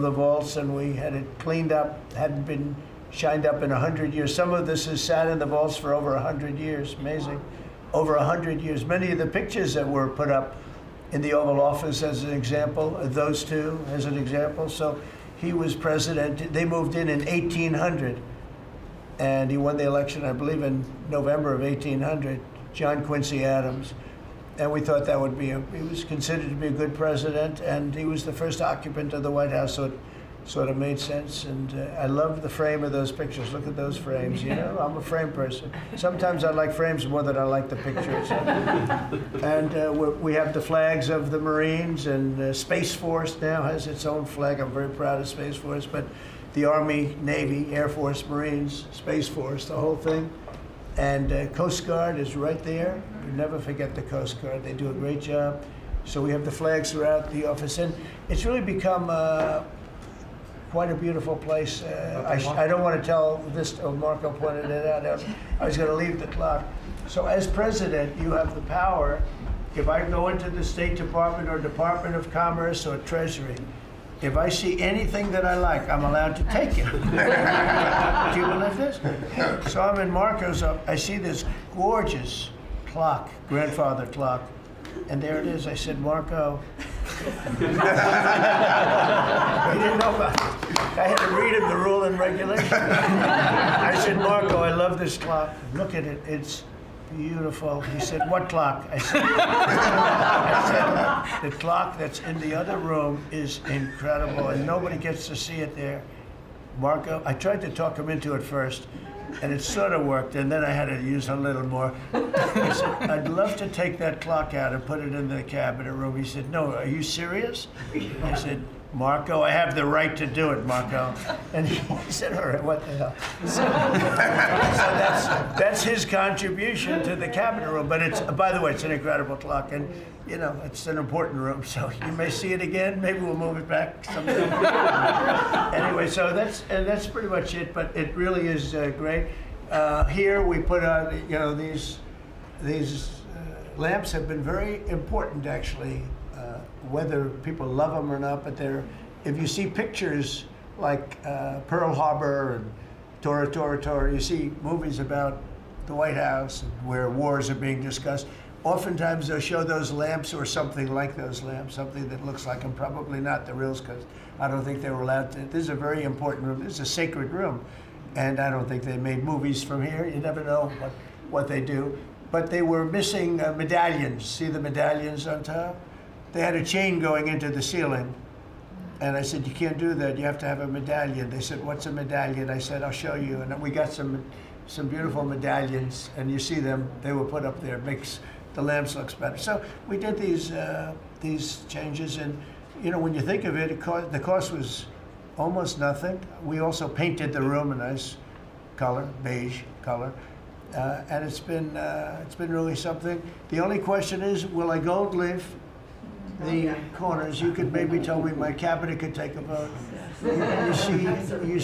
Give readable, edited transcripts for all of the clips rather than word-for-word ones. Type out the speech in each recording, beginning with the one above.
the vaults, and we had it cleaned up, hadn't been shined up in 100 years. Some of this has sat in the vaults for over 100 years, amazing. Over 100 years. Many of the pictures that were put up in the Oval Office as an example, those two as an example. So he was president, they moved in 1800, and he won the election, I believe, in November of 1800, John Quincy Adams. And we thought that would be, he was considered to be a good president, and he was the first occupant of the White House, so it sort of made sense. And I love the frame of those pictures. Look at those frames, you know? I'm a frame person. Sometimes I like frames more than I like the pictures. And we have the flags of the Marines, and Space Force now has its own flag. I'm very proud of Space Force, but the Army, Navy, Air Force, Marines, Space Force, the whole thing. And Coast Guard is right there. You never forget the Coast Guard. They do a great job. So we have the flags throughout the office. And it's really become quite a beautiful place. I don't want to tell this, Marco pointed it out. I was going to leave the clock. So as president, you have the power. If I go into the State Department or Department of Commerce or Treasury, if I see anything that I like, I'm allowed to take it. Do you believe this? So I'm in Marco's, I see this gorgeous clock, grandfather clock, and there it is. I said, Marco. He didn't know about it. I had to read him the rule and regulation. I said, Marco, I love this clock. Look at it. It's beautiful. He said, what clock? I said, the clock that's in the other room is incredible, and nobody gets to see it there. Marco, I tried to talk him into it first, and it sort of worked, and then I had to use a little more. I said, I'd love to take that clock out and put it in the cabinet room. He said, no, are you serious? I said, Marco, I have the right to do it, Marco. And he said, all right, what the hell? So that's his contribution to the cabinet room. But it's, by the way, it's an incredible clock. And, you know, it's an important room. So you may see it again. Maybe we'll move it back sometime. Anyway, so that's pretty much it. But it really is great. Here we put on, you know, these lamps have been very important, actually. Whether people love them or not, but if you see pictures like Pearl Harbor and Tora, you see movies about the White House where wars are being discussed, oftentimes they'll show those lamps or something like those lamps, something that looks like them, probably not the reals, because I don't think they were allowed to. This is a very important room. This is a sacred room, and I don't think they made movies from here. You never know what they do. But they were missing medallions. See the medallions on top? They had a chain going into the ceiling. And I said, you can't do that. You have to have a medallion. They said, what's a medallion? I said, I'll show you. And we got some beautiful medallions. And you see them. They were put up there. It makes the lamps look better. So we did these changes. And, you know, when you think of it, the cost was almost nothing. We also painted the room a nice color, beige color. And it's been really something. The only question is, will I gold leaf the corners? You could maybe tell me my cabinet could take a vote. You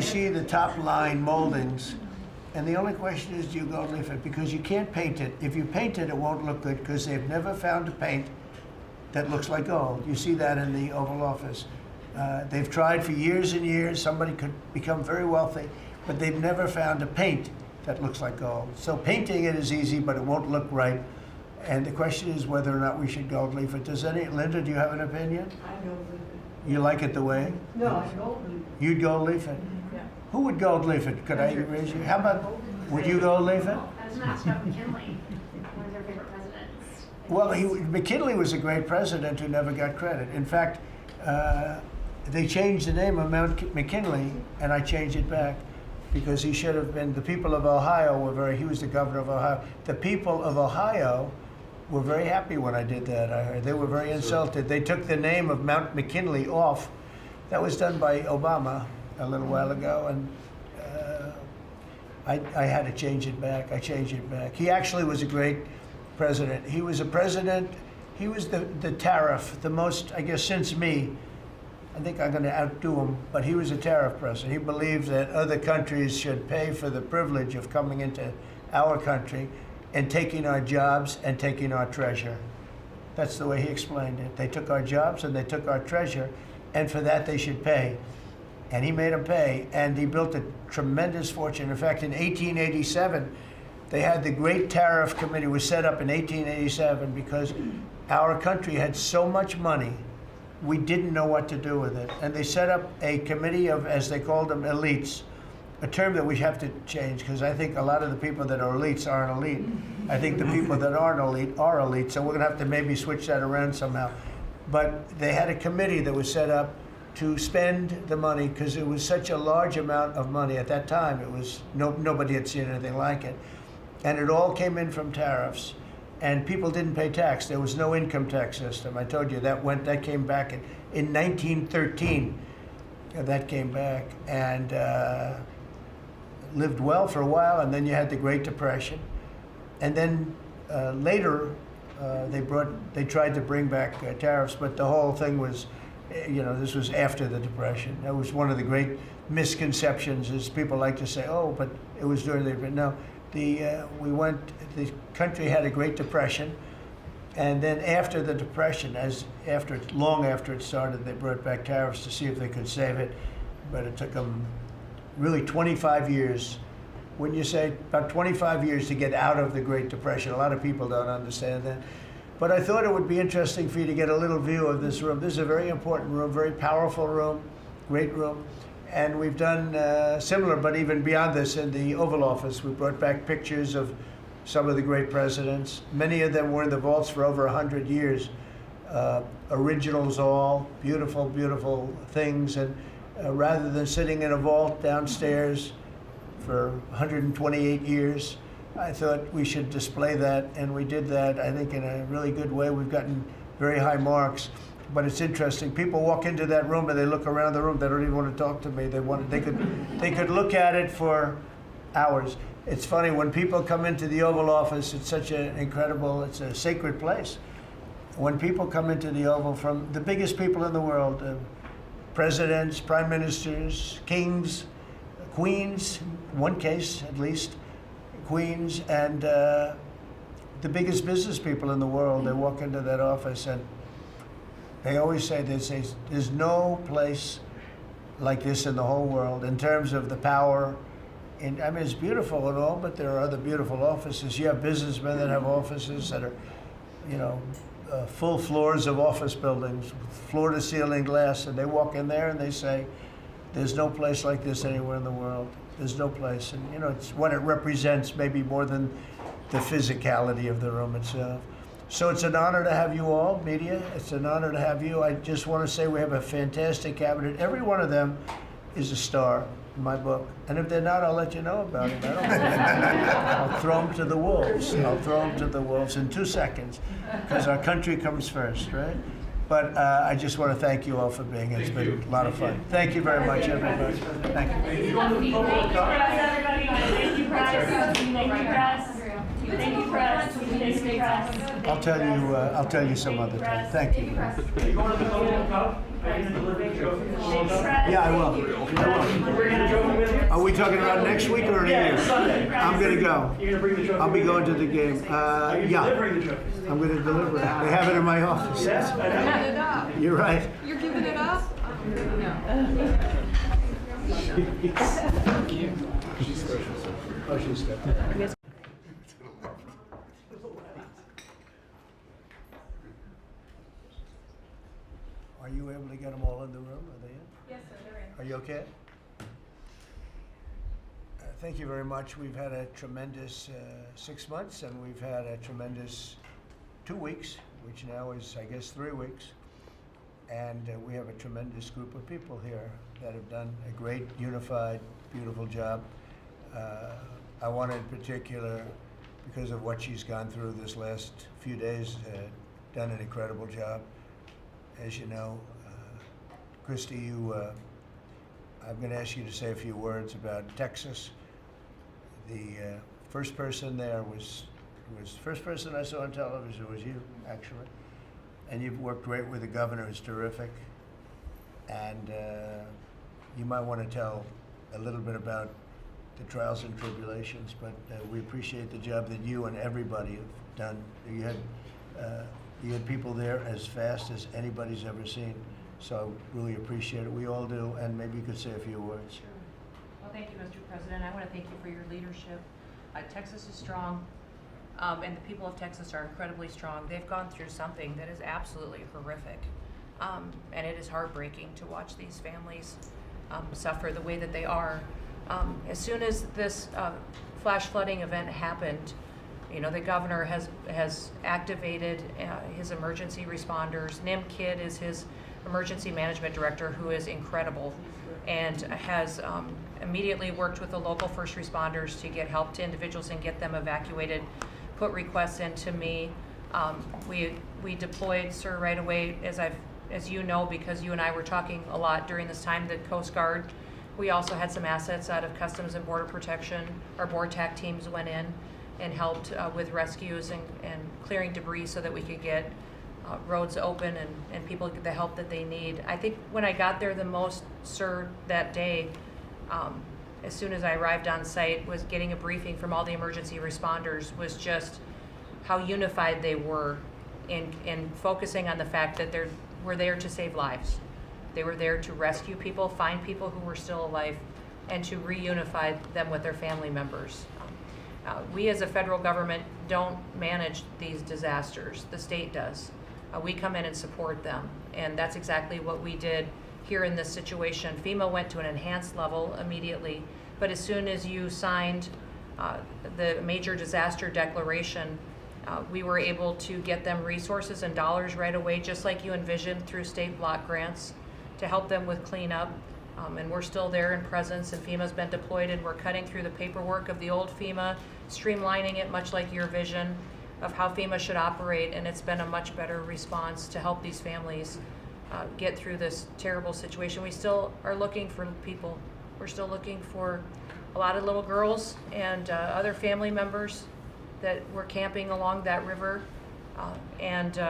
see the top line moldings, and the only question is, do you gold leaf it? Because you can't paint it. If you paint it, it won't look good, because they've never found a paint that looks like gold. You see that in the Oval Office. They've tried for years and years. Somebody could become very wealthy, but they've never found a paint that looks like gold. So painting it is easy, but it won't look right. And the question is whether or not we should gold leaf it. Linda, do you have an opinion? I gold leaf it. You like it the way? No, I gold leaf it. You'd gold leaf it? Yeah. Who would gold leaf it? Could I raise you? How about, would you gold leaf it? I was going to ask about McKinley, one of their favorite presidents. Well, McKinley was a great president who never got credit. In fact, they changed the name of Mount McKinley, and I changed it back, because he should have been, the people of Ohio he was the governor of Ohio. The people of Ohio were very happy when I did that, I heard. They were very insulted. They took the name of Mount McKinley off. That was done by Obama a little while ago, and I had to change it back. I changed it back. He actually was a great president. He was a president, he was the tariff, the most, I guess, since me. I think I'm going to outdo him, but he was a tariff president. He believed that other countries should pay for the privilege of coming into our country and taking our jobs and taking our treasure. That's the way he explained it. They took our jobs and they took our treasure, and for that they should pay. And he made them pay, and he built a tremendous fortune. In fact, in 1887, they had the Great Tariff Committee was set up in 1887 because our country had so much money, we didn't know what to do with it. And they set up a committee of, as they called them, elites, a term that we have to change because I think a lot of the people that are elites aren't elite. I think the people that aren't elite are elite, so we're gonna have to maybe switch that around somehow. But they had a committee that was set up to spend the money because it was such a large amount of money at that time. It was nobody had seen anything like it, and it all came in from tariffs, and people didn't pay tax. There was no income tax system. I told you that came back in 1913. That came back and lived well for a while, and then you had the Great Depression, and then later they tried to bring back tariffs, but the whole thing was. This was after the Depression. That was one of the great misconceptions. Is people like to say, "Oh, but it was during the." But no, the country had a Great Depression, and then after the Depression, long after it started, they brought back tariffs to see if they could save it, but it took them really 25 years. When you say about 25 years to get out of the Great Depression, a lot of people don't understand that. But I thought it would be interesting for you to get a little view of this room. This is a very important room, very powerful room, great room. And we've done similar, but even beyond this, in the Oval Office. We brought back pictures of some of the great presidents. Many of them were in the vaults for over 100 years. Originals all, beautiful, beautiful things. And rather than sitting in a vault downstairs for 128 years, I thought we should display that, and we did that, I think, in a really good way. We've gotten very high marks, but it's interesting. People walk into that room and they look around the room. They don't even want to talk to me. They could look at it for hours. It's funny, when people come into the Oval Office, it's such an incredible, it's a sacred place. When people come into the Oval from the biggest people in the world, presidents, prime ministers, kings, queens, in one case at least, queens, and the biggest business people in the world, they walk into that office and they always say, there's no place like this in the whole world in terms of the power. And I mean, it's beautiful and all, but there are other beautiful offices. You have businessmen that have offices that are, full floors of office buildings, floor to ceiling glass, and they walk in there and they say, there's no place like this anywhere in the world. There's no place, and it's what it represents, maybe more than the physicality of the room itself. So it's an honor to have you all, media. It's an honor to have you. I just want to say we have a fantastic cabinet. Every one of them is a star in my book, and if they're not, I'll let you know about it. I don't know. I'll throw them to the wolves. I'll throw them to the wolves in 2 seconds, because our country comes first, right? But I just want to thank you all for being here. It's been a lot of fun. Thank you very much, everybody. Thank you. Thank you, press, everybody. Thank you, press. Thank you, press. Thank you, press. Thank you, press. I'll tell you some other time. Thank you. Are you going to the Golden Cup? Are you going to deliver the trophy? Yeah, I will. You bringing the trophy with you? Are we talking about next week or in a Yeah, year? Sunday. I'm going to go. You're going to bring the trophy I'll be with going you? to the game. Are you Yeah, delivering the trophy? I'm going to deliver it. They have it in my office. Yes, I know. Give it up. You're right. You're giving it up? Oh, she's stepped. Are you able to get them all in the room? Are they in? Yes, sir, they're in. Are you okay? Thank you very much. We've had a tremendous 6 months, and we've had a tremendous 2 weeks, which now is, I guess, 3 weeks. And we have a tremendous group of people here that have done a great, unified, beautiful job. I want to, in particular, because of what she's gone through this last few days, done an incredible job. As you know, Christy, I'm going to ask you to say a few words about Texas. The first person there was the first person I saw on television was you, actually. And you've worked great with the governor, who's terrific. And you might want to tell a little bit about the trials and tribulations, but we appreciate the job that you and everybody have done. You had people there as fast as anybody's ever seen. So really appreciate it. We all do, and maybe you could say a few words. Sure. Well, thank you, Mr. President. I want to thank you for your leadership. Texas is strong, and the people of Texas are incredibly strong. They've gone through something that is absolutely horrific, and it is heartbreaking to watch these families suffer the way that they are. As soon as this flash flooding event happened, you know, the governor has activated his emergency responders. Nim Kidd is his emergency management director, who is incredible, and has immediately worked with the local first responders to get help to individuals and get them evacuated, put requests in to me. We deployed, sir, right away, as you know, because you and I were talking a lot during this time, the Coast Guard. We also had some assets out of Customs and Border Protection. Our board TAC teams went in and helped with rescues and clearing debris so that we could get roads open and people get the help that they need. I think when I got there the most, sir, that day, as soon as I arrived on site, was getting a briefing from all the emergency responders, was just how unified they were in focusing on the fact that we're there to save lives. They were there to rescue people, find people who were still alive, and to reunify them with their family members. We as a federal government don't manage these disasters. The state does. We come in and support them, and that's exactly what we did here in this situation. FEMA went to an enhanced level immediately, but as soon as you signed the major disaster declaration, we were able to get them resources and dollars right away, just like you envisioned, through state block grants to help them with cleanup. And we're still there in presence, and FEMA's been deployed, and we're cutting through the paperwork of the old FEMA, streamlining it much like your vision of how FEMA should operate, and it's been a much better response to help these families get through this terrible situation. We still are looking for people. We're still looking for a lot of little girls and other family members that were camping along that river, and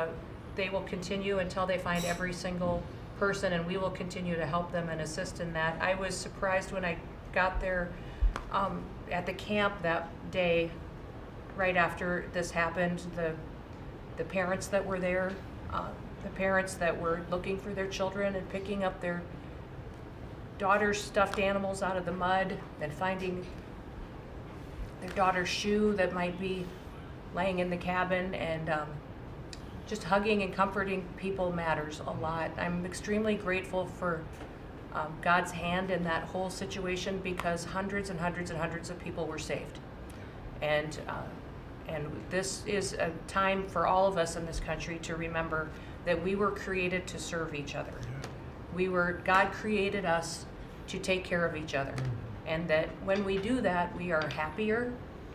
they will continue until they find every single person, and we will continue to help them and assist in that. I was surprised when I got there at the camp that day, right after this happened, the parents that were there, the parents that were looking for their children and picking up their daughter's stuffed animals out of the mud and finding their daughter's shoe that might be laying in the cabin, and just hugging and comforting people matters a lot. I'm extremely grateful for God's hand in that whole situation, because hundreds and hundreds and hundreds of people were saved. And this is a time for all of us in this country to remember that we were created to serve each other. God created us to take care of each other. And that when we do that, we are happier,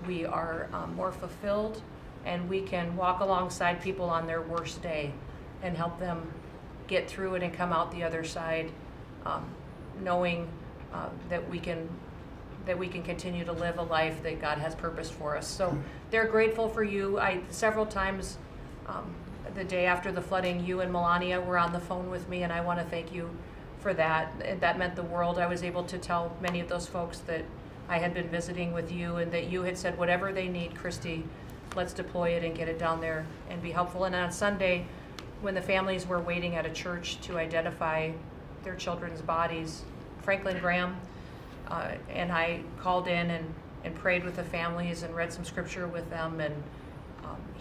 we are more fulfilled, and we can walk alongside people on their worst day and help them get through it and come out the other side, knowing that we can continue to live a life that God has purposed for us. So they're grateful for you. Several times the day after the flooding, you and Melania were on the phone with me, and I want to thank you for that. That meant the world. I was able to tell many of those folks that I had been visiting with you, and that you had said, whatever they need, Christy, let's deploy it and get it down there and be helpful. And on Sunday, when the families were waiting at a church to identify their children's bodies, Franklin Graham and I called in and prayed with the families and read some scripture with them, and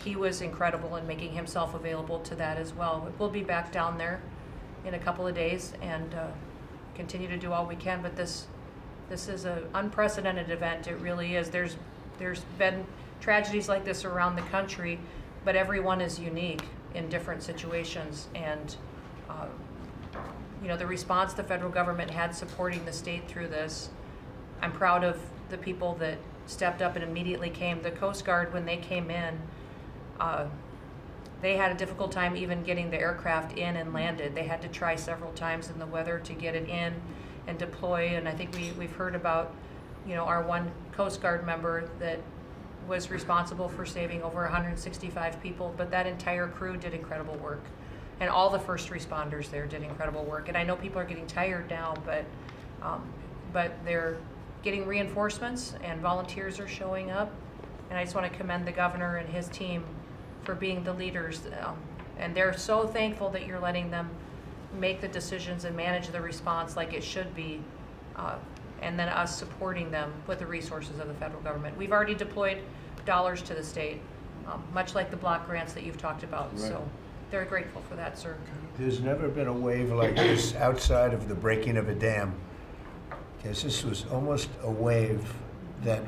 he was incredible in making himself available to that as well. We'll be back down there in a couple of days and continue to do all we can, but this is an unprecedented event. It really is. There's been tragedies like this around the country, but everyone is unique in different situations, and the response the federal government had supporting the state through this, I'm proud of the people that stepped up and immediately came. The Coast Guard, when they came in, they had a difficult time even getting the aircraft in and landed. They had to try several times in the weather to get it in and deploy, and I think we've heard about, our one Coast Guard member that was responsible for saving over 165 people, but that entire crew did incredible work. And all the first responders there did incredible work. And I know people are getting tired now, but they're getting reinforcements and volunteers are showing up. And I just want to commend the governor and his team for being the leaders. And they're so thankful that you're letting them make the decisions and manage the response like it should be, and then us supporting them with the resources of the federal government. We've already deployed dollars to the state, much like the block grants that you've talked about. Right. So they're grateful for that, sir. There's never been a wave like this outside of the breaking of a dam. Because this was almost a wave that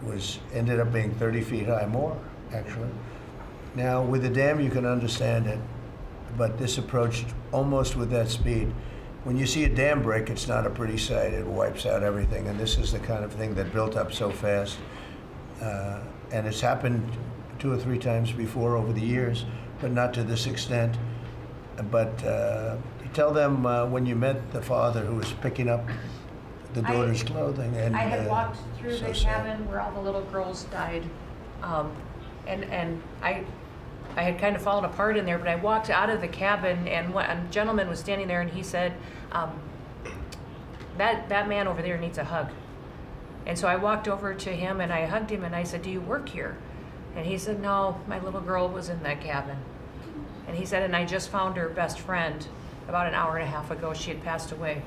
ended up being 30 feet high, more actually. Now with the dam you can understand it, but this approached almost with that speed. When you see a dam break, it's not a pretty sight. It wipes out everything, and this is the kind of thing that built up so fast. And it's happened 2 or 3 times before over the years, but not to this extent. But you tell them when you met the father who was picking up the daughter's clothing. And I had walked through so the sad. cabin where all the little girls died, and I had kind of fallen apart in there. But I walked out of the cabin, and a gentleman was standing there, and he said, "That man over there needs a hug." And so I walked over to him and I hugged him and I said, "Do you work here?" And he said, "No, my little girl was in that cabin." And he said, "And I just found her best friend about an hour and a half ago. She had passed away."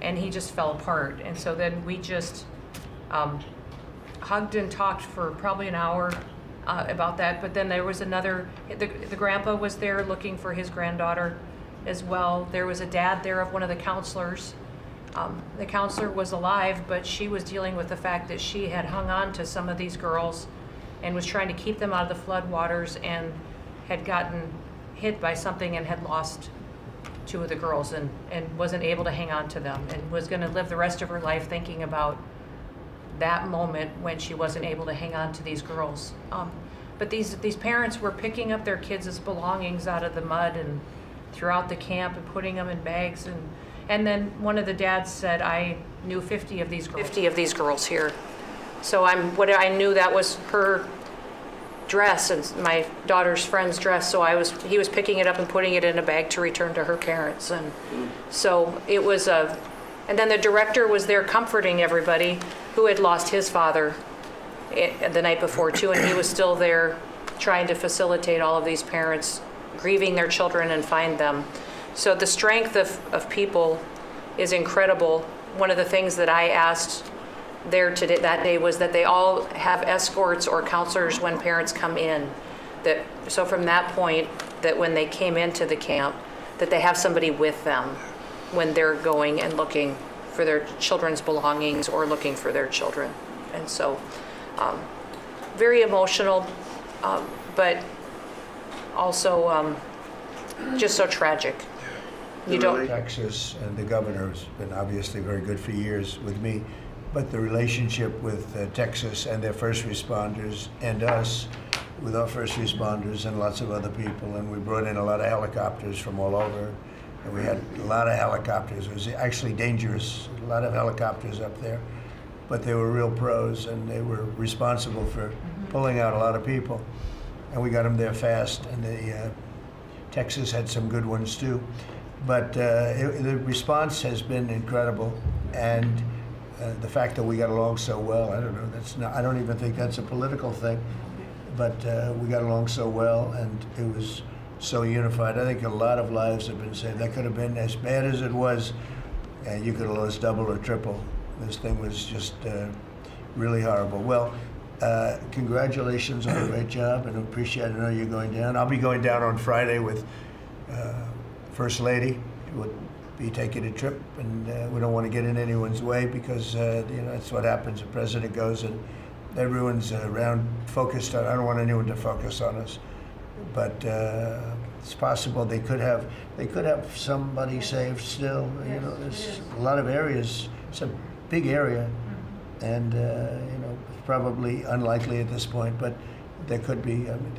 And he just fell apart. And so then we just hugged and talked for probably an hour about that. But then there was the grandpa was there looking for his granddaughter as well. There was a dad there of one of the counselors. The counselor was alive, but she was dealing with the fact that she had hung on to some of these girls and was trying to keep them out of the floodwaters, and had gotten hit by something and had lost 2 of the girls, and wasn't able to hang on to them, and was going to live the rest of her life thinking about that moment when she wasn't able to hang on to these girls. But these parents were picking up their kids' belongings out of the mud and throughout the camp and putting them in bags, and then one of the dads said, "I knew 50 of these girls here." So I knew that was her dress and my daughter's friend's dress. So he was picking it up and putting it in a bag to return to her parents. And so it was and then the director was there comforting everybody who had lost his father the night before too. And he was still there trying to facilitate all of these parents grieving their children and find them. So the strength of people is incredible. One of the things that I asked there that day was that they all have escorts or counselors when parents come in. So from that point, that when they came into the camp, that they have somebody with them when they're going and looking for their children's belongings or looking for their children. And so very emotional, but also just so tragic. Texas and the governor has been obviously very good for years with me, but the relationship with Texas and their first responders and us with our first responders and lots of other people, and we brought in a lot of helicopters from all over, and we had a lot of helicopters. It was actually dangerous, a lot of helicopters up there, but they were real pros, and they were responsible for pulling out a lot of people, and we got them there fast, and Texas had some good ones too. But the response has been incredible, and the fact that we got along so well, I don't know, I don't even think that's a political thing, but we got along so well, and it was so unified. I think a lot of lives have been saved. That could have been as bad as it was, and you could have lost double or triple. This thing was just really horrible. Well, congratulations on a great job, and I appreciate it. I know you're going down. I'll be going down on Friday with First Lady. We'll be taking a trip, and we don't want to get in anyone's way because that's what happens. The president goes and everyone's around focused on. I don't want anyone to focus on us, but it's possible they could have somebody saved still. There's a lot of areas. It's a big area, and probably unlikely at this point, but there could be. I mean,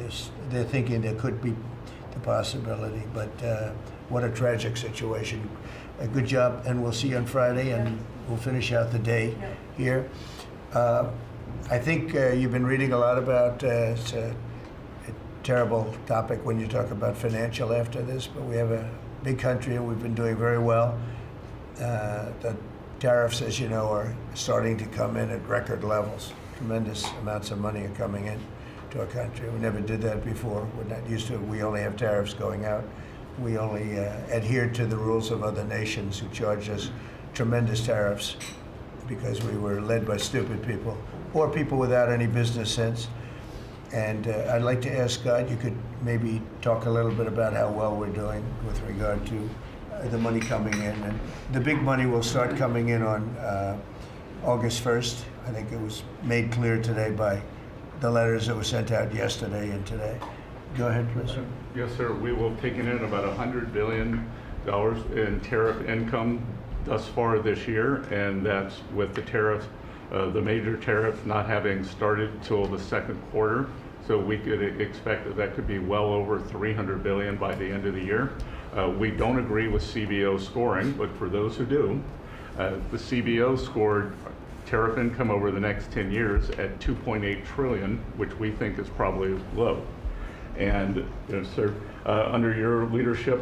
they're thinking there could be the possibility, but what a tragic situation. A good job, and we'll see you on Friday, and we'll finish out the day here. I think you've been reading a lot about it's a terrible topic when you talk about financial after this, but we have a big country and we've been doing very well. The tariffs, as you know, are starting to come in at record levels. Tremendous amounts of money are coming in to our country. We never did that before. We're not used to it. We only have tariffs going out. We only adhered to the rules of other nations who charged us tremendous tariffs because we were led by stupid people or people without any business sense. And I'd like to ask Scott, you could maybe talk a little bit about how well we're doing with regard to the money coming in. And the big money will start coming in on August 1st. I think it was made clear today by the letters that were sent out yesterday and today. Go ahead, please. Yes, sir. We will have taken in about $100 billion in tariff income thus far this year, and that's with the tariff, the major tariff not having started till the second quarter. So we could expect that that could be well over $300 billion by the end of the year. We don't agree with CBO scoring, but for those who do, the CBO scored tariff income over the next 10 years at $2.8 trillion, which we think is probably low. And sir, under your leadership,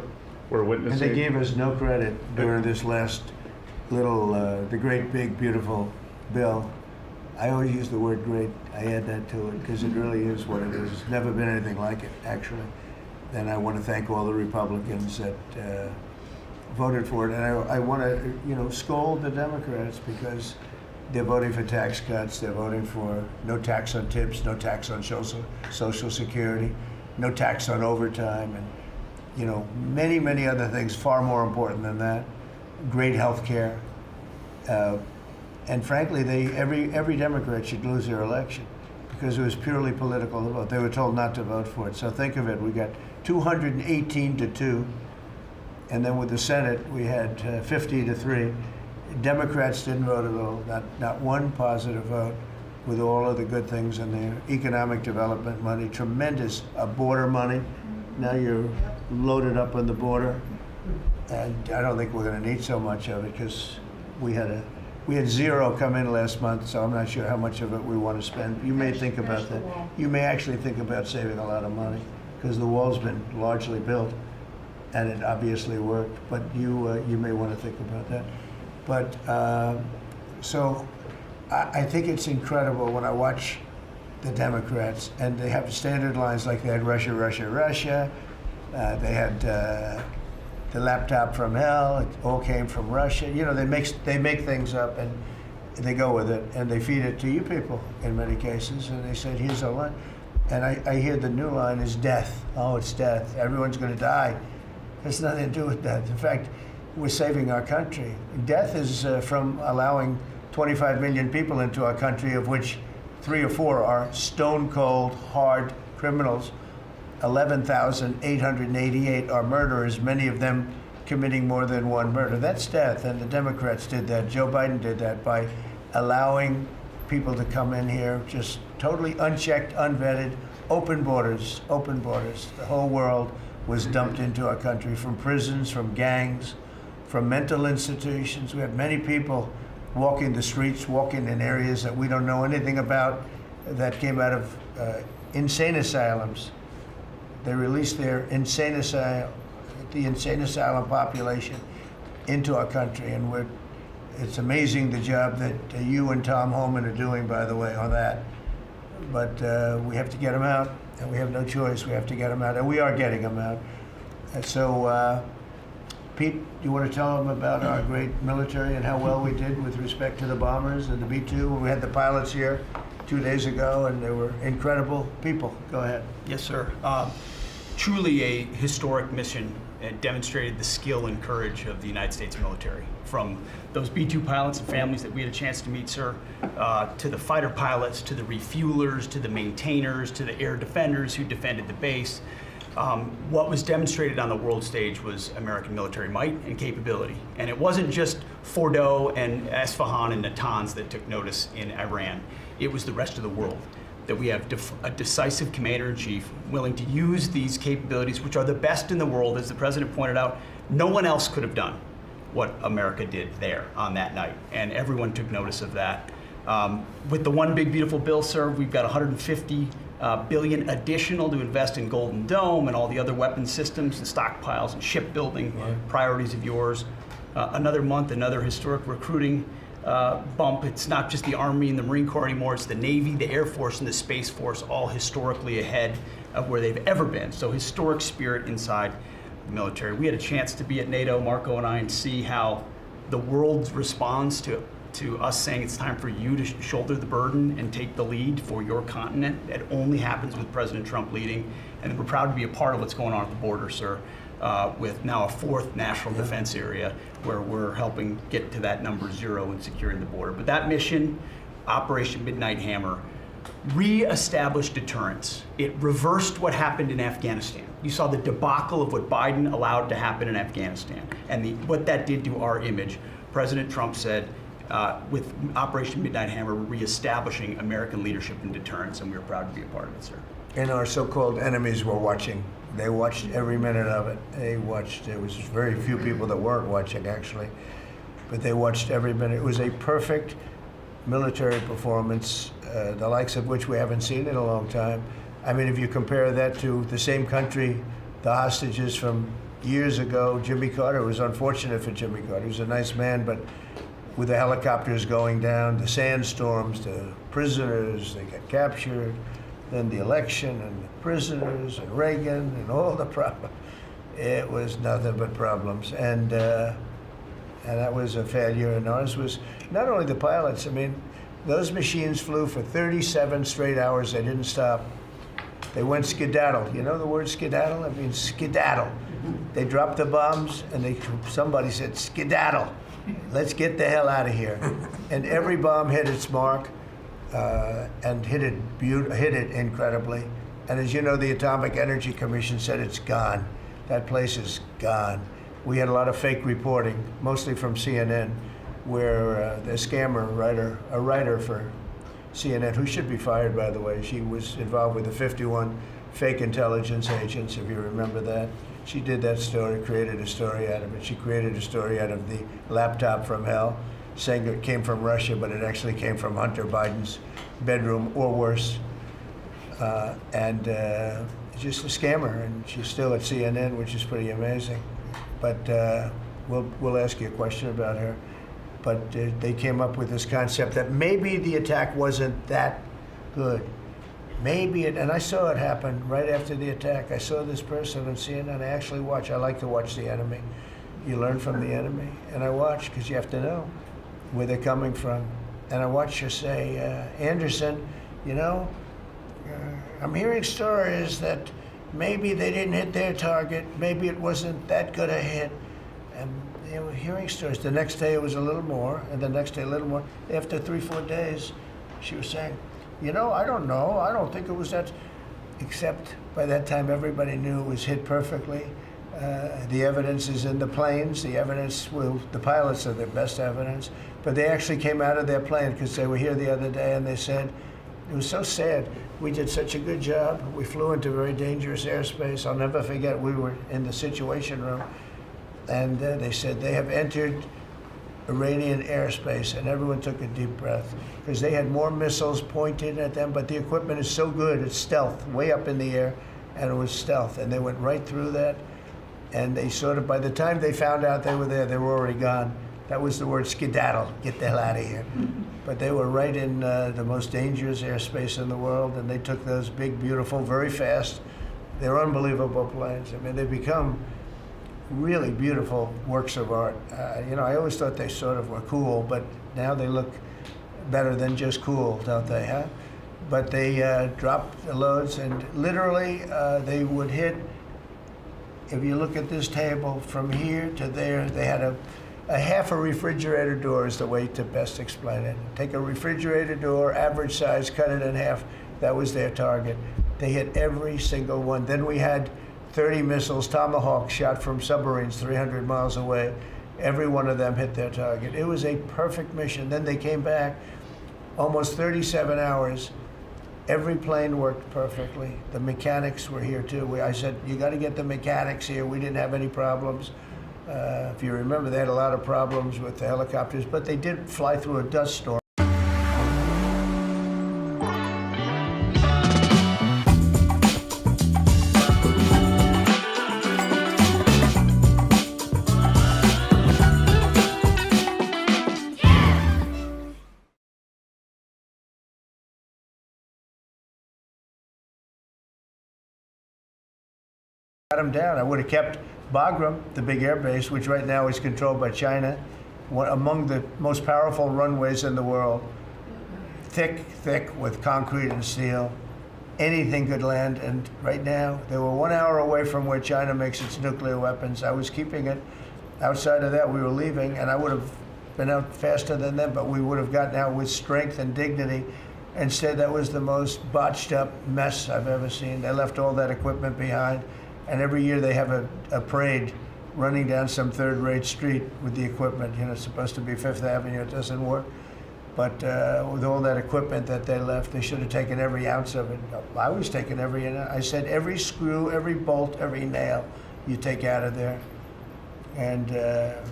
we're witnessing. And they gave us no credit during this last little, the great, big, beautiful bill. I always use the word great. I add that to it because it really is what it is. It's never been anything like it, actually. And I want to thank all the Republicans that voted for it. And I want to, scold the Democrats because they're voting for tax cuts. They're voting for no tax on tips, no tax on Social Security, no tax on overtime, and many, many other things far more important than that. Great health care. And frankly, every Democrat should lose their election because it was purely political vote. They were told not to vote for it. So think of it, we got 218-2, and then with the Senate, we had 50-3. Democrats didn't vote at all, not one positive vote, with all of the good things in there. Economic development money, tremendous border money. Now you're loaded up on the border, and I don't think we're going to need so much of it because we had zero come in last month, so I'm not sure how much of it we want to spend. You may think about that. You may actually think about saving a lot of money because the wall's been largely built, and it obviously worked. But you may want to think about that. But so I think it's incredible when I watch the Democrats, and they have standard lines like they had Russia, Russia, Russia. They had the laptop from hell. It all came from Russia. They make things up and they go with it, and they feed it to you people in many cases. And they said, here's a line. And I hear the new line is death. Oh, it's death. Everyone's going to die. It has nothing to do with death. In fact, we're saving our country. Death is from allowing 25 million people into our country, of which 3 or 4 are stone cold, hard criminals. 11,888 are murderers, many of them committing more than one murder. That's death, and the Democrats did that. Joe Biden did that by allowing people to come in here, just totally unchecked, unvetted, open borders, open borders. The whole world was dumped into our country from prisons, from gangs, from mental institutions. We have many people walking the streets, walking in areas that we don't know anything about, that came out of insane asylums. They released their the insane asylum population into our country, and it's amazing the job that you and Tom Homan are doing, by the way, on that. But we have to get them out, and we have no choice. We have to get them out, and we are getting them out. And so, Pete, you want to tell them about our great military and how well we did with respect to the bombers and the B-2? We had the pilots here 2 days ago, and they were incredible people. Go ahead. Yes, sir. Truly a historic mission. It demonstrated the skill and courage of the United States military. From those B-2 pilots and families that we had a chance to meet, sir, to the fighter pilots, to the refuelers, to the maintainers, to the air defenders who defended the base. What was demonstrated on the world stage was American military might and capability. And it wasn't just Fordo and Esfahan and Natanz that took notice in Iran. It was the rest of the world, that we have a decisive commander-in-chief willing to use these capabilities, which are the best in the world. As the president pointed out, no one else could have done what America did there on that night, and everyone took notice of that. With the one big beautiful bill, sir, we've got $150 billion additional to invest in Golden Dome and all the other weapons systems and stockpiles and shipbuilding priorities of yours. Another month, another historic recruiting bump. It's not just the Army and the Marine Corps anymore, it's the Navy, the Air Force, and the Space Force, all historically ahead of where they've ever been. So historic spirit inside military. We had a chance to be at NATO, Marco and I, and see how the world responds to us saying it's time for you to shoulder the burden and take the lead for your continent. It only happens with President Trump leading, and we're proud to be a part of what's going on at the border, sir, with now a 4th national defense area where we're helping get to that number 0 and securing the border. But that mission, Operation Midnight Hammer, re-established deterrence. It reversed what happened in Afghanistan. You saw the debacle of what Biden allowed to happen in Afghanistan and what that did to our image. President Trump said, with Operation Midnight Hammer, we're reestablishing American leadership and deterrence, and we're proud to be a part of it, sir. And our so-called enemies were watching. They watched every minute of it. They watched. There was very few people that weren't watching, actually, but they watched every minute. It was a perfect military performance, the likes of which we haven't seen in a long time. I mean, if you compare that to the same country, the hostages from years ago, Jimmy Carter, it was unfortunate for Jimmy Carter. He was a nice man, but with the helicopters going down, the sandstorms, the prisoners, they got captured, then the election and the prisoners and Reagan and all the problems. It was nothing but problems. And that was a failure. And ours was not only the pilots, I mean, those machines flew for 37 straight hours. They didn't stop. They went skedaddle. You know the word skedaddle? It means skedaddle. They dropped the bombs and somebody said, skedaddle. Let's get the hell out of here. And every bomb hit its mark and hit it incredibly. And as you know, the Atomic Energy Commission said it's gone. That place is gone. We had a lot of fake reporting, mostly from CNN, where the scammer writer, a writer for CNN, who should be fired, by the way, she was involved with the 51 fake intelligence agents, if you remember that. She did that story, created a story out of it. She created a story out of the laptop from hell, saying it came from Russia, but it actually came from Hunter Biden's bedroom, or worse. Just a scammer, and she's still at CNN, which is pretty amazing. But we'll ask you a question about her. But they came up with this concept that maybe the attack wasn't that good. Maybe it, and I saw it happen right after the attack. I saw this person on CNN. I actually watch. I like to watch the enemy. You learn from the enemy. And I watch because you have to know where they're coming from. And I watched her say, Anderson, you know, I'm hearing stories that maybe they didn't hit their target. Maybe it wasn't that good a hit. And they were hearing stories. The next day it was a little more, and the next day a little more. After 3-4 days, she was saying, you know, I don't know. I don't think it was that. Except by that time, everybody knew it was hit perfectly. The evidence is in the planes. The evidence, well, the pilots are their best evidence. But they actually came out of their plane because they were here the other day, and they said, it was so sad. We did such a good job. We flew into very dangerous airspace. I'll never forget, we were in the Situation Room, and they said they have entered Iranian airspace, and everyone took a deep breath because they had more missiles pointed at them, but the equipment is so good, it's stealth, way up in the air, and it was stealth, and they went right through that, and they sort of, by the time they found out they were there, they were already gone. That was the word skedaddle, get the hell out of here. But they were right in the most dangerous airspace in the world, and they took those big, beautiful, very fast, they're unbelievable planes. I mean, they become really beautiful works of art. You know, I always thought they sort of were cool, but now they look better than just cool, don't they, huh? But they dropped the loads, and literally they would hit, if you look at this table, from here to there, they had a half a refrigerator door is the way to best explain it. Take a refrigerator door, average size, cut it in half. That was their target. They hit every single one. Then we had 30 missiles, Tomahawk, shot from submarines 300 miles away. Every one of them hit their target. It was a perfect mission. Then they came back, almost 37 hours. Every plane worked perfectly. The mechanics were here too. I said, you got to get the mechanics here. We didn't have any problems. If you remember, they had a lot of problems with the helicopters, but they did fly through a dust storm. Got them down. I would have kept Bagram, the big air base, which right now is controlled by China, among the most powerful runways in the world, thick with concrete and steel. Anything could land, and right now they were 1 hour away from where China makes its nuclear weapons. I was keeping it. Outside of that, we were leaving, and I would have been out faster than them, but we would have gotten out with strength and dignity. Instead, that was the most botched up mess I've ever seen. They left all that equipment behind, and every year they have a parade running down some third-rate street with the equipment. You know, it's supposed to be Fifth Avenue. It doesn't work. But with all that equipment that they left, they should have taken every ounce of it. I was taking every ounce. I said every screw, every bolt, every nail you take out of there. And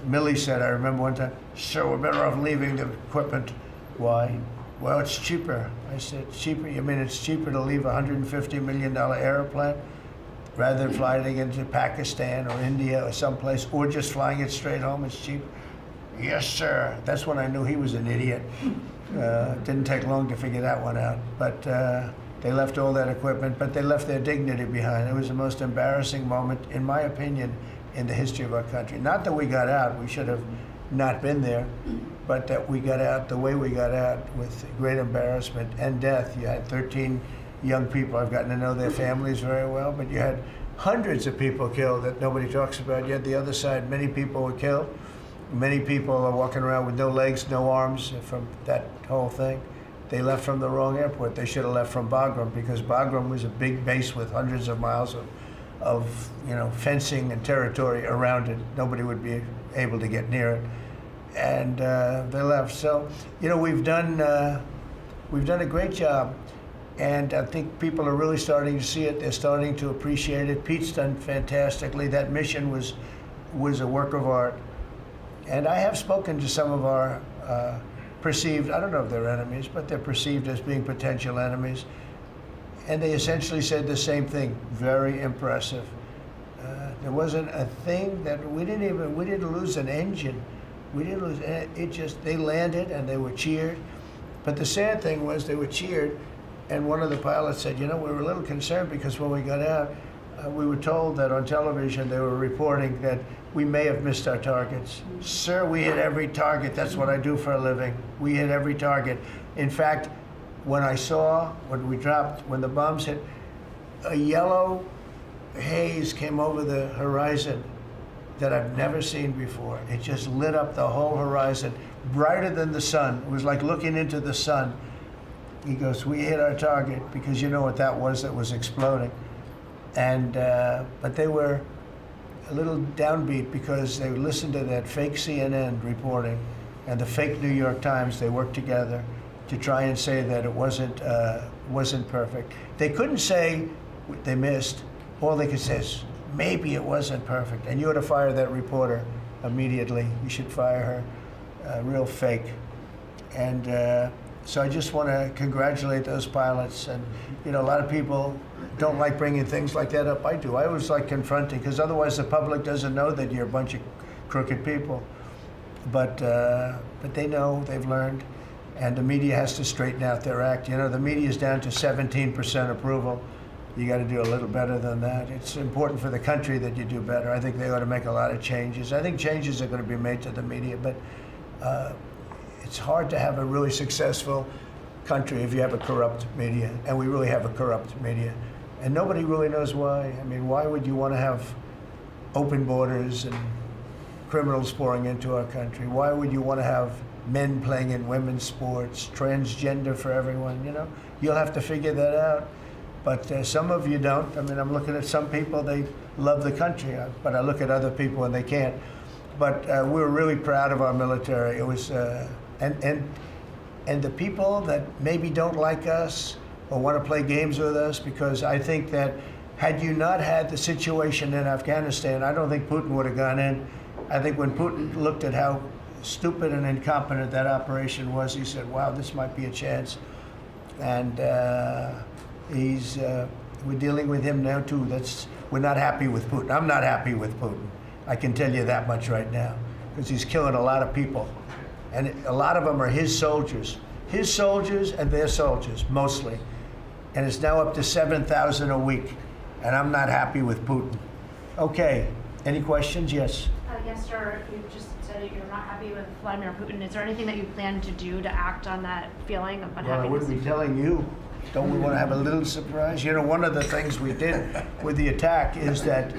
Millie said, I remember one time, sir, we're better off leaving the equipment. Why? Well, it's cheaper. I said, cheaper? You mean it's cheaper to leave a $150 million airplane rather than flying it into Pakistan or India or someplace, or just flying it straight home? It's cheaper. Yes, sir. That's when I knew he was an idiot. Didn't take long to figure that one out. But they left all that equipment, but they left their dignity behind. It was the most embarrassing moment, in my opinion, in the history of our country. Not that we got out. We should have not been there, but that we got out the way we got out, with great embarrassment and death. You had 13 young people. I've gotten to know their families very well, but you had hundreds of people killed that nobody talks about. You had the other side. Many people were killed. Many people are walking around with no legs, no arms from that whole thing. They left from the wrong airport. They should have left from Bagram, because Bagram was a big base with hundreds of miles of fencing and territory around it. Nobody would be able to get near it, and they left. So we've done a great job, and I think people are really starting to see it. They're starting to appreciate it. Pete's done fantastically. That mission was a work of art. And I have spoken to some of our perceived, I don't know if they're enemies, but they're perceived as being potential enemies. And they essentially said the same thing. Very impressive. There wasn't a thing that we didn't lose an engine. We didn't lose it. Just they landed and they were cheered. But the sad thing was they were cheered, and one of the pilots said, we were a little concerned because when we got out, we were told that on television they were reporting that we may have missed our targets. Sir, we hit every target. That's what I do for a living. We hit every target. In fact, when the bombs hit, a yellow haze came over the horizon that I've never seen before. It just lit up the whole horizon, brighter than the sun. It was like looking into the sun. He goes, we hit our target, because you know what that was exploding. And but they were a little downbeat because they listened to that fake CNN reporting and the fake New York Times. They worked together to try and say that it wasn't perfect. They couldn't say they missed. All they could say is maybe it wasn't perfect. And you ought to fire that reporter immediately. You should fire her. Real fake. And so I just want to congratulate those pilots. And a lot of people don't like bringing things like that up. I do. I always like confronting, because otherwise the public doesn't know that you're a bunch of crooked people. But they know, they've learned, and the media has to straighten out their act. The media is down to 17% approval. You got to do a little better than that. It's important for the country that you do better. I think they ought to make a lot of changes. I think changes are going to be made to the media, but it's hard to have a really successful country if you have a corrupt media, and we really have a corrupt media. And nobody really knows why. I mean, why would you want to have open borders and criminals pouring into our country? Why would you want to have men playing in women's sports, transgender for everyone? You'll have to figure that out. But some of you don't. I mean, I'm looking at some people, they love the country, but I look at other people and they can't. But we're really proud of our military. It was, and the people that maybe don't like us or want to play games with us, because I think that had you not had the situation in Afghanistan, I don't think Putin would have gone in. I think when Putin looked at how stupid and incompetent that operation was, he said, wow, this might be a chance. And we're dealing with him now too. We're not happy with Putin. I'm not happy with Putin. I can tell you that much right now, because he's killing a lot of people. And a lot of them are his soldiers and their soldiers, mostly. And it's now up to 7,000 a week. And I'm not happy with Putin. Okay, Any questions? Yes. Yes, sir. You just said you're not happy with Vladimir Putin. Is there anything that you plan to do to act on that feeling of Well, I unhappiness? wouldn't be telling you. Don't we want to have a little surprise? You know, one of the things we did with the attack is that,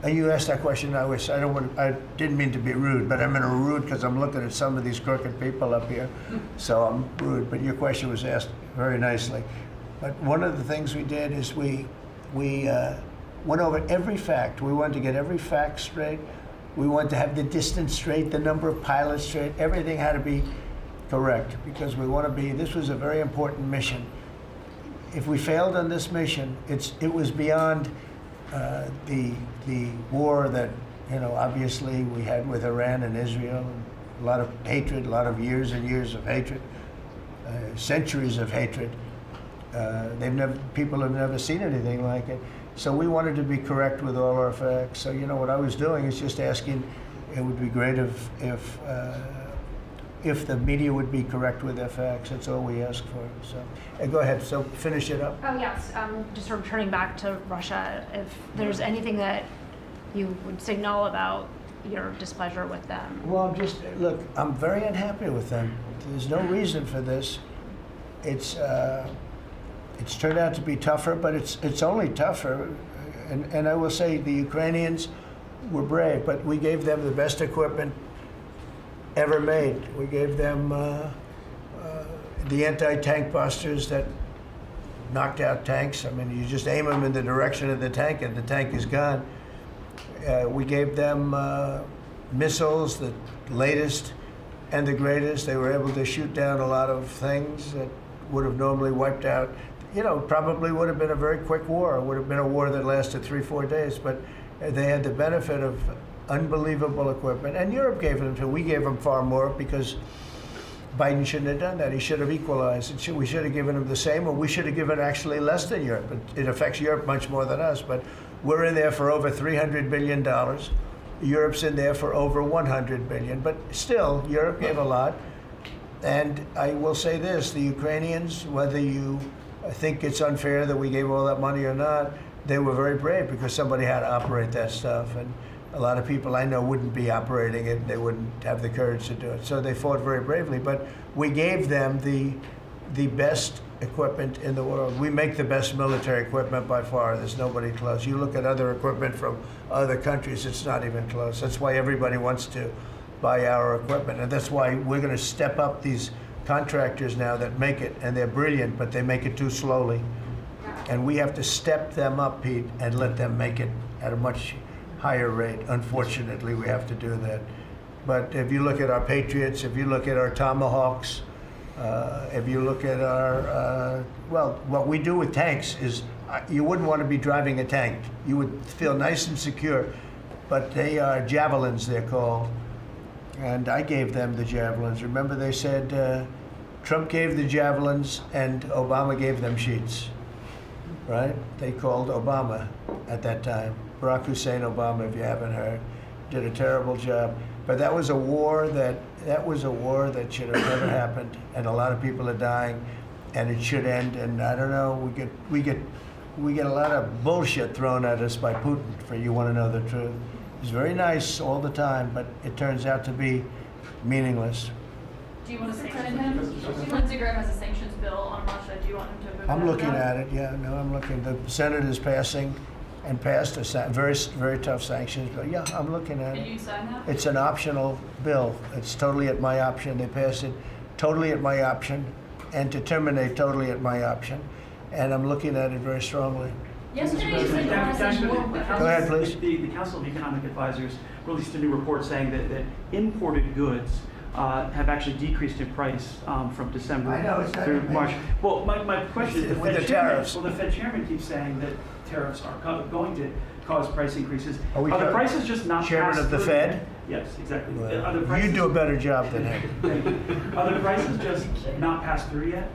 and you asked that question. I didn't mean to be rude, but I'm in a rude because I'm looking at some of these crooked people up here, so I'm rude. But your question was asked very nicely. But one of the things we did is we went over every fact. We wanted to get every fact straight. We wanted to have the distance straight, the number of pilots straight. Everything had to be correct because we want to be. This was a very important mission. If we failed on this mission, it was beyond the war that obviously we had with Iran and Israel, and a lot of hatred, a lot of years and years of hatred, centuries of hatred. People have never seen anything like it. So we wanted to be correct with all our facts. So what I was doing is just asking. It would be great if the media would be correct with their facts. That's all we ask for. So go ahead. So finish it up. Oh, yes. Just returning back to Russia, if there's anything that you would signal about your displeasure with them. Well, look, I'm very unhappy with them. There's no reason for this. It's turned out to be tougher, but it's only tougher. And I will say the Ukrainians were brave, but we gave them the best equipment ever made. We gave them the anti-tank busters that knocked out tanks. I mean, you just aim them in the direction of the tank and the tank is gone. We gave them missiles, the latest and the greatest. They were able to shoot down a lot of things that would have normally wiped out. Probably would have been a very quick war. It would have been a war that lasted 3-4 days, but they had the benefit of unbelievable equipment. And Europe gave them too. We gave them far more because Biden shouldn't have done that. He should have equalized. We should have given them the same, or we should have given actually less than Europe. It affects Europe much more than us, but we're in there for over $300 billion. Europe's in there for over $100 billion, but still, Europe gave a lot. And I will say this, the Ukrainians, whether you think it's unfair that we gave all that money or not, they were very brave because somebody had to operate that stuff. And a lot of people I know wouldn't be operating it. They wouldn't have the courage to do it. So they fought very bravely. But we gave them the best equipment in the world. We make the best military equipment by far. There's nobody close. You look at other equipment from other countries, it's not even close. That's why everybody wants to buy our equipment. And that's why we're going to step up these contractors now that make it, and they're brilliant, but they make it too slowly. And we have to step them up, Pete, and let them make it at a much higher rate. Unfortunately, we have to do that. But if you look at our Patriots, if you look at our Tomahawks, if you look at our, what we do with tanks is, you wouldn't want to be driving a tank. You would feel nice and secure, but they are javelins, they're called. And I gave them the javelins. Remember they said Trump gave the javelins and Obama gave them sheets, right? They called Obama at that time. Barack Hussein Obama, if you haven't heard, did a terrible job. But that was a war that should have never happened, and a lot of people are dying, and it should end. And I don't know, we get a lot of bullshit thrown at us by Putin. For you want to know the truth, he's very nice all the time, but it turns out to be meaningless. Do you want to sanction him? Lindsey Graham has a sanctions bill on Russia. Do you want him to move I'm that looking down? at it. Yeah, no, I'm looking. The Senate is passing and passed a very, very tough sanctions bill. Yeah, I'm looking at Can it. you sign that? It's an optional bill. It's totally at my option. They passed it totally at my option, and to terminate totally at my option. And I'm looking at it very strongly. Yesterday you said you want to see more weapons. Go ahead, please. The Council of Economic Advisors released a new report saying that imported goods have actually decreased in price from December I know, it's not through even- March. Well, my question is, With the tariffs. the Fed chairman keeps saying that tariffs are going to cause price increases. Are we the talking- prices just not Chairman passed of the through Fed? yet? Yes, exactly. Well, Are the you prices, do a better job than him. are the prices just not passed through yet?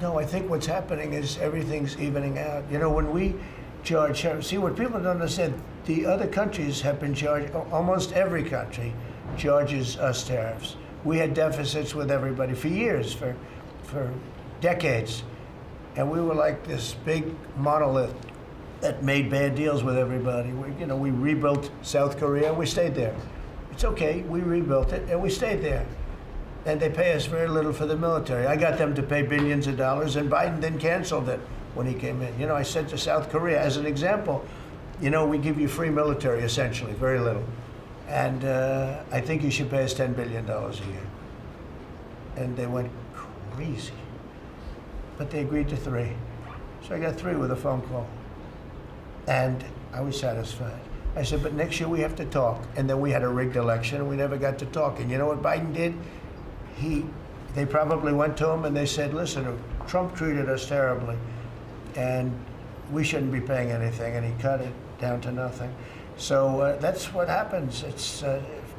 No, I think what's happening is everything's evening out. You know, when we charge, see what people don't understand, the other countries have been charged, almost every country charges us tariffs. We had deficits with everybody for years, for decades. And we were like this big monolith. that made bad deals with everybody. We rebuilt South Korea, we stayed there. It's okay, we rebuilt it, and we stayed there. And they pay us very little for the military. I got them to pay billions of dollars, and Biden then canceled it when he came in. I said to South Korea, as an example, we give you free military, essentially, very little. And I think you should pay us $10 billion a year. And they went crazy. But they agreed to 3. So I got 3 with a phone call. And I was satisfied. I said, but next year we have to talk. And then we had a rigged election and we never got to talk. And you know what Biden did? They probably went to him and they said, listen, Trump treated us terribly and we shouldn't be paying anything. And he cut it down to nothing. So that's what happens. It's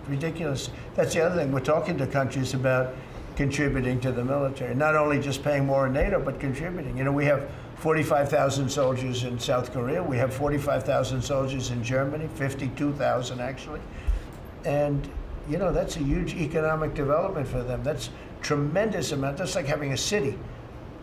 ridiculous. That's the other thing. We're talking to countries about contributing to the military, not only just paying more in NATO, but contributing. We have 45,000 soldiers in South Korea. We have 45,000 soldiers in Germany, 52,000 actually. And, that's a huge economic development for them. That's tremendous amount. That's like having a city.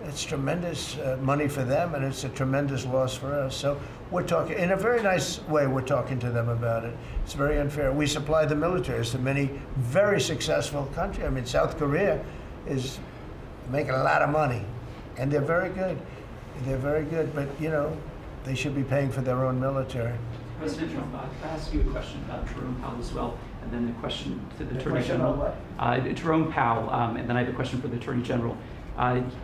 It's tremendous money for them, and it's a tremendous loss for us. So we're talking, in a very nice way, we're talking to them about it. It's very unfair. We supply the militaries to many very successful countries. I mean, South Korea is making a lot of money, and they're very good. They're very good, but, they should be paying for their own military. President Trump, can I ask you a question about Jerome Powell as well, and then a question to the Attorney General. Jerome Powell, and then I have a question for the Attorney General.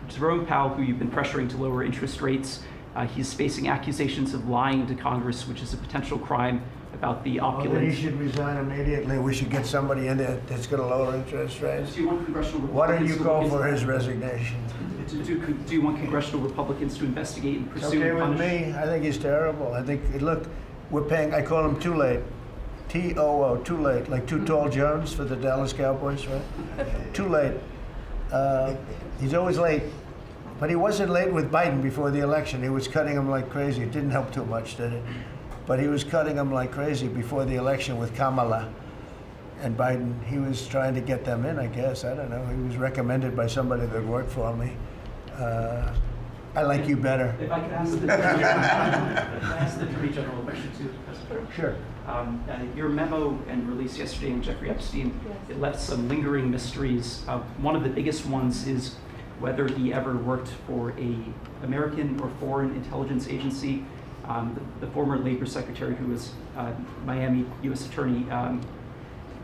Jerome Powell, who you've been pressuring to lower interest rates, he's facing accusations of lying to Congress, which is a potential crime about the opulent. He should resign immediately. We should get somebody in there that's going to lower interest rates. Do you want congressional Why don't you call Republicans for his resignation? Do you want congressional Republicans to investigate and pursue Okay and with punish? me. I think he's terrible. I think, look, we're paying, I call him Too Late. T-O-O, Too Late, like Too Tall Jones for the Dallas Cowboys, right? Too late. He's always late. But he wasn't late with Biden before the election. He was cutting him like crazy. It didn't help too much, did it? But he was cutting him like crazy before the election with Kamala and Biden. He was trying to get them in, I guess. I don't know. He was recommended by somebody that worked for me. I like you better. If I could ask the Attorney General a question too, President. Sure. Your memo and release yesterday on Jeffrey Epstein, it left some lingering mysteries. One of the biggest ones is whether he ever worked for an American or foreign intelligence agency. The former Labor Secretary, who was Miami U.S. Attorney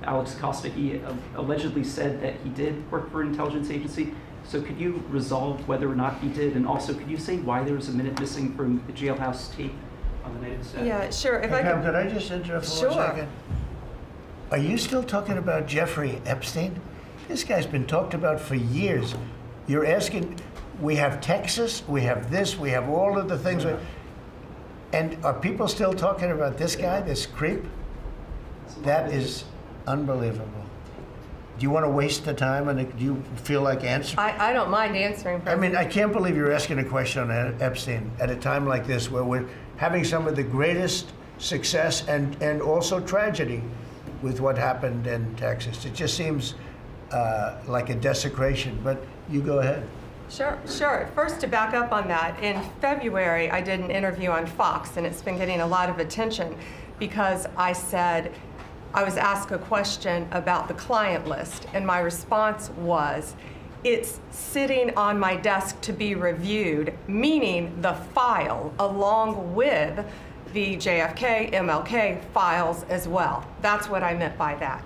Alex Costa, he allegedly said that he did work for an intelligence agency. So could you resolve whether or not he did? And also, could you say why there was a minute missing from the jailhouse tape on the night of the set? Yeah, sure. If Hey, I Pam, could, could I just interrupt for Sure. 1 second? Are you still talking about Jeffrey Epstein? This guy's been talked about for years. You're asking, we have Texas, we have this, we have all of the things. And are people still talking about this guy, this creep? That is unbelievable. Do you want to waste the time, and do you feel like answering? I don't mind answering. I mean, I can't believe you're asking a question on Epstein at a time like this where we're having some of the greatest success and also tragedy with what happened in Texas. It just seems like a desecration, but you go ahead. Sure. First, to back up on that, in February, I did an interview on Fox, and it's been getting a lot of attention because I said, I was asked a question about the client list, and my response was, it's sitting on my desk to be reviewed, meaning the file along with the JFK, MLK files as well. That's what I meant by that.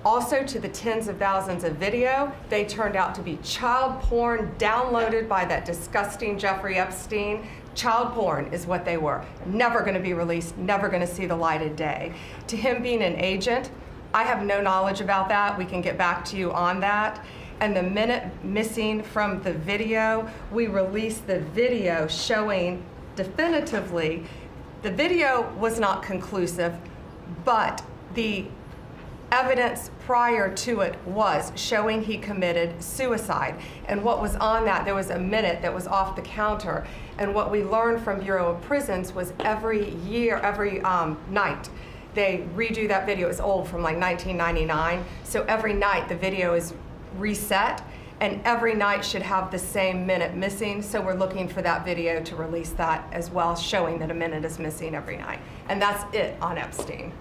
Also, to the tens of thousands of video, they turned out to be child porn downloaded by that disgusting Jeffrey Epstein. Child porn is what they were. Never going to be released, never going to see the light of day. To him being an agent, I have no knowledge about that. We can get back to you on that. And the minute missing from the video, we released the video showing definitively the video was not conclusive, but the evidence prior to it was showing he committed suicide. And what was on that, there was a minute that was off the counter. And what we learned from Bureau of Prisons was every year, every night, they redo that video. It's old, from like 1999. So every night the video is reset. and every night should have the same minute missing. So we're looking for that video to release that as well, showing that a minute is missing every night. And that's it on Epstein.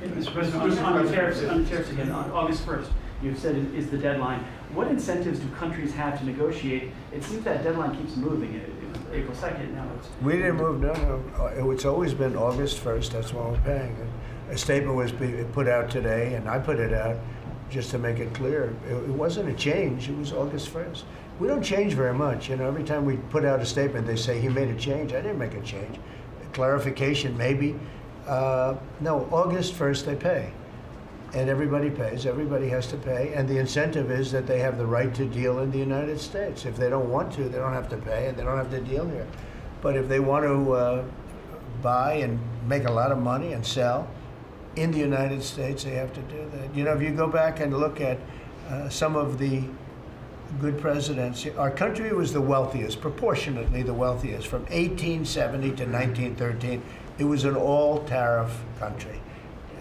Mr. President, on the tariffs again, on August 1st, you've said is the deadline. What incentives do countries have to negotiate? It seems that deadline keeps moving. It was April 2nd, now it's... We didn't move, no. It's always been August 1st, that's when we're paying. A statement was put out today, and I put it out just to make it clear. It wasn't a change, it was August 1st. We don't change very much. You know, every time we put out a statement, they say, he made a change. I didn't make a change. A clarification, maybe. No, August 1st they pay. And everybody pays, everybody has to pay, and the incentive is that they have the right to deal in the United States. If they don't want to, they don't have to pay, and they don't have to deal here. But if they want to buy and make a lot of money and sell in the United States, they have to do that. You know, if you go back and look at some of the good presidents, our country was the wealthiest, proportionately the wealthiest, from 1870 to 1913. It was an all-tariff country.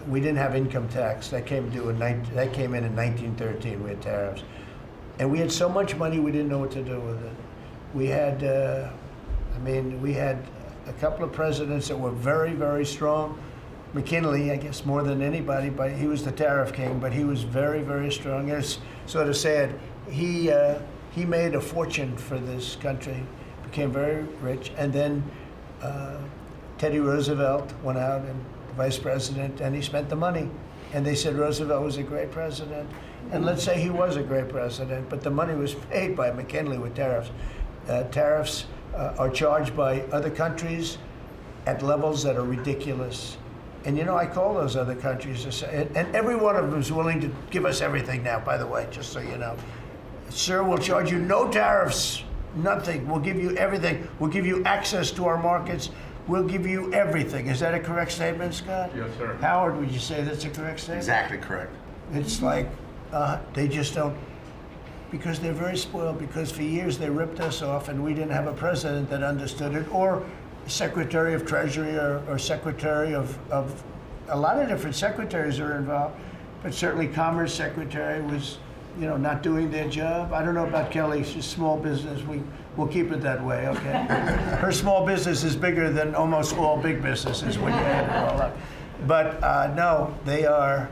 We didn't have income tax. That came in in 1913. We had tariffs. And we had so much money we didn't know what to do with it. We had, we had a couple of presidents that were very, very strong. McKinley, I guess, more than anybody, but he was the tariff king, but he was very, very strong. It's sort of sad. He made a fortune for this country, became very rich, and then Teddy Roosevelt went out and vice president, and he spent the money. And they said Roosevelt was a great president. And let's say he was a great president, but the money was paid by McKinley with tariffs. Tariffs are charged by other countries at levels that are ridiculous. And you know, I call those other countries to say, and every one of them is willing to give us everything now, by the way, just so you know. Sir, we'll charge you no tariffs, nothing. We'll give you everything. We'll give you access to our markets. We'll give you everything. Is that a correct statement, Scott? Yes, sir. Howard, would you say that's a correct statement? Exactly correct. It's like they just don't, because they're very spoiled, because for years they ripped us off and we didn't have a president that understood it, or Secretary of Treasury or Secretary of a lot of different secretaries are involved, but certainly Commerce Secretary was, you know, not doing their job. I don't know about Kelly, she's small business. We'll keep it that way, okay? Her small business is bigger than almost all big businesses when you add it all up. But no, they are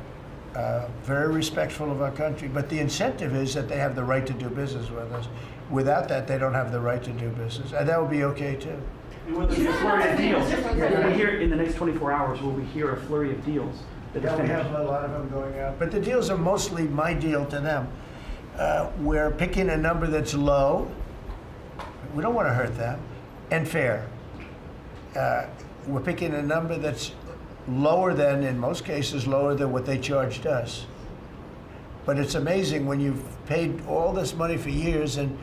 very respectful of our country. But the incentive is that they have the right to do business with us. Without that, they don't have the right to do business. And that would be okay too. And will there be a flurry of deals? Will we hear in the next 24 hours, will we hear a flurry of deals? Yeah, we have a lot of them going out. But the deals are mostly my deal to them. We're picking a number that's low. We don't want to hurt them, and fair. We're picking a number that's lower than, in most cases, lower than what they charged us. But it's amazing when you've paid all this money for years and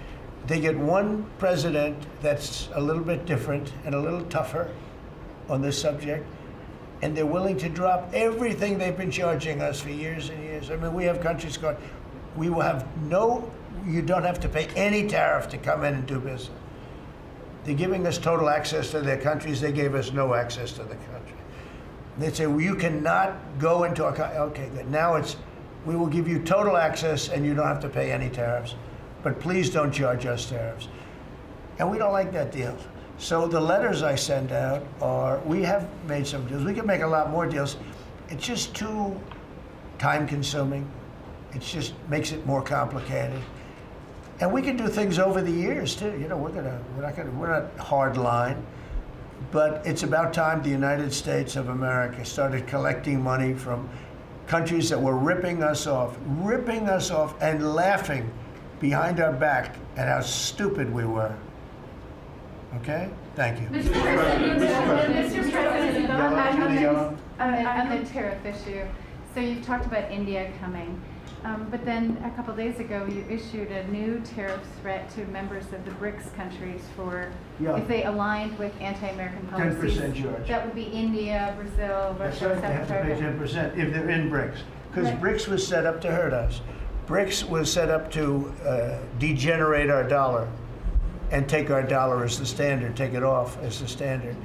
they get one president that's a little bit different and a little tougher on this subject, and they're willing to drop everything they've been charging us for years and years. I mean, we have countries going, we will have you don't have to pay any tariff to come in and do business. They're giving us total access to their countries. They gave us no access to the country. They say, well, you cannot go into our country. Okay, good. Now it's, we will give you total access and you don't have to pay any tariffs. But please don't charge us tariffs. And we don't like that deal. So the letters I send out are, we have made some deals. We can make a lot more deals. It's just too time consuming. It just makes it more complicated. And we can do things over the years too. You know, we're not hard line, but it's about time the United States of America started collecting money from countries that were ripping us off and laughing behind our back at how stupid we were. Okay? Thank you. Mr. President, on the tariff issue, so you've talked about India coming, but then a couple days ago you issued a new tariff threat to members of the BRICS countries for if they aligned with anti-American policies. 10% charge. That would be India, Brazil, That's Russia, right, they have to pay 10% if they're in BRICS. Because Right. BRICS was set up to hurt us. BRICS was set up to degenerate our dollar and take our dollar as the standard, take it off as the standard.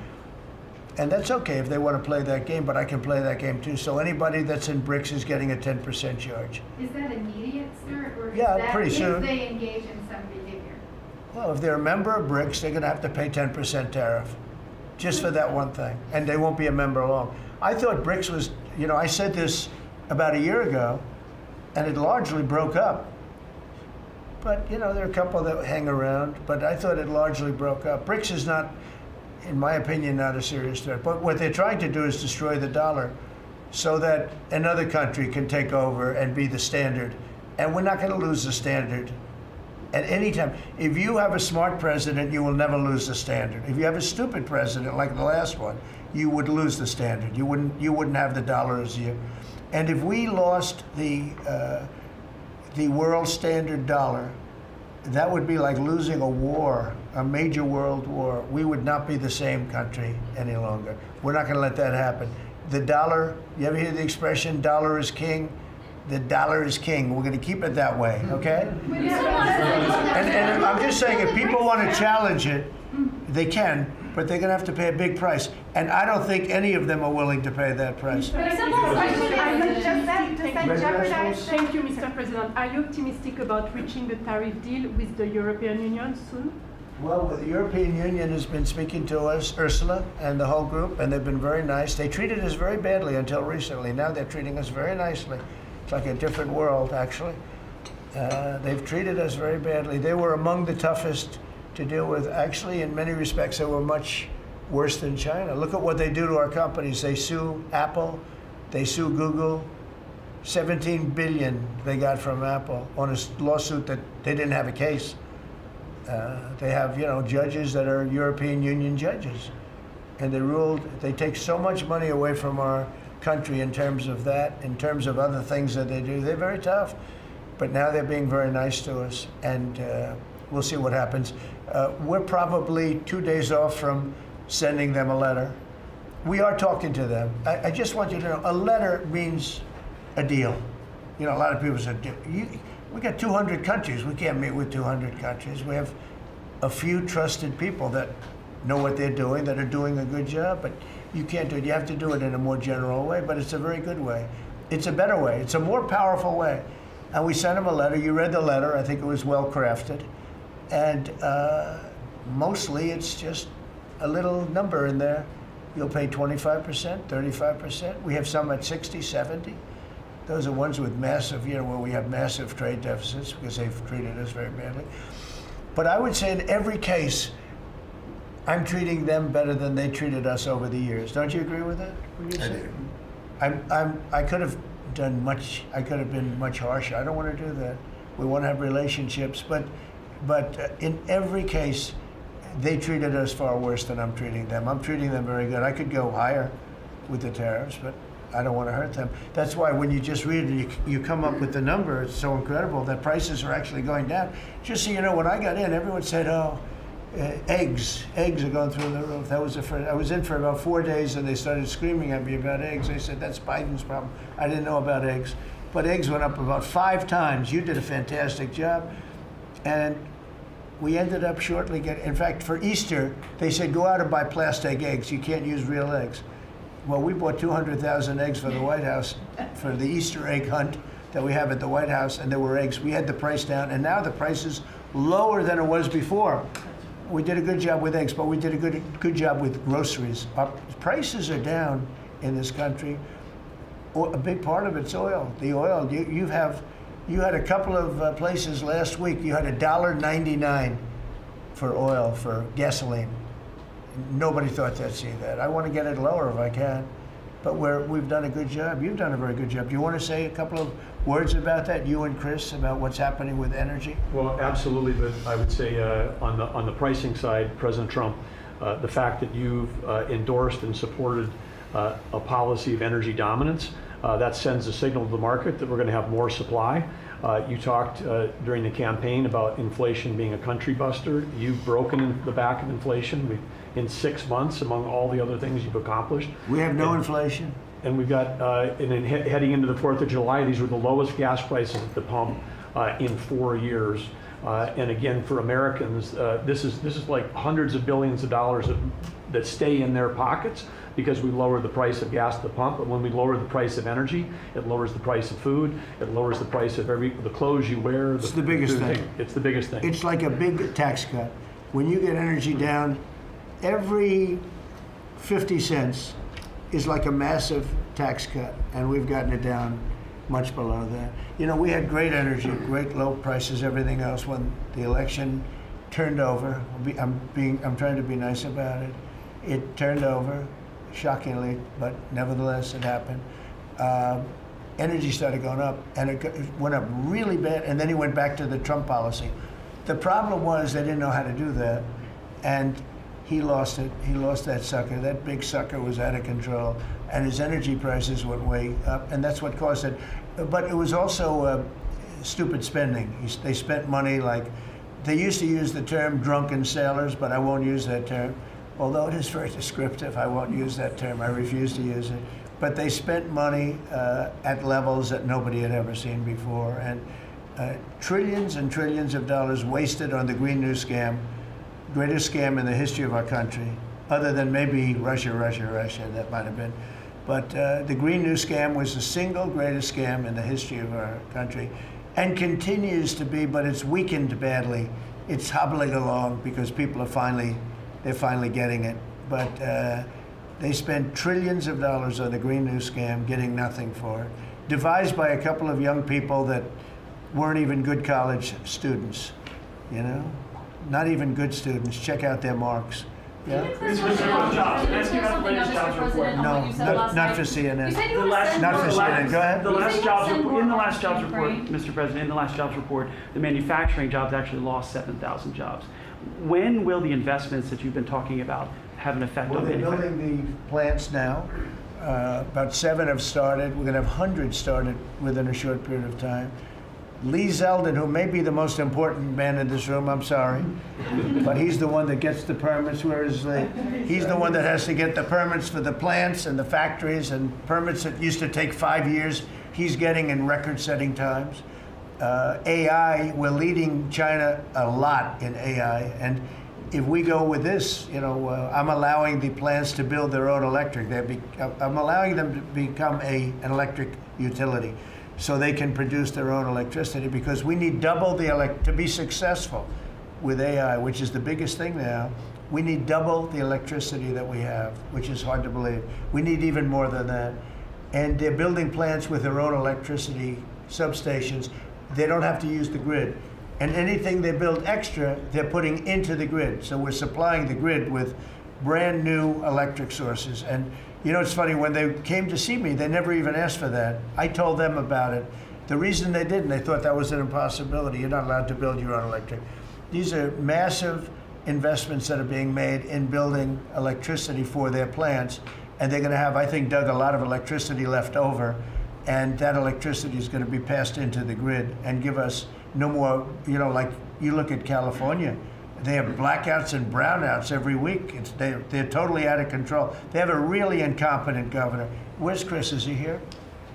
And that's okay if they want to play that game, but I can play that game too. So anybody that's in BRICS is getting a 10% charge. Is that immediate, sir, or Yeah, That pretty soon. If they engage in some behavior. Well, if they're a member of BRICS, they're going to have to pay 10% tariff, just for that one thing, and they won't be a member long. I thought BRICS was, I said this about a year ago, and it largely broke up. But, there are a couple that hang around, but I thought it largely broke up. BRICS is not, in my opinion, not a serious threat. But what they're trying to do is destroy the dollar so that another country can take over and be the standard. And we're not going to lose the standard at any time. If you have a smart president, you will never lose the standard. If you have a stupid president like the last one, you would lose the standard. You wouldn't have the dollar as you. And if we lost the world standard dollar, that would be like losing a war, a major world war. We would not be the same country any longer. We're not going to let that happen. The dollar, you ever hear the expression, dollar is king? The dollar is king. We're going to keep it that way, okay? And I'm just saying, if people want to challenge it, they can, but they're going to have to pay a big price. And I don't think any of them are willing to pay that price. But a simple question is, does that jeopardize? Thank you, Mr. President. Are you optimistic about reaching the tariff deal with the European Union soon? Well, the European Union has been speaking to us, Ursula and the whole group, and they've been very nice. They treated us very badly until recently. Now they're treating us very nicely. It's like a different world, actually. They've treated us very badly. They were among the toughest to deal with. Actually, in many respects, they were much worse than China. Look at what they do to our companies. They sue Apple, they sue Google. 17 billion they got from Apple on a lawsuit that they didn't have a case. They have, judges that are European Union judges, and they take so much money away from our country in terms of that, in terms of other things that they do. They're very tough, but now they're being very nice to us, and we'll see what happens. We're probably 2 days off from sending them a letter. We are talking to them. I just want you to know, a letter means a deal. A lot of people say, we got 200 countries. We can't meet with 200 countries. We have a few trusted people that know what they're doing, that are doing a good job, but you can't do it. You have to do it in a more general way, but it's a very good way. It's a better way. It's a more powerful way. And we sent them a letter. You read the letter. I think it was well crafted. And mostly it's just a little number in there. You'll pay 25%, 35%. We have some at 60, 70. Those are ones with massive, where we have massive trade deficits because they've treated us very badly. But I would say in every case, I'm treating them better than they treated us over the years. Don't you agree with that? I do. I could have done much. I could have been much harsher. I don't want to do that. We want to have relationships, but in every case, they treated us far worse than I'm treating them. I'm treating them very good. I could go higher with the tariffs, but I don't want to hurt them. That's why when you just read it, you come up with the number. It's so incredible that prices are actually going down. Just so you know, when I got in, everyone said, "Oh, eggs are going through the roof." That was I was in for about 4 days, and they started screaming at me about eggs. They said, "That's Biden's problem." I didn't know about eggs, but eggs went up about 5 times. You did a fantastic job, and we ended up shortly getting. In fact, for Easter, they said, "Go out and buy plastic eggs. You can't use real eggs." Well, we bought 200,000 eggs for the White House for the Easter egg hunt that we have at the White House, and there were eggs. We had the price down, and now the price is lower than it was before. We did a good job with eggs, but we did a good job with groceries. Our prices are down in this country. A big part of it's oil. The oil, you had a couple of places last week. You had $1.99 for oil, for gasoline. Nobody thought they'd see that. I want to get it lower if I can, but we've done a good job. You've done a very good job. Do you want to say a couple of words about that, you and Chris, about what's happening with energy? Well, absolutely, but I would say on the pricing side, President Trump, the fact that you've endorsed and supported a policy of energy dominance, that sends a signal to the market that we're going to have more supply. You talked during the campaign about inflation being a country buster. You've broken the back of inflation in 6 months, among all the other things you've accomplished. We have no inflation. And we've got, heading into the 4th of July, these were the lowest gas prices at the pump in 4 years. And again, for Americans, this is like hundreds of billions of dollars of that stay in their pockets because we lower the price of gas at the pump. But when we lower the price of energy, it lowers the price of food, it lowers the price of the clothes you wear. It's the biggest food thing. It's the biggest thing. It's like a big tax cut. When you get energy down, every 50 cents is like a massive tax cut, and we've gotten it down much below that. You know, we had great energy, great low prices, everything else. When the election turned over, I'm trying to be nice about it. It turned over, shockingly, but nevertheless it happened. Energy started going up, and it went up really bad, and then he went back to the Trump policy. The problem was they didn't know how to do that, and he lost it. He lost that sucker. That big sucker was out of control, and his energy prices went way up, and that's what caused it. But it was also stupid spending. They spent money like, they used to use the term drunken sailors, but I won't use that term. Although it is very descriptive, I won't use that term. I refuse to use it. But they spent money at levels that nobody had ever seen before, and trillions and trillions of dollars wasted on the Green New Scam, greatest scam in the history of our country, other than maybe Russia, that might have been. But the Green New Scam was the single greatest scam in the history of our country, and continues to be, but it's weakened badly. It's hobbling along because people are they're finally getting it. But they spent trillions of dollars on the Green New Scam, getting nothing for it. Devised by a couple of young people that weren't even good college students, you know? Not even good students. Check out their marks. Yeah? Let's give out the latest jobs report. No, not for CNN. Not for CNN. Go ahead. In the last jobs report, Mr. President, in the last jobs report, the manufacturing jobs actually lost 7,000 jobs. When will the investments that you've been talking about have an effect on They're manufacturing? building the plants now. About 7 have started. We're going to have hundreds started within a short period of time. Lee Zeldin, who may be the most important man in this room, I'm sorry, but he's the one that gets the permits, whereas he's the one that has to get the permits for the plants and the factories, and permits that used to take 5 years, he's getting in record-setting times. AI, we're leading China a lot in AI, and if we go with this, you know, I'm allowing the plants to build their own electric. I'm allowing them to become an electric utility, so they can produce their own electricity, because we need double to be successful with AI, which is the biggest thing now. We need double the electricity that we have, which is hard to believe. We need even more than that. And they're building plants with their own electricity substations. They don't have to use the grid. And anything they build extra, they're putting into the grid. So we're supplying the grid with brand new electric sources. And you know, it's funny, when they came to see me, they never even asked for that. I told them about it. The reason they didn't, they thought that was an impossibility. You're not allowed to build your own electric. These are massive investments that are being made in building electricity for their plants. And they're going to have, I think, Doug, a lot of electricity left over. And that electricity is going to be passed into the grid and give us no more, you know, like you look at California. They have blackouts and brownouts every week. They're totally out of control. They have a really incompetent governor. Where's Chris? Is he here?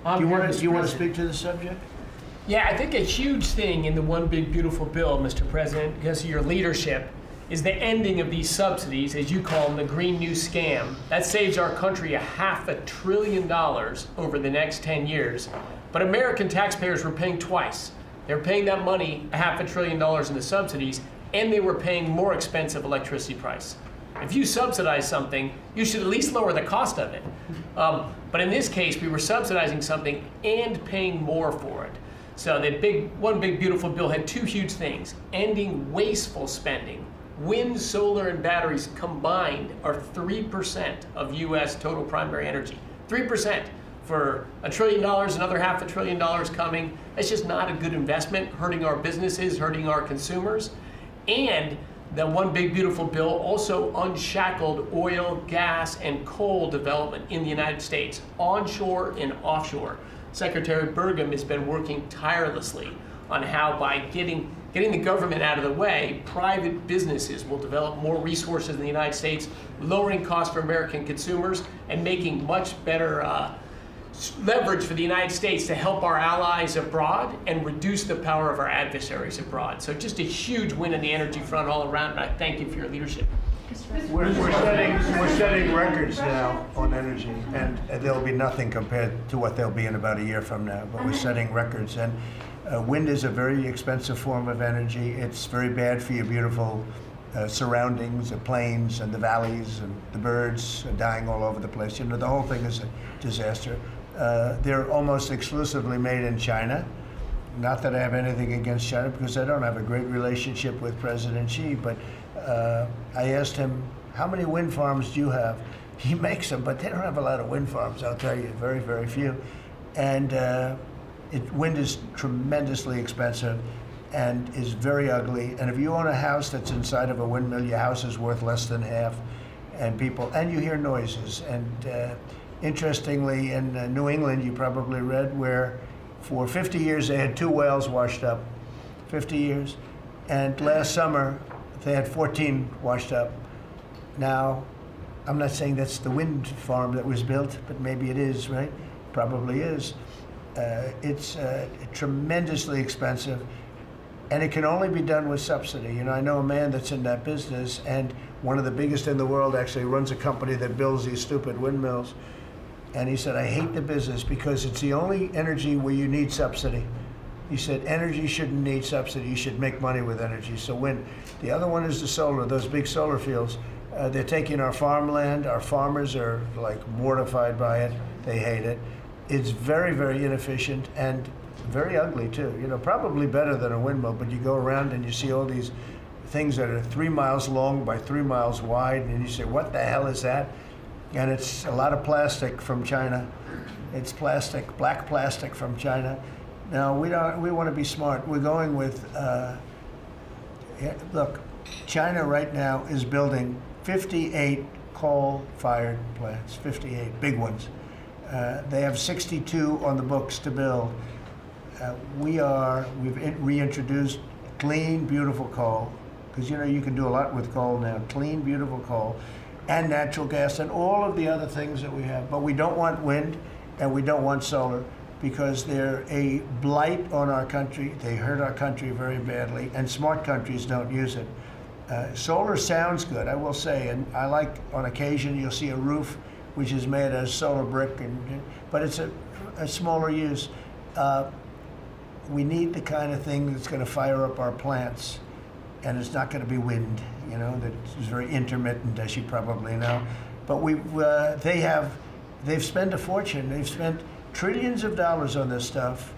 Do you want to speak to the subject? Yeah, I think a huge thing in the one big beautiful bill, Mr. President, because of your leadership, is the ending of these subsidies, as you call them, the Green New Scam. That saves our country $500 billion over the next 10 years. But American taxpayers were paying twice. They're paying that money, $500 billion in the subsidies, and they were paying more expensive electricity price. If you subsidize something, you should at least lower the cost of it. But in this case, we were subsidizing something and paying more for it. So the one big beautiful bill had two huge things: ending wasteful spending. Wind, solar, and batteries combined are 3% of U.S. total primary energy. 3%. For $1 trillion, another $500 billion coming. That's just not a good investment, hurting our businesses, hurting our consumers. And the one big beautiful bill also unshackled oil, gas, and coal development in the United States, onshore and offshore. Secretary Burgum has been working tirelessly on how, by getting the government out of the way, private businesses will develop more resources in the United States, lowering costs for American consumers and making much better leverage for the United States to help our allies abroad and reduce the power of our adversaries abroad. So just a huge win on the energy front all around, and I thank you for your leadership. We're setting records now on energy, and there'll be nothing compared to what they'll be in about a year from now. But we're setting records, and wind is a very expensive form of energy. It's very bad for your beautiful surroundings, the plains and the valleys, and the birds are dying all over the place. You know, the whole thing is a disaster. They're almost exclusively made in China. Not that I have anything against China, because I don't have a great relationship with President Xi, but I asked him, how many wind farms do you have? He makes them, but they don't have a lot of wind farms, I'll tell you, very, very few. And wind is tremendously expensive and is very ugly. And if you own a house that's inside of a windmill, your house is worth less than half. And you hear noises. And interestingly, in New England, you probably read, where for 50 years they had 2 wells washed up, 50 years. And last summer, they had 14 washed up. Now, I'm not saying that's the wind farm that was built, but maybe it is, right? Probably is. It's tremendously expensive, and it can only be done with subsidy. You know, I know a man that's in that business, and one of the biggest in the world actually runs a company that builds these stupid windmills. And he said, I hate the business because it's the only energy where you need subsidy. He said, energy shouldn't need subsidy. You should make money with energy. So wind. The other one is the solar, those big solar fields. They're taking our farmland. Our farmers are like mortified by it. They hate it. It's very, very inefficient and very ugly too. You know, probably better than a windmill, but you go around and you see all these things that are 3 miles long by 3 miles wide, and you say, what the hell is that? And it's a lot of plastic from China. It's plastic, black plastic from China. Now, we want to be smart. We're going with, look, China right now is building 58 coal-fired plants, 58 big ones. They have 62 on the books to build. We've reintroduced clean, beautiful coal, because you know you can do a lot with coal now. Clean, beautiful coal, and natural gas, and all of the other things that we have. But we don't want wind, and we don't want solar, because they're a blight on our country. They hurt our country very badly, and smart countries don't use it. Solar sounds good, I will say, and I like, on occasion, you'll see a roof which is made as solar brick, but it's a smaller use. We need the kind of thing that's going to fire up our plants, and it's not going to be wind, you know, that is very intermittent, as you probably know. But they've spent a fortune. They've spent trillions of dollars on this stuff.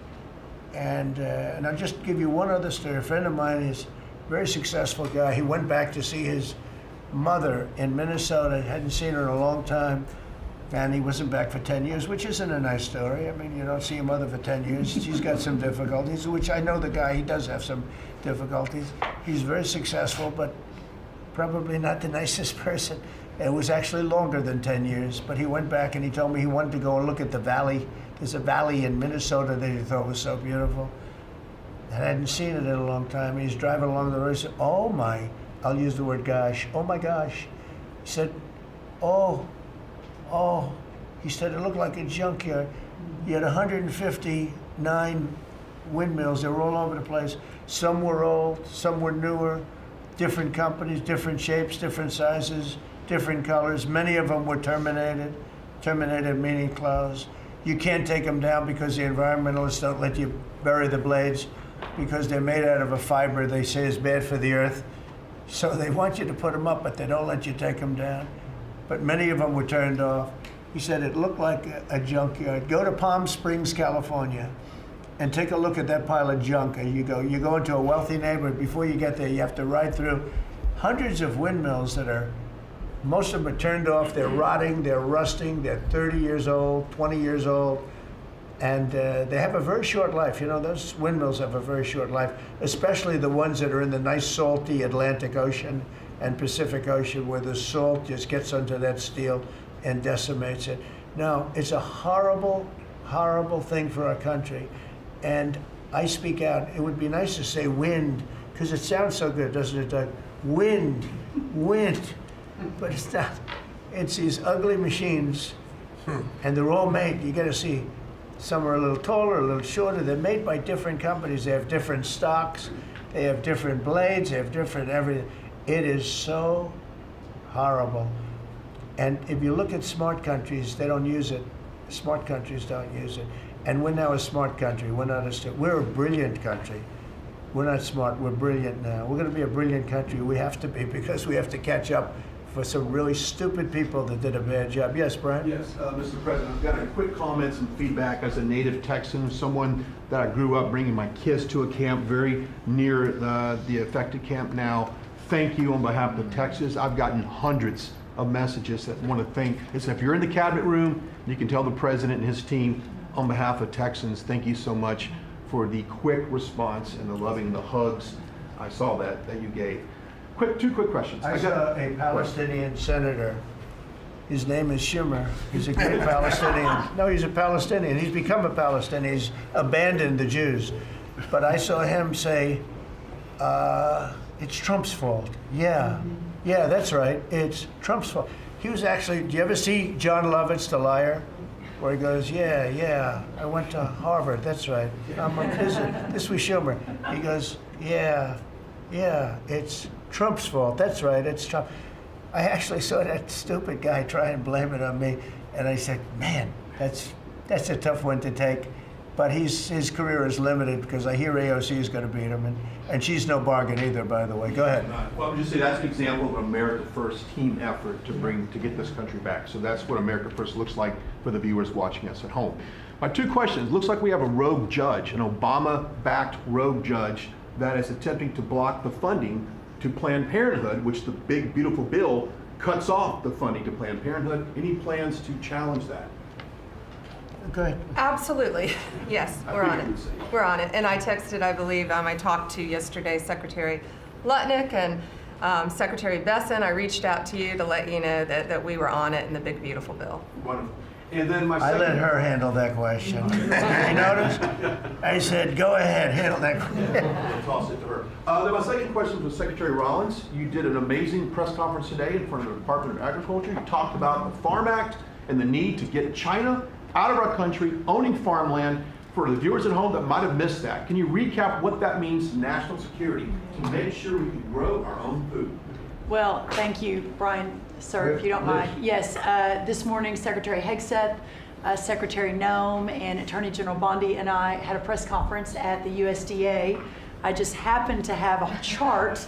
And I'll just give you one other story. A friend of mine is a very successful guy. He went back to see his mother in Minnesota. Hadn't seen her in a long time. And he wasn't back for 10 years, which isn't a nice story. I mean, you don't see your mother for 10 years. She's got some difficulties, which I know the guy, he does have some difficulties. He's very successful, but probably not the nicest person. It was actually longer than 10 years, but he went back and he told me he wanted to go and look at the valley. There's a valley in Minnesota that he thought was so beautiful. And I hadn't seen it in a long time. And he's driving along the road. He said, oh my, I'll use the word gosh, oh my gosh. He said, oh, he said, it looked like a junkyard. You had 159 windmills. They were all over the place. Some were old, some were newer, different companies, different shapes, different sizes, different colors. Many of them were terminated meaning closed. You can't take them down because the environmentalists don't let you bury the blades because they're made out of a fiber they say is bad for the earth. So they want you to put them up, but they don't let you take them down. But many of them were turned off. He said it looked like a junkyard. Go to Palm Springs, California, and take a look at that pile of junk. You go into a wealthy neighborhood. Before you get there, you have to ride through hundreds of windmills that are, most of them are turned off. They're rotting, they're rusting, they're 30 years old, 20 years old, and they have a very short life. You know, those windmills have a very short life, especially the ones that are in the nice salty Atlantic Ocean and Pacific Ocean, where the salt just gets onto that steel and decimates it. Now, it's a horrible, horrible thing for our country. And I speak out. It would be nice to say wind, because it sounds so good, doesn't it, Doug? Wind, wind. But it's not. It's these ugly machines, and they're all made, you gotta see, some are a little taller, a little shorter. They're made by different companies. They have different stocks. They have different blades. They have different everything. It is so horrible. And if you look at smart countries, they don't use it. Smart countries don't use it. And we're now a smart country. We're a brilliant country. We're not smart, we're brilliant now. We're gonna be a brilliant country. We have to be, because we have to catch up for some really stupid people that did a bad job. Yes, Brian? Yes, Mr. President, I've got a quick comment, some feedback as a native Texan, someone that I grew up bringing my kids to a camp very near the affected camp now. Thank you on behalf of Texas. I've gotten hundreds of messages that want to thank. If you're in the cabinet room, you can tell the president and his team on behalf of Texans, thank you so much for the quick response and the loving, the hugs. I saw that you gave. Two quick questions. I saw a Palestinian senator. His name is Schumer. He's a great Palestinian. No, he's a Palestinian. He's become a Palestinian. He's abandoned the Jews. But I saw him say, it's Trump's fault. Yeah, that's right. It's Trump's fault. He was actually, do you ever see John Lovett's The Liar? Where he goes, yeah, I went to Harvard, that's right. This was Schumer. He goes, yeah, it's Trump's fault, that's right, it's Trump. I actually saw that stupid guy try and blame it on me, and I said, man, that's a tough one to take. But his career is limited because I hear AOC is going to beat him, and she's no bargain either, by the way. Go ahead. Well, I'm just saying that's an example of an America First team effort to get this country back. So that's what America First looks like for the viewers watching us at home. My two questions. Looks like we have a rogue judge, an Obama-backed rogue judge that is attempting to block the funding to Planned Parenthood, which the big, beautiful bill cuts off the funding to Planned Parenthood. Any plans to challenge that? Okay. Absolutely. Yes, we're on it. We're on it. And I texted, I believe, I talked to yesterday Secretary Lutnick and Secretary Besson. I reached out to you to let you know that we were on it in the big, beautiful bill. Wonderful. And then my I let her handle that question. You noticed? I said, go ahead, handle that question. I'll toss it to her. Then my second question was Secretary Rollins. You did an amazing press conference today in front of the Department of Agriculture. You talked about the Farm Act and the need to get China out of our country, owning farmland. For the viewers at home that might have missed that, can you recap what that means to national security to make sure we can grow our own food? Well, thank you, Brian, sir, if you don't mind. Yes, this morning, Secretary Hegseth, Secretary Noem, and Attorney General Bondi and I had a press conference at the USDA. I just happened to have a chart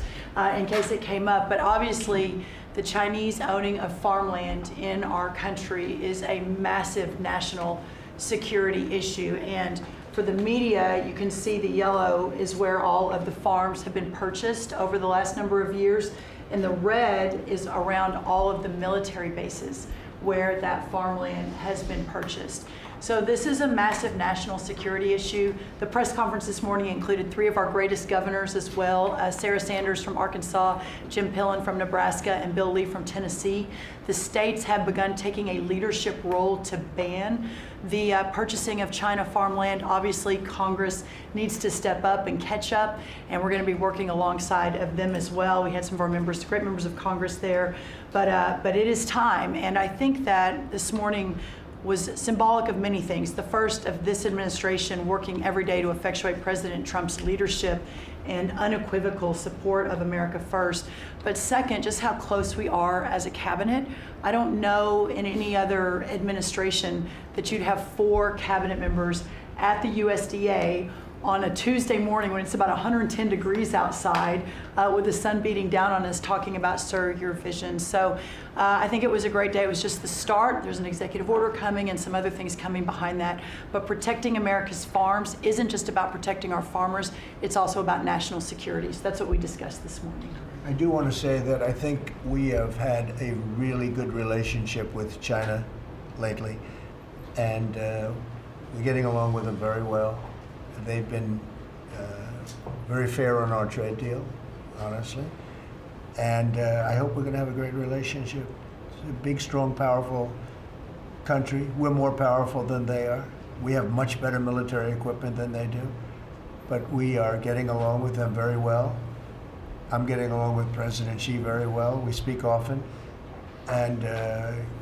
in case it came up, but obviously the Chinese owning of farmland in our country is a massive national security issue. And for the media, you can see the yellow is where all of the farms have been purchased over the last number of years, and the red is around all of the military bases where that farmland has been purchased. So this is a massive national security issue. The press conference this morning included 3 of our greatest governors as well, Sarah Sanders from Arkansas, Jim Pillen from Nebraska, and Bill Lee from Tennessee. The states have begun taking a leadership role to ban the purchasing of China farmland. Obviously, Congress needs to step up and catch up, and we're going to be working alongside of them as well. We had some of our members, great members of Congress there, but it is time, and I think that this morning was symbolic of many things. The first of this administration working every day to effectuate President Trump's leadership and unequivocal support of America First. But second, just how close we are as a cabinet. I don't know in any other administration that you'd have 4 cabinet members at the USDA on a Tuesday morning when it's about 110 degrees outside with the sun beating down on us talking about, sir, your vision. So I think it was a great day. It was just the start. There's an executive order coming and some other things coming behind that. But protecting America's farms isn't just about protecting our farmers. It's also about national security. So that's what we discussed this morning. I do want to say that I think we have had a really good relationship with China lately, and we're getting along with them very well. They've been very fair on our trade deal, honestly. And I hope we're going to have a great relationship. It's a big, strong, powerful country. We're more powerful than they are. We have much better military equipment than they do. But we are getting along with them very well. I'm getting along with President Xi very well. We speak often. And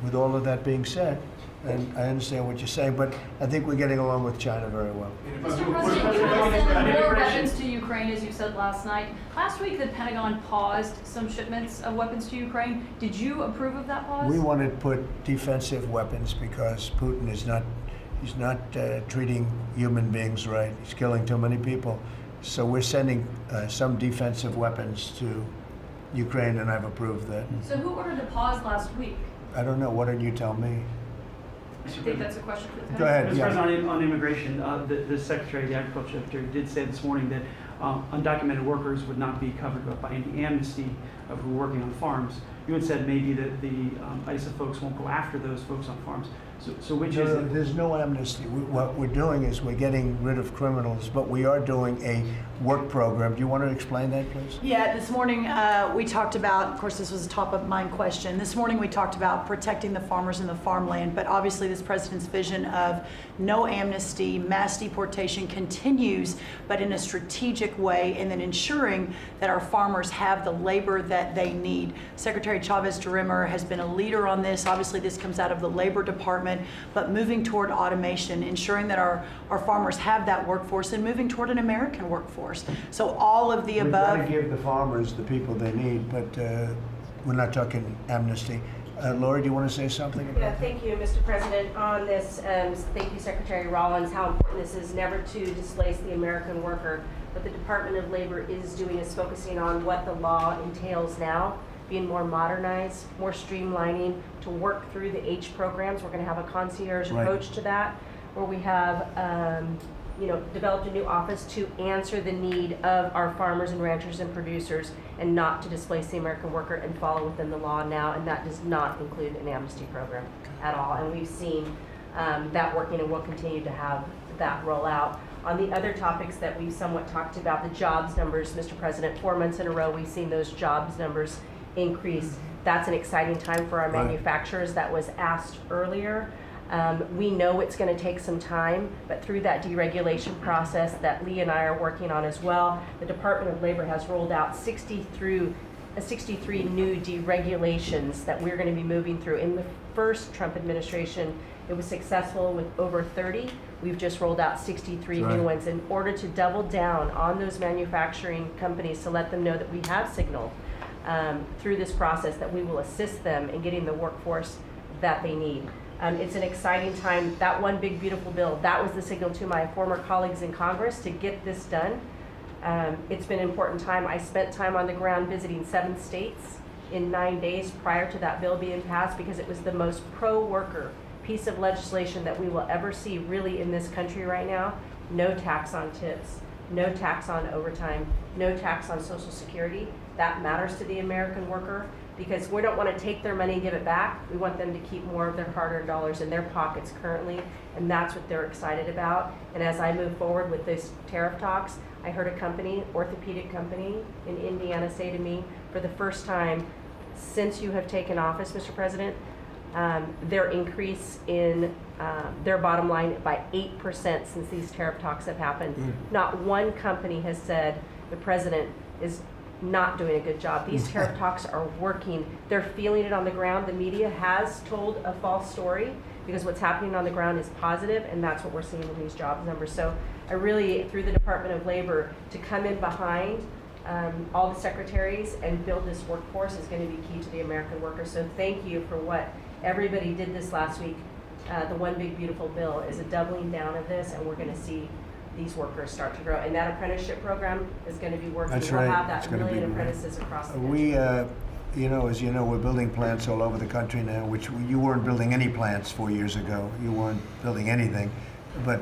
with all of that being said, and I understand what you're saying, but I think we're getting along with China very well. Mr. President, you want to send more weapons to Ukraine, as you said last night. Last week, the Pentagon paused some shipments of weapons to Ukraine. Did you approve of that pause? We want to put defensive weapons because Putin is not, he's not treating human beings right. He's killing too many people. So we're sending some defensive weapons to Ukraine, and I've approved that. So who ordered the pause last week? I don't know. Why don't you tell me? I think that's a question for the Go ahead. Mr. Yeah. President, on immigration, the Secretary, the Agriculture Secretary, did say this morning that undocumented workers would not be covered by any amnesty of who are working on farms. You had said maybe that the ISA folks won't go after those folks on farms. So which is it? There's no amnesty. What we're doing is we're getting rid of criminals, but we are doing a work program. Do you want to explain that, please? Yeah, this morning we talked about, of course, this was a top of mind question. This morning we talked about protecting the farmers and the farmland, but obviously this president's vision of no amnesty, mass deportation continues, but in a strategic way, and then ensuring that our farmers have the labor that they need. Secretary Chavez-DeRimmer has been a leader on this. Obviously this comes out of the Labor Department, but moving toward automation, ensuring that our farmers have that workforce, and moving toward an American workforce. So all of the above. We've got to give the farmers the people they need, but we're not talking amnesty. Laura, do you want to say something about that? Thank you, Mr. President. On this, thank you, Secretary Rollins, how important this is never to displace the American worker. What the Department of Labor is doing is focusing on what the law entails now, being more modernized, more streamlining, to work through the H programs. We're going to have a concierge approach to that, where we have developed a new office to answer the need of our farmers and ranchers and producers, and not to displace the American worker, and follow within the law now. And that does not include an amnesty program at all. And we've seen that working, and we'll continue to have that roll out. On the other topics that we've somewhat talked about, the jobs numbers, Mr. President, 4 months in a row, we've seen those jobs numbers increase. That's an exciting time for our manufacturers. That was asked earlier. We know it's going to take some time, but through that deregulation process that Lee and I are working on as well, the Department of Labor has rolled out 63 new deregulations that we're going to be moving through. In the first Trump administration, it was successful with over 30. We've just rolled out 63 new ones in order to double down on those manufacturing companies, to let them know that we have signaled through this process that we will assist them in getting the workforce that they need. It's an exciting time. That one big beautiful bill, that was the signal to my former colleagues in Congress to get this done. It's been an important time. I spent time on the ground visiting 7 states in 9 days prior to that bill being passed, because it was the most pro-worker piece of legislation that we will ever see really in this country right now. No tax on tips, no tax on overtime, no tax on Social Security. That matters to the American worker, because we don't want to take their money and give it back. We want them to keep more of their hard-earned dollars in their pockets currently, and that's what they're excited about. And as I move forward with this tariff talks, I heard a company, orthopedic company in Indiana, say to me, for the first time since you have taken office, Mr. President, their increase in their bottom line by 8% since these tariff talks have happened. Not one company has said the president is not doing a good job. These tariff talks are working. They're feeling it on the ground. The media has told a false story, because what's happening on the ground is positive, and that's what we're seeing in these jobs numbers. So I really, through the Department of Labor, to come in behind all the secretaries and build this workforce is going to be key to the American worker. So thank you for what everybody did this last week. The One Big Beautiful Bill is a doubling down of this, and we're going to see these workers start to grow. And that apprenticeship program is going to be working. That's we'll right. have that It's gonna 1 million be apprentices across the country. We, as you know, we're building plants all over the country now, which you weren't building any plants 4 years ago. You weren't building anything. But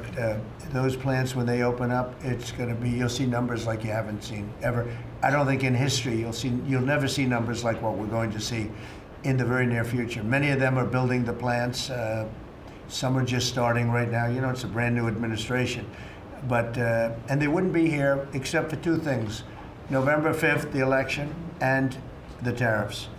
those plants, when they open up, it's going to be, you'll see numbers like you haven't seen ever. I don't think in history you'll never see numbers like what we're going to see in the very near future. Many of them are building the plants. Some are just starting right now. You know, it's a brand new administration. But, and they wouldn't be here except for 2 things: November 5th, the election, and the tariffs.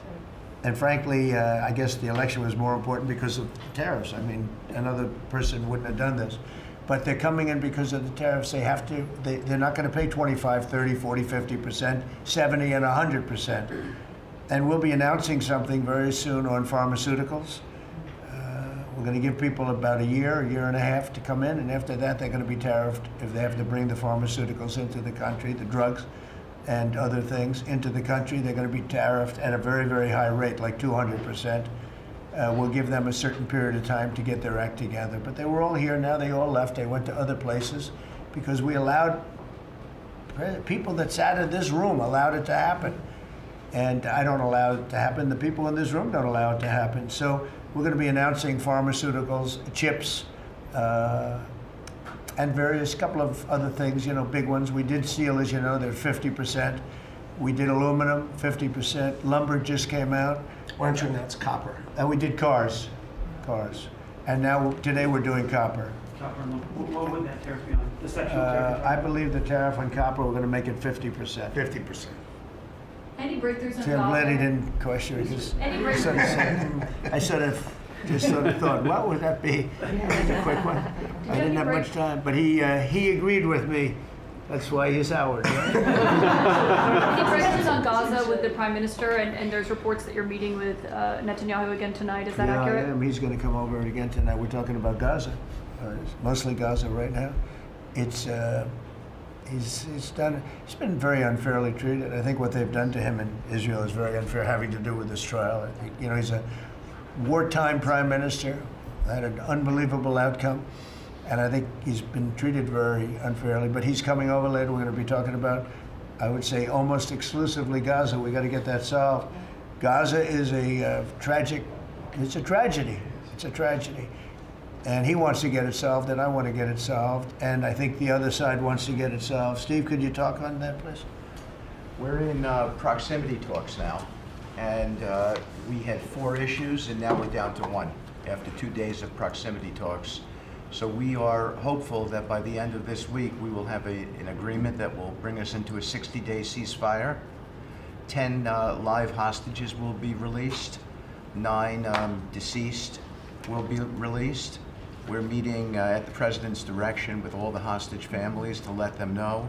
And frankly, I guess the election was more important because of the tariffs. I mean, another person wouldn't have done this. But they're coming in because of the tariffs. They have to, they're not going to pay 25, 30, 40, 50%, 70, and 100%. And we'll be announcing something very soon on pharmaceuticals. We're going to give people about a year and a half to come in, and after that they're going to be tariffed if they have to bring the pharmaceuticals into the country, the drugs and other things into the country. They're going to be tariffed at a very, very high rate, like 200%. We'll give them a certain period of time to get their act together. But they were all here, now they all left. They went to other places because we allowed, people that sat in this room allowed it to happen. And I don't allow it to happen. The people in this room don't allow it to happen. So we're going to be announcing pharmaceuticals, chips, and various couple of other things, you know, big ones. We did steel, as you know, they're 50%. We did aluminum, 50%. Lumber just came out. Why don't you announce copper? And we did cars. And now, today we're doing copper. Copper and lumber. What would that tariff be on? The section tariff? I believe the tariff on copper, we're going to make it 50%. 50%. Any breakthroughs in See, I'm glad he Gaza? didn't question it. Any I sort of said, I sort of thought, what would that be? That's a quick one. I didn't have much time, but he agreed with me. That's why he's Howard. Right? Any breakthroughs on Gaza with the Prime Minister, and there's reports that you're meeting with Netanyahu again tonight. Is that accurate? Yeah, he's going to come over again tonight. We're talking about Gaza, mostly Gaza right now. It's he's been very unfairly treated. I think what they've done to him in Israel is very unfair, having to do with this trial. I think, you know, he's a wartime prime minister, had an unbelievable outcome, and I think he's been treated very unfairly. But he's coming over later. We're going to be talking about, I would say, almost exclusively Gaza. We got to get that solved. Gaza is a tragic. It's a tragedy. It's a tragedy. And he wants to get it solved, and I want to get it solved, and I think the other side wants to get it solved. Steve, could you talk on that, please? We're in proximity talks now, and we had 4 issues, and now we're down to 1 after 2 days of proximity talks. So we are hopeful that by the end of this week, we will have an agreement that will bring us into a 60-day ceasefire. 10 live hostages will be released, 9 deceased will be released. We're meeting at the President's direction with all the hostage families to let them know.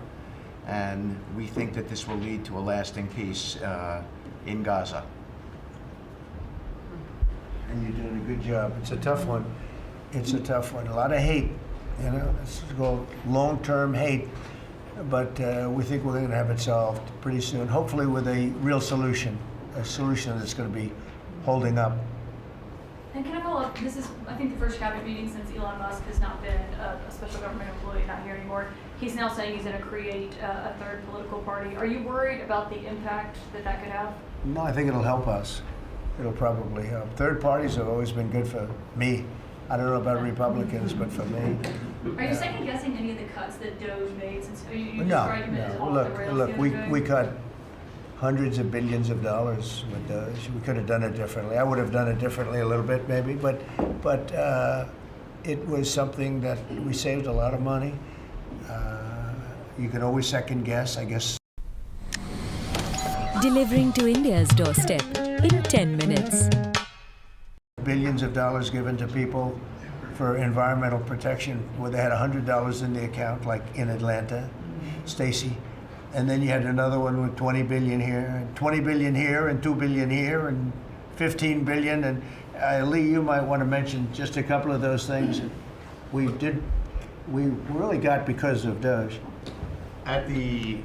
And we think that this will lead to a lasting peace in Gaza. And you're doing a good job. It's a tough one. It's a tough one. A lot of hate, you know, it's called long-term hate. But we think we're going to have it solved pretty soon, hopefully with a real solution, a solution that's going to be holding up. And can I follow up? This is, I think, the first cabinet meeting since Elon Musk has not been a special government employee, not here anymore. He's now saying he's going to create a third political party. Are you worried about the impact that that could have? No, I think it'll help us. It'll probably help. Third parties have always been good for me. I don't know about Republicans, but for me. Are you second guessing any of the cuts that Doge made since you No, described him as no. off the rails? Look, we cut hundreds of billions of dollars with Doge. We could have done it differently. I would have done it differently a little bit, maybe, but it was something that we saved a lot of money. You can always second guess, I guess. Delivering to India's doorstep in 10 minutes. Billions of dollars given to people for environmental protection, where they had $100 in the account, like in Atlanta, Stacy. And then you had another one with 20 billion here, and 20 billion here, and 2 billion here, and 15 billion. And Lee, you might want to mention just a couple of those things. We really got because of Doge. At the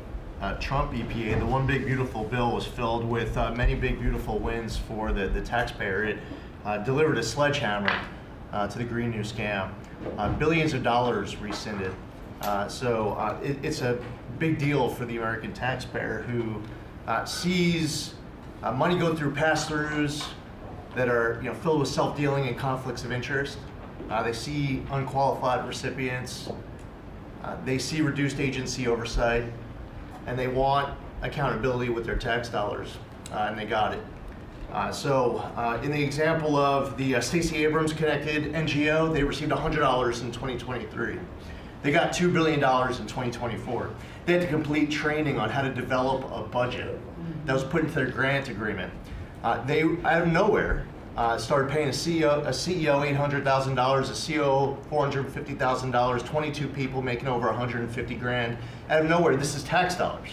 Trump EPA, the One Big Beautiful Bill was filled with many big beautiful wins for the taxpayer. It delivered a sledgehammer to the Green New scam. Billions of dollars rescinded. So it's a big deal for the American taxpayer who sees money go through pass-throughs that are filled with self-dealing and conflicts of interest. They see unqualified recipients. They see reduced agency oversight, and they want accountability with their tax dollars, and they got it. So in the example of the Stacey Abrams connected NGO, they received $100 in 2023. They got $2 billion in 2024. They had to complete training on how to develop a budget that was put into their grant agreement. They, out of nowhere, started paying a CEO $800,000, a COO $450,000, 22 people making over 150 grand. Out of nowhere, this is tax dollars.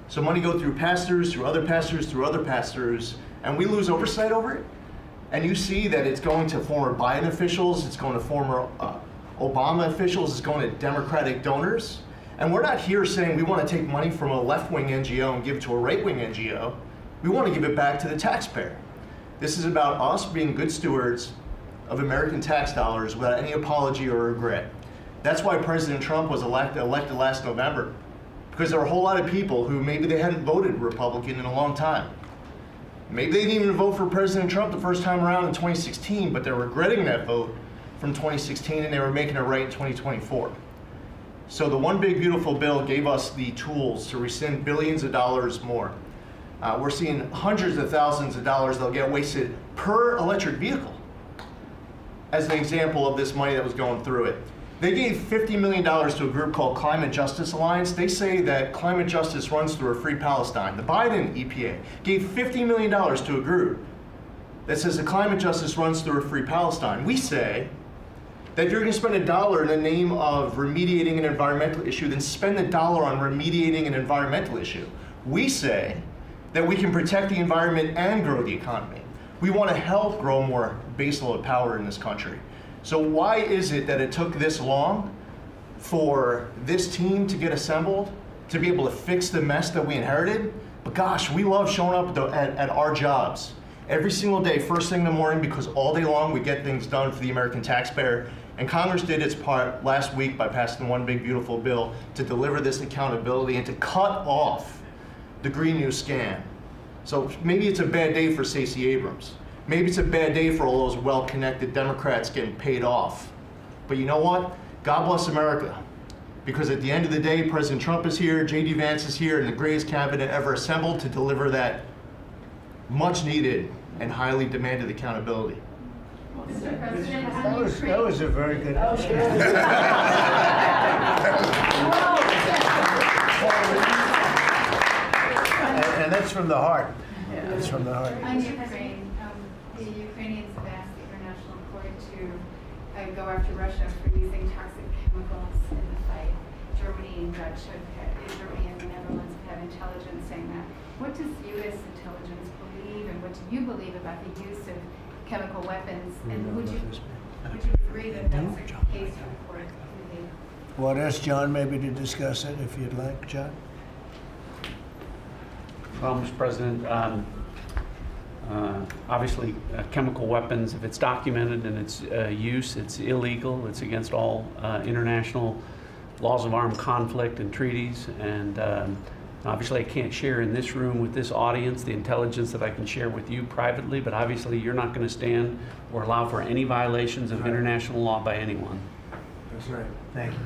So money go through pass-throughs, through other pass-throughs, through other pass-throughs, and we lose oversight over it. And you see that it's going to former Biden officials, it's going to former Obama officials, it's going to Democratic donors. And we're not here saying we want to take money from a left-wing NGO and give it to a right-wing NGO. We want to give it back to the taxpayer. This is about us being good stewards of American tax dollars without any apology or regret. That's why President Trump was elected last November, because there were a whole lot of people who maybe they hadn't voted Republican in a long time. Maybe they didn't even vote for President Trump the first time around in 2016, but they're regretting that vote from 2016 and they were making it right in 2024. So the One Big Beautiful Bill gave us the tools to rescind billions of dollars more. We're seeing hundreds of thousands of dollars that'll get wasted per electric vehicle as an example of this money that was going through it. They gave $50 million to a group called Climate Justice Alliance. They say that climate justice runs through a free Palestine. The Biden EPA gave $50 million to a group that says the climate justice runs through a free Palestine. We say that if you're going to spend $1 in the name of remediating an environmental issue, then spend $1 on remediating an environmental issue. We say that we can protect the environment and grow the economy. We want to help grow more baseload power in this country. So why is it that it took this long for this team to get assembled, to be able to fix the mess that we inherited? But gosh, we love showing up at our jobs every single day, first thing in the morning, because all day long we get things done for the American taxpayer. And Congress did its part last week by passing the One Big Beautiful Bill to deliver this accountability and to cut off the Green New scam. So maybe it's a bad day for Stacey Abrams. Maybe it's a bad day for all those well-connected Democrats getting paid off. But you know what? God bless America. Because at the end of the day, President Trump is here, J.D. Vance is here, and the greatest cabinet ever assembled to deliver that much-needed and highly demanded accountability. That was a very good answer. And that's from the heart. That's from the heart. On Ukraine, the Ukrainians have asked the International Court to go after Russia for using toxic chemicals in the fight. Germany and the Netherlands have had intelligence saying that. What does U.S. intelligence believe, and what do you believe about the use of chemical weapons? And would you agree that that's the case for the court? Well, ask John maybe to discuss it if you'd like, John. Well, Mr. President, obviously chemical weapons, if it's documented and its use, it's illegal. It's against all international laws of armed conflict and treaties. And obviously I can't share in this room with this audience the intelligence that I can share with you privately, but obviously you're not going to stand or allow for any violations of international law by anyone. That's right. Thank you.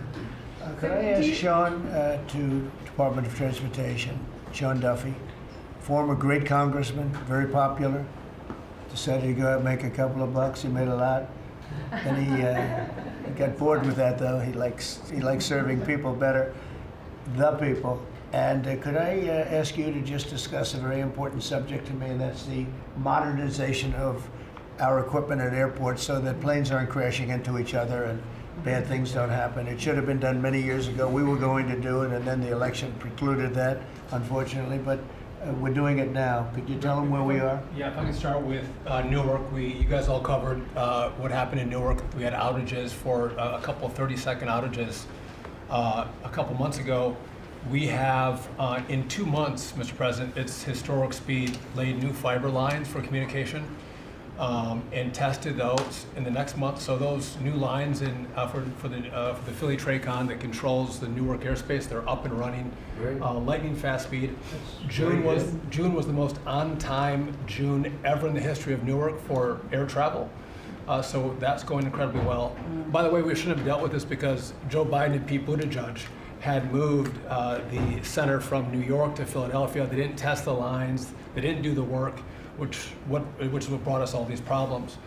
Could I ask Sean to Department of Transportation, Sean Duffy, former great congressman, very popular, decided to go out and make a couple of bucks. He made a lot. Then he got bored with that, though. He likes serving people better, the people. And could I ask you to just discuss a very important subject to me, and that's the modernization of our equipment at airports so that planes aren't crashing into each other and bad things don't happen. It should have been done many years ago. We were going to do it, and then the election precluded that, unfortunately. But we're doing it now. Could you tell them where we are? Yeah, if I can start with Newark. You guys all covered what happened in Newark. We had outages for a couple of 30-second outages a couple months ago. We have, in 2 months, Mr. President, it's historic speed, laid new fiber lines for communication and tested those in the next month. So those new lines for the Philly Tracon that controls the Newark airspace, they're up and running, lightning fast speed. June was the most on-time June ever in the history of Newark for air travel. So that's going incredibly well. By the way, we shouldn't have dealt with this because Joe Biden and Pete Buttigieg had moved the center from New York to Philadelphia. They didn't test the lines. They didn't do the work, which is what brought us all these problems.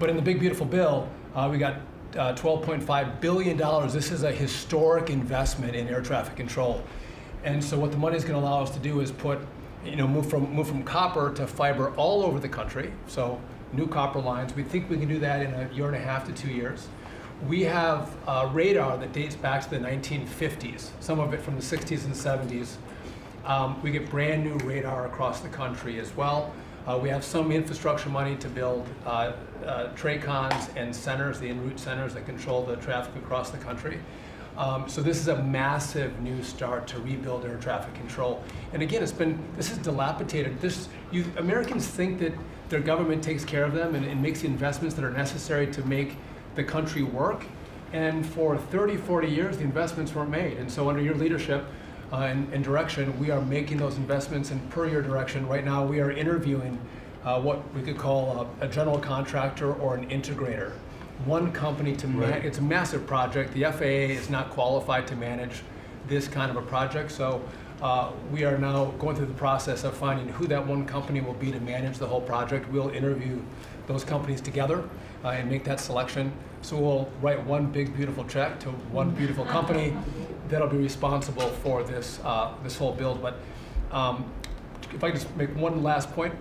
But in the big beautiful bill, we got $12.5 billion. This is a historic investment in air traffic control. And so what the money is going to allow us to do is move from copper to fiber all over the country. So new copper lines. We think we can do that in 1.5 years to 2 years. We have radar that dates back to the 1950s, some of it from the 60s and 70s. We get brand new radar across the country as well. We have some infrastructure money to build TRACONs and centers, the en route centers that control the traffic across the country. So this is a massive new start to rebuild air traffic control. And again, this is dilapidated. Americans think that their government takes care of them and makes the investments that are necessary to make the country work. And for 30, 40 years, the investments weren't made. And so under your leadership and direction, we are making those investments. And per your direction, right now we are interviewing what we could call a general contractor or an integrator. One company to manage. It's a massive project. The FAA is not qualified to manage this kind of a project. So we are now going through the process of finding who that one company will be to manage the whole project. We'll interview those companies together and make that selection. So we'll write one big beautiful check to one beautiful company that'll be responsible for this this whole build. But if I can just make one last point,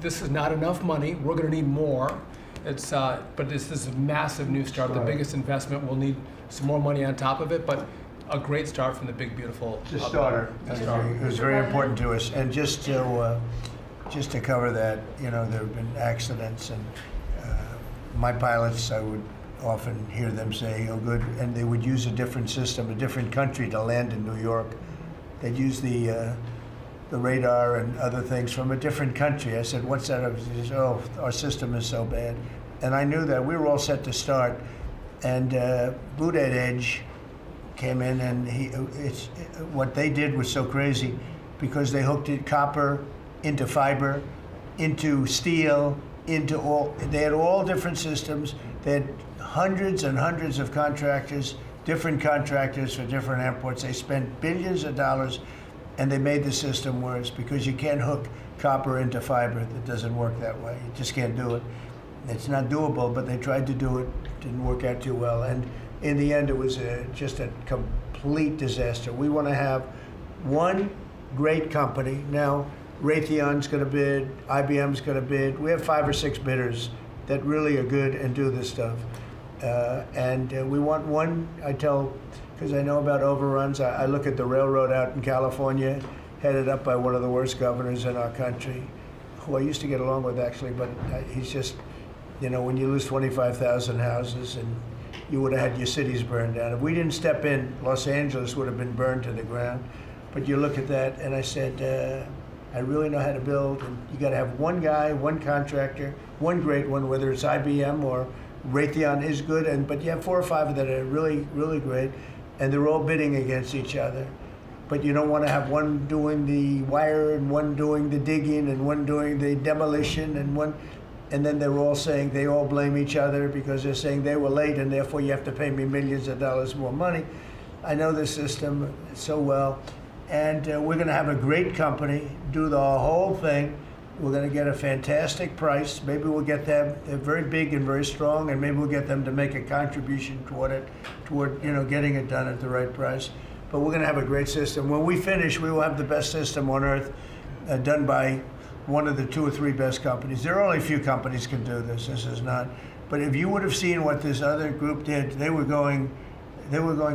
this is not enough money. We're going to need more. But this is a massive new start. The biggest investment. We'll need some more money on top of it, but a great start from the big beautiful. It's a starter. It was very important to us, and just to cover that, there have been accidents, and my pilots, I would often hear them say, "Oh, good," and they would use a different system, a different country to land in New York. They'd use the radar and other things from a different country. I said, "What's that?" He said, "Oh, our system is so bad." And I knew that. We were all set to start, and Boot at Edge came in, and what they did was so crazy, because they hooked it copper into fiber, into steel, they had all different systems. They had hundreds and hundreds of contractors, different contractors for different airports. They spent billions of dollars, and they made the system worse, because you can't hook copper into fiber. It doesn't work that way. You just can't do it. It's not doable, but they tried to do it. Didn't work out too well. And in the end, it was just a complete disaster. We want to have one great company. Now, Raytheon's going to bid, IBM's going to bid. We have 5 or 6 bidders that really are good and do this stuff. And we want one, because I know about overruns. I look at the railroad out in California, headed up by one of the worst governors in our country, who I used to get along with, actually, but he's just, when you lose 25,000 houses, and you would have had your cities burned down. If we didn't step in, Los Angeles would have been burned to the ground. But you look at that, and I said, I really know how to build, and you got to have one guy, one contractor, one great one, whether it's IBM or Raytheon is good, but you have 4 or 5 that are really, really great, and they're all bidding against each other. But you don't want to have one doing the wire, and one doing the digging, and one doing the demolition, and then they're all saying, they all blame each other because they're saying they were late, and therefore you have to pay me millions of dollars more money. I know the system so well. And we're going to have a great company do the whole thing. We're going to get a fantastic price. Maybe we'll get them, they're very big and very strong, and maybe we'll get them to make a contribution toward getting it done at the right price. But we're going to have a great system. When we finish, we will have the best system on earth, done by one of the 2 or 3 best companies. There are only a few companies can do this. This is not. But if you would have seen what this other group did, they were going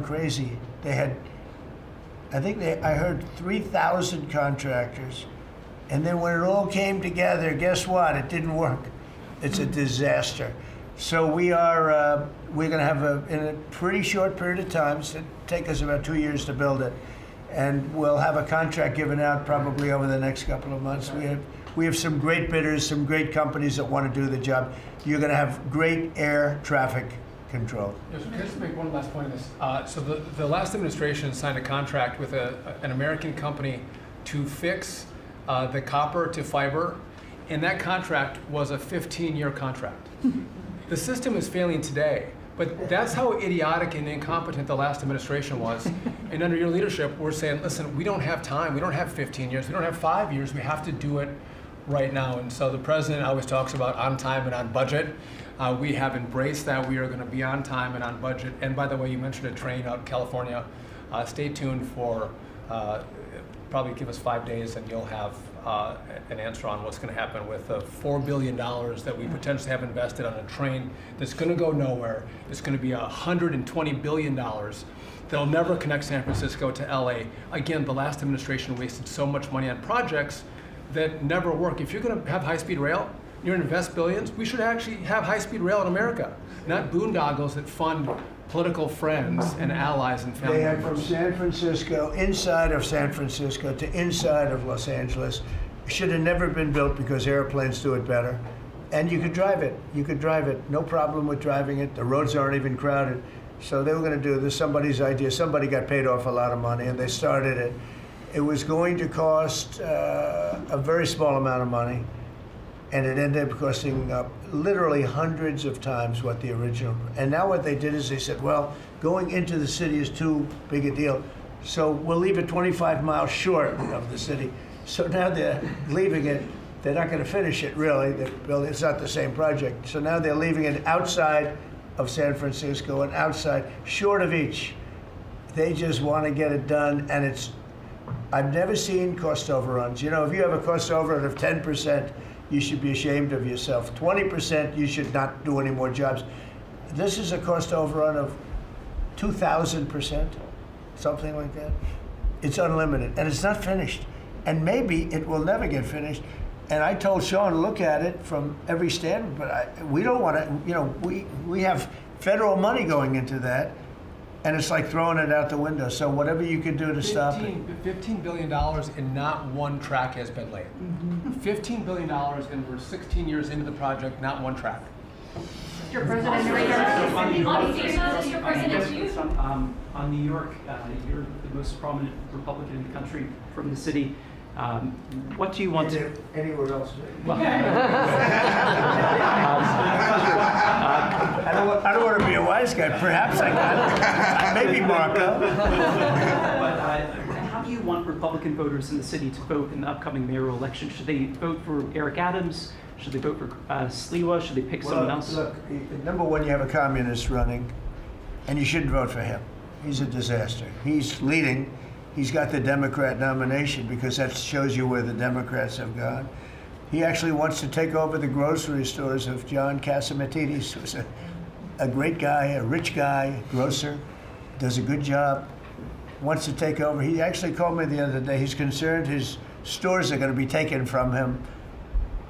crazy. They had, I heard 3,000 contractors, and then when it all came together, guess what? It didn't work. It's a disaster. So we're going to have in a pretty short period of time, so it'll take us about 2 years to build it, and we'll have a contract given out probably over the next couple of months. We have some great bidders, some great companies that want to do the job. You're going to have great air traffic control. Yes, can I just make one last point on this? So the last administration signed a contract with an American company to fix the copper to fiber, and that contract was a 15-year contract. The system is failing today, but that's how idiotic and incompetent the last administration was. And under your leadership, we're saying, listen, we don't have time. We don't have 15 years. We don't have 5 years. We have to do it right now. And so the president always talks about on time and on budget. We have embraced that. We are going to be on time and on budget. And by the way, you mentioned a train out in California. Stay tuned for probably give us 5 days, and you'll have an answer on what's going to happen with the $4 billion that we potentially have invested on a train that's going to go nowhere. It's going to be $120 billion that'll never connect San Francisco to LA. Again, the last administration wasted so much money on projects that never work. If you're going to have high-speed rail, you're going to invest billions, we should actually have high-speed rail in America, not boondoggles that fund political friends and allies and family They have from members. San Francisco, inside of San Francisco to inside of Los Angeles. Should have never been built because airplanes do it better. And you could drive it. You could drive it. No problem with driving it. The roads aren't even crowded. So they were going to do this. Somebody's idea. Somebody got paid off a lot of money, and they started it. It was going to cost a very small amount of money, and it ended up costing literally hundreds of times what the original. And now what they did is they said, well, going into the city is too big a deal, so we'll leave it 25 miles short of the city. So now they're leaving it. They're not going to finish it, really. It's not the same project. So now they're leaving it outside of San Francisco and outside, short of each. They just want to get it done, and it's, I've never seen cost overruns. You know, if you have a cost overrun of 10%, you should be ashamed of yourself. 20%, you should not do any more jobs. This is a cost overrun of 2,000%, something like that. It's unlimited, and it's not finished. And maybe it will never get finished. And I told Sean to look at it from every standpoint, but we don't want to, you know, we have federal money going into that, and it's like throwing it out the window. So whatever you can do to stop it. $15 billion and not one track has been laid. $15 billion and we're 16 years into the project, not one track. Mr. President, on New York, you're the most prominent Republican in the country from the city. What do you want to... Anywhere else? Well, I don't want to be a wise guy. Perhaps I can. Maybe Marco. But how do you want Republican voters in the city to vote in the upcoming mayoral election? Should they vote for Eric Adams? Should they vote for Sliwa? Should they pick someone else? Look, number one, you have a communist running, and you shouldn't vote for him. He's a disaster. He's leading. He's got the Democrat nomination because that shows you where the Democrats have gone. He actually wants to take over the grocery stores of John Catsimatidis, who's a great guy, a rich guy, grocer, does a good job, wants to take over. He actually called me the other day. He's concerned his stores are going to be taken from him,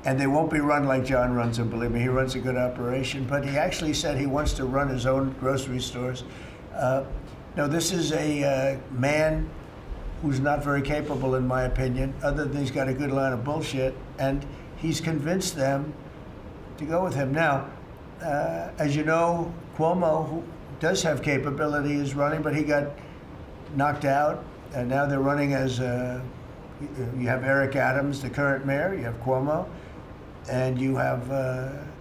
and they won't be run like John runs them. Believe me, he runs a good operation. But he actually said he wants to run his own grocery stores. No, this is a man who's not very capable, in my opinion, other than he's got a good line of bullshit, and he's convinced them to go with him. Now, as you know, Cuomo, who does have capability, is running, but he got knocked out, and now they're running as, you have Eric Adams, the current mayor, you have Cuomo, and you have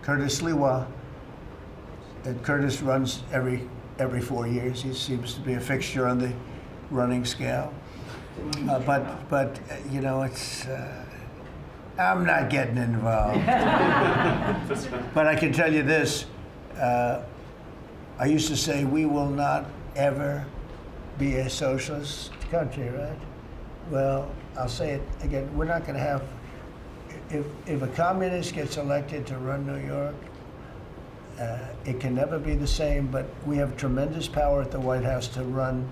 Curtis Sliwa. And Curtis runs every 4 years. He seems to be a fixture on the running scale. But you know, it's I'm not getting involved. But I can tell you this: I used to say we will not ever be a socialist country, right? Well, I'll say it again: we're not going to have. If a communist gets elected to run New York, it can never be the same. But we have tremendous power at the White House to run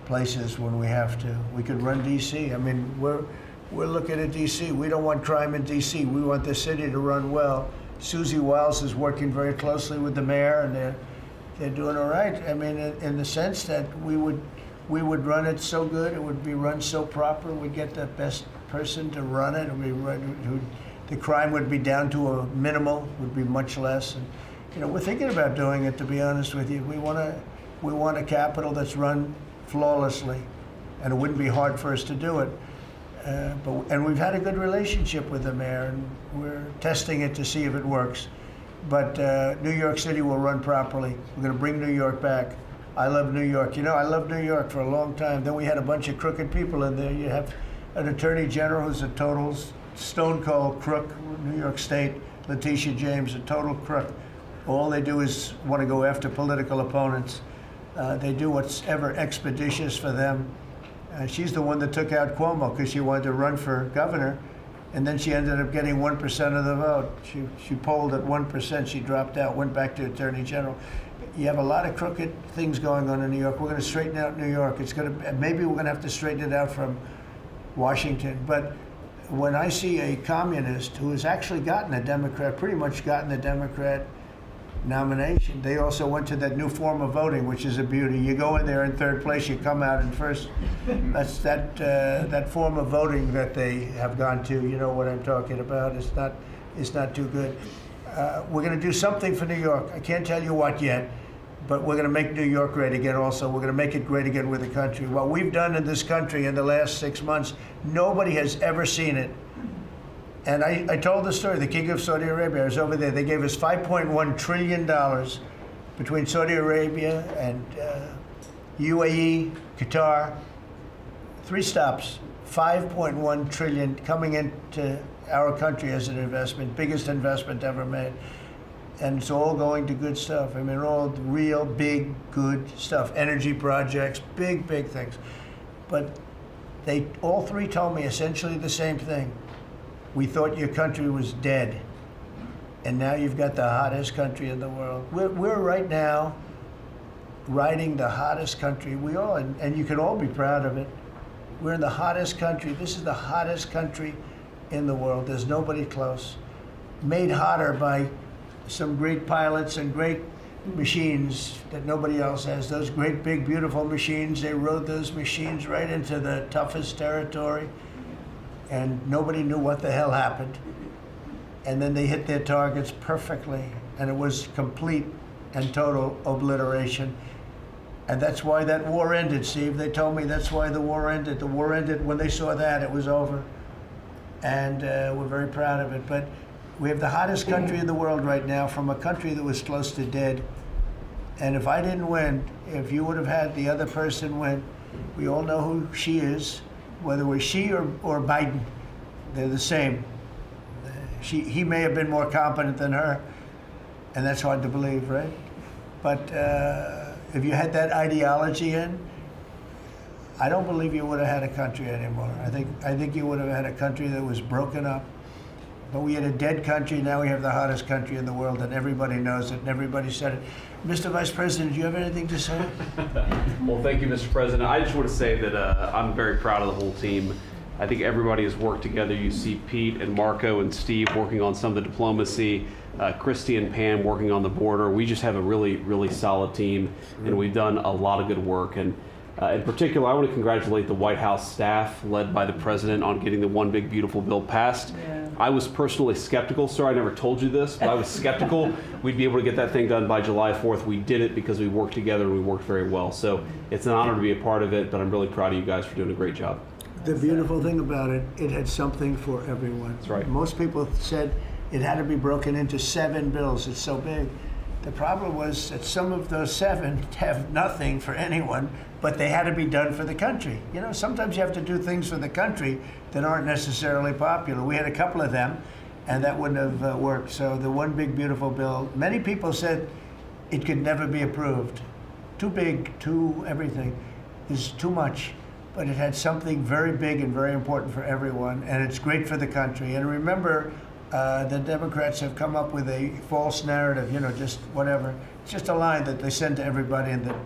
places when we have to. We could run D.C. I mean, we're looking at D.C. We don't want crime in D.C. We want the city to run well. Susie Wiles is working very closely with the mayor, and they're doing all right. I mean, in the sense that we would run it so good, it would be run so proper. We'd get the best person to run it. The crime would be down to a minimal, would be much less. And, you know, we're thinking about doing it. To be honest with you, we want a capital that's run flawlessly, and it wouldn't be hard for us to do it. And we've had a good relationship with the mayor, and we're testing it to see if it works. But New York City will run properly. We're going to bring New York back. I love New York. You know, I loved New York for a long time. Then we had a bunch of crooked people in there. You have an attorney general who's a total stone cold crook. New York State, Letitia James, a total crook. All they do is want to go after political opponents. They do what's ever expeditious for them. She's the one that took out Cuomo because she wanted to run for governor, and then she ended up getting 1% of the vote. She polled at 1%. She dropped out, went back to attorney general. You have a lot of crooked things going on in New York. We're going to straighten out New York. Maybe we're going to have to straighten it out from Washington. But when I see a communist who has actually gotten a Democrat, pretty much gotten the Democrat nomination, they also went to that new form of voting, which is a beauty. You go in there in third place, you come out in first. That's that form of voting that they have gone to. You know what I'm talking about. It's not too good. We're going to do something for New York. I can't tell you what yet, but we're going to make New York great again also. We're going to make it great again with the country. What we've done in this country in the last 6 months, nobody has ever seen it. And I told the story, the King of Saudi Arabia, I was over there. They gave us $5.1 trillion between Saudi Arabia and UAE, Qatar. 3 stops, $5.1 trillion coming into our country as an investment, biggest investment ever made. And it's all going to good stuff. I mean, all real big, good stuff. Energy projects, big, big things. But they all 3 told me essentially the same thing. We thought your country was dead. And now you've got the hottest country in the world. We're right now riding the hottest country. We all, and you can all be proud of it. We're in the hottest country. This is the hottest country in the world. There's nobody close. Made hotter by some great pilots and great machines that nobody else has. Those great, big, beautiful machines, they rode those machines right into the toughest territory, and nobody knew what the hell happened. And then they hit their targets perfectly, and it was complete and total obliteration. And that's why that war ended, Steve. They told me that's why the war ended. The war ended when they saw that, it was over. And we're very proud of it. But we have the hottest country in the world right now, from a country that was close to dead. And if I didn't win, if you would have had the other person win, we all know who she is, whether it was she or Biden, they're the same. He may have been more competent than her, and that's hard to believe, right? But if you had that ideology in, I don't believe you would have had a country anymore. I think you would have had a country that was broken up. But we had a dead country, now we have the hottest country in the world, and everybody knows it, and everybody said it. Mr. Vice President, do you have anything to say? Well, thank you, Mr. President. I just want to say that I'm very proud of the whole team. I think everybody has worked together. You see Pete and Marco and Steve working on some of the diplomacy, Christy and Pam working on the border. We just have a really, really solid team, and we've done a lot of good work. And in particular, I want to congratulate the White House staff led by the President on getting the One Big Beautiful Bill passed. Yeah. I was personally skeptical, sir. I never told you this, but I was skeptical we'd be able to get that thing done by July 4th. We did it because we worked together and we worked very well. So it's an honor to be a part of it, but I'm really proud of you guys for doing a great job. The beautiful thing about it, it had something for everyone. That's right. Most people said it had to be broken into 7 bills. It's so big. The problem was that some of those 7 have nothing for anyone, but they had to be done for the country. You know, sometimes you have to do things for the country that aren't necessarily popular. We had a couple of them, and that wouldn't have worked. So the One Big Beautiful Bill, many people said it could never be approved. Too big, too everything. There's too much. But it had something very big and very important for everyone, and it's great for the country. And remember, the Democrats have come up with a false narrative, you know, just whatever. It's just a line that they send to everybody and that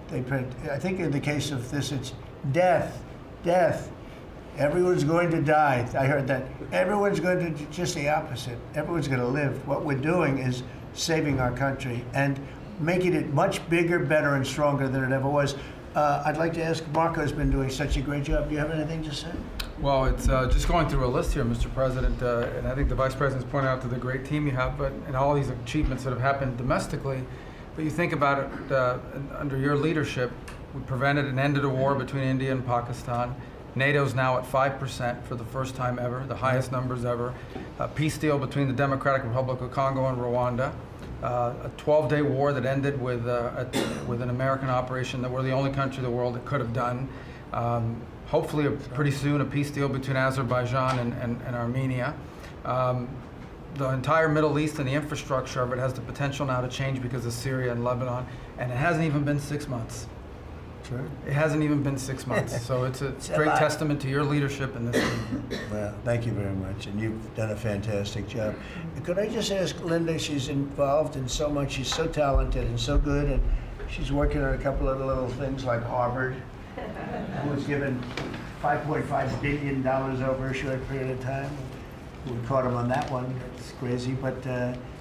they print. I think in the case of this, it's death, death. Everyone's going to die. I heard that. Everyone's going to, just the opposite. Everyone's going to live. What we're doing is saving our country and making it much bigger, better, and stronger than it ever was. I'd like to ask, Marco's been doing such a great job. Do you have anything to say? Well, it's just going through a list here, Mr. President, and I think the Vice President's pointed out to the great team you have, but and all these achievements that have happened domestically. But you think about it, under your leadership, we prevented and ended a war between India and Pakistan. NATO's now at 5% for the first time ever, the highest numbers ever. A peace deal between the Democratic Republic of Congo and Rwanda. A 12-day war that ended with an American operation that we're the only country in the world that could have done. Hopefully, pretty soon, a peace deal between Azerbaijan and Armenia. The entire Middle East and the infrastructure of it has the potential now to change because of Syria and Lebanon, and it hasn't even been 6 months. Sure. It hasn't even been 6 months, so it's a great testament to your leadership in this team. Well, thank you very much, and you've done a fantastic job. Could I just ask Linda, she's involved in so much, she's so talented and so good, and she's working on a couple of little things like Harvard, who was given $5.5 billion over a short period of time. We caught him on that one. It's crazy, but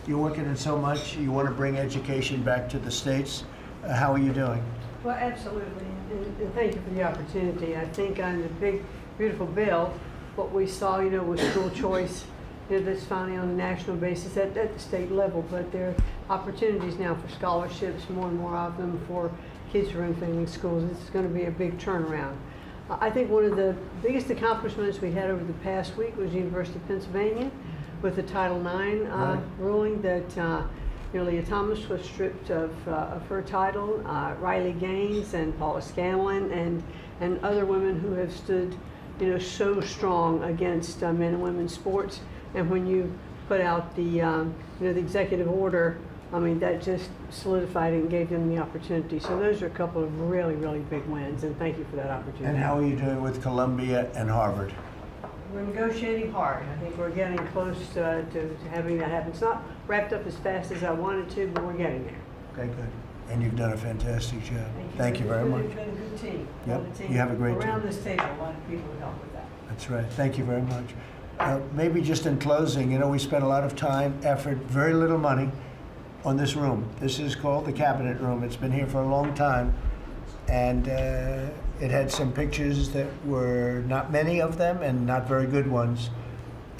you're working in so much. You want to bring education back to the States. How are you doing? Well, absolutely, and thank you for the opportunity. I think on the big, beautiful bill, what we saw, was school choice, that's finally on a national basis at the state level, but there are opportunities now for scholarships, more and more of them for kids who are in failing schools. It's going to be a big turnaround. I think one of the biggest accomplishments we had over the past week was the University of Pennsylvania with the Title IX ruling that Leah Thomas was stripped of her title, Riley Gaines and Paula Scanlon and other women who have stood so strong against men and women's sports. And when you put out the the executive order, I mean, that just solidified it and gave them the opportunity. So those are a couple of really, really big wins, and thank you for that opportunity. And how are you doing with Columbia and Harvard? We're negotiating hard. I think we're getting close to having that happen. It's not wrapped up as fast as I wanted to, but we're getting there. Okay, good. And you've done a fantastic job. Thank you very much. It's been a good team. Yep, you have a great team. Around this table, a lot of people who help with that. That's right. Thank you very much. Maybe just in closing, we spent a lot of time, effort, very little money on this room. This is called the Cabinet Room. It's been here for a long time. And it had some pictures that were not many of them and not very good ones.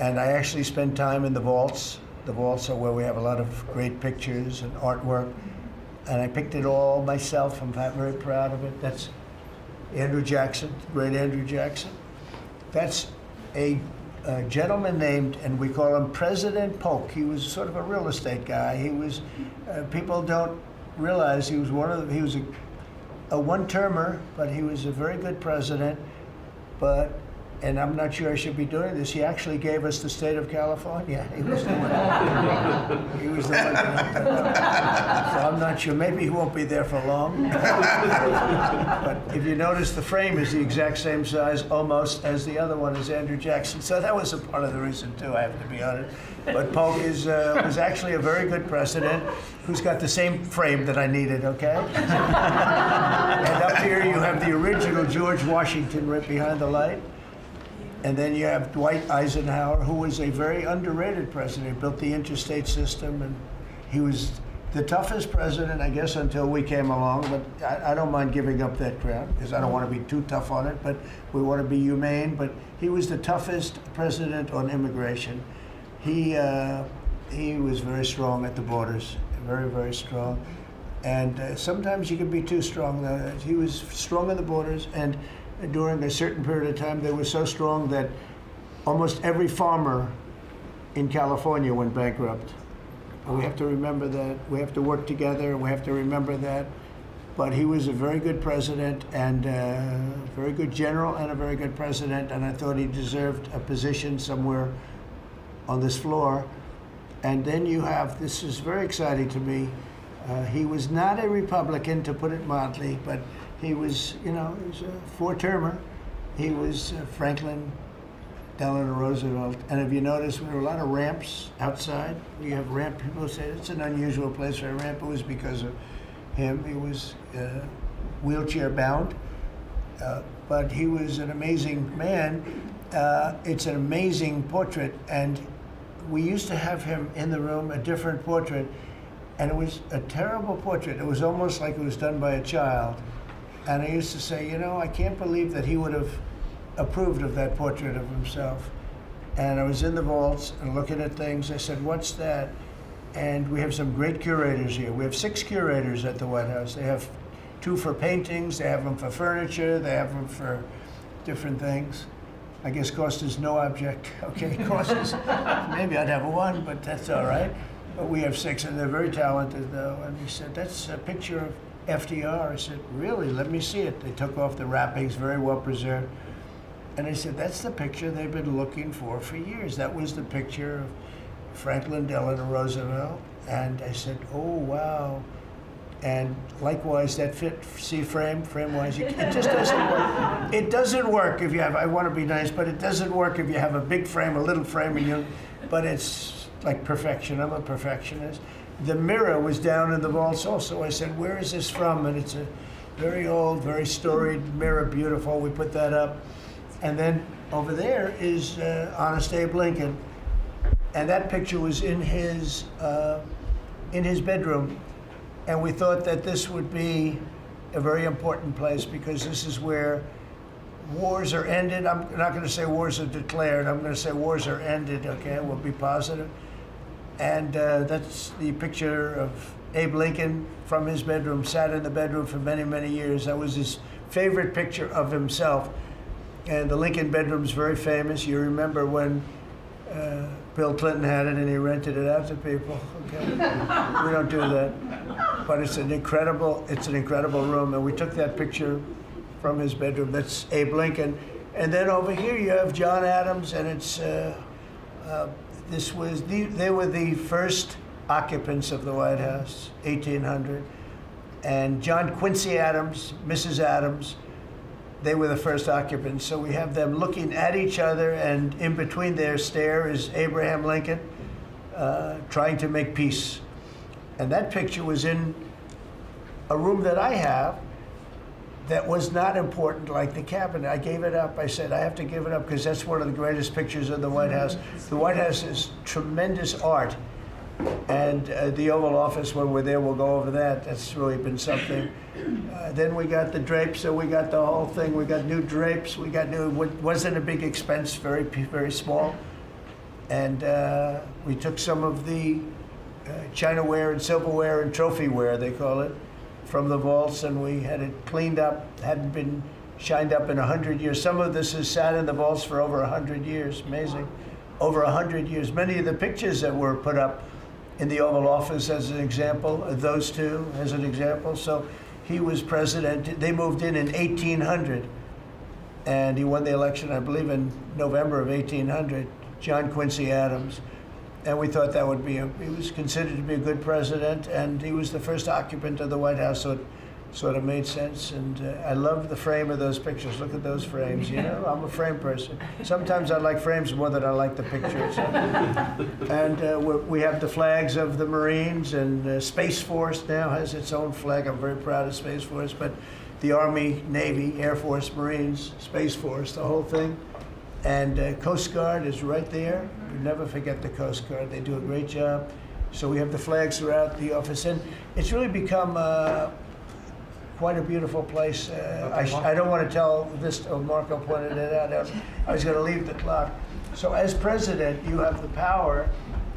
And I actually spent time in the vaults. The vaults are where we have a lot of great pictures and artwork. And I picked it all myself. I'm very proud of it. That's Andrew Jackson, great Andrew Jackson. That's a gentleman named, and we call him President Polk. He was sort of a real estate guy. He was, people don't realize he was he was a one-termer, but he was a very good president. And I'm not sure I should be doing this, he actually gave us the state of California. He was the one. He was the one. So I'm not sure, maybe he won't be there for long. But if you notice, the frame is the exact same size almost as the other one is Andrew Jackson. So that was a part of the reason too, I have to be honest. But Polk was actually a very good president who's got the same frame that I needed, okay? And up here you have the original George Washington right behind the light. And then you have Dwight Eisenhower, who was a very underrated president. He built the interstate system, and he was the toughest president, I guess, until we came along. But I don't mind giving up that crown, because I don't want to be too tough on it, but we want to be humane. But he was the toughest president on immigration. He was very strong at the borders, very, very strong. And sometimes you can be too strong. He was strong at the borders, and during a certain period of time, they were so strong that almost every farmer in California went bankrupt. And we have to remember that. We have to work together, and we have to remember that. But he was a very good president, and a very good general, and a very good president, and I thought he deserved a position somewhere on this floor. And then you have, this is very exciting to me, he was not a Republican, to put it mildly, but he was, he was a four-termer. He was Franklin Delano Roosevelt. And if you notice, there were a lot of ramps outside. We have ramp, people say it's an unusual place for a ramp. It was because of him. He was wheelchair bound, but he was an amazing man. It's an amazing portrait, and we used to have him in the room, a different portrait, and it was a terrible portrait. It was almost like it was done by a child. And I used to say, I can't believe that he would have approved of that portrait of himself. And I was in the vaults and looking at things. I said, what's that? And we have some great curators here. We have 6 curators at the White House. They have 2 for paintings, they have them for furniture, they have them for different things. I guess cost is no object. Okay, cost is, maybe I'd have 1, but that's all right. But we have 6, and they're very talented, though. And he said, that's a picture of FDR. I said, really? Let me see it. They took off the wrappings, very well preserved. And I said, that's the picture they've been looking for years. That was the picture of Franklin Delano Roosevelt. And I said, oh, wow. And likewise, that fit, see, frame-wise, it just doesn't work. It doesn't work if you have, I want to be nice, but it doesn't work if you have a big frame, a little frame, and but it's like perfection. I'm a perfectionist. The mirror was down in the vaults also. I said, where is this from? And it's a very old, very storied mirror, beautiful. We put that up. And then over there is Honest Abe Lincoln. And that picture was in his bedroom. And we thought that this would be a very important place because this is where wars are ended. I'm not going to say wars are declared. I'm going to say wars are ended, okay? We'll be positive. And that's the picture of Abe Lincoln from his bedroom, sat in the bedroom for many, many years. That was his favorite picture of himself. And the Lincoln bedroom's very famous. You remember when Bill Clinton had it and he rented it out to people, okay? We don't do that. But it's an incredible room. And we took that picture from his bedroom. That's Abe Lincoln. And then over here you have John Adams, and it's they were the first occupants of the White House, 1800. And John Quincy Adams, Mrs. Adams, they were the first occupants. So we have them looking at each other, and in between their stare is Abraham Lincoln trying to make peace. And that picture was in a room that I have that was not important, like the cabinet. I gave it up. I said, I have to give it up because that's one of the greatest pictures of the White House. The White House is tremendous art. And the Oval Office, when we're there, we'll go over that. That's really been something. Then we got the drapes, so we got the whole thing. We got new drapes. We got new, wasn't a big expense, very, very small. And we took some of the chinaware and silverware and trophyware, they call it, from the vaults, and we had it cleaned up. Hadn't been shined up in 100 years. Some of this has sat in the vaults for over 100 years. Amazing. Over 100 years. Many of the pictures that were put up in the Oval Office, as an example, those two as an example. So he was president. They moved in 1800, and he won the election, I believe, in November of 1800, John Quincy Adams. And we thought that would be, he was considered to be a good president, and he was the first occupant of the White House, so it sort of made sense. And I love the frame of those pictures. Look at those frames, you know? I'm a frame person. Sometimes I like frames more than I like the pictures. And we have the flags of the Marines, and Space Force now has its own flag. I'm very proud of Space Force, but the Army, Navy, Air Force, Marines, Space Force, the whole thing. And Coast Guard is right there. We never forget the Coast Guard. They do a great job. So we have the flags throughout the office. And it's really become quite a beautiful place. I don't want to tell this, Marco pointed it out. I was going to leave the clock. So as president, you have the power.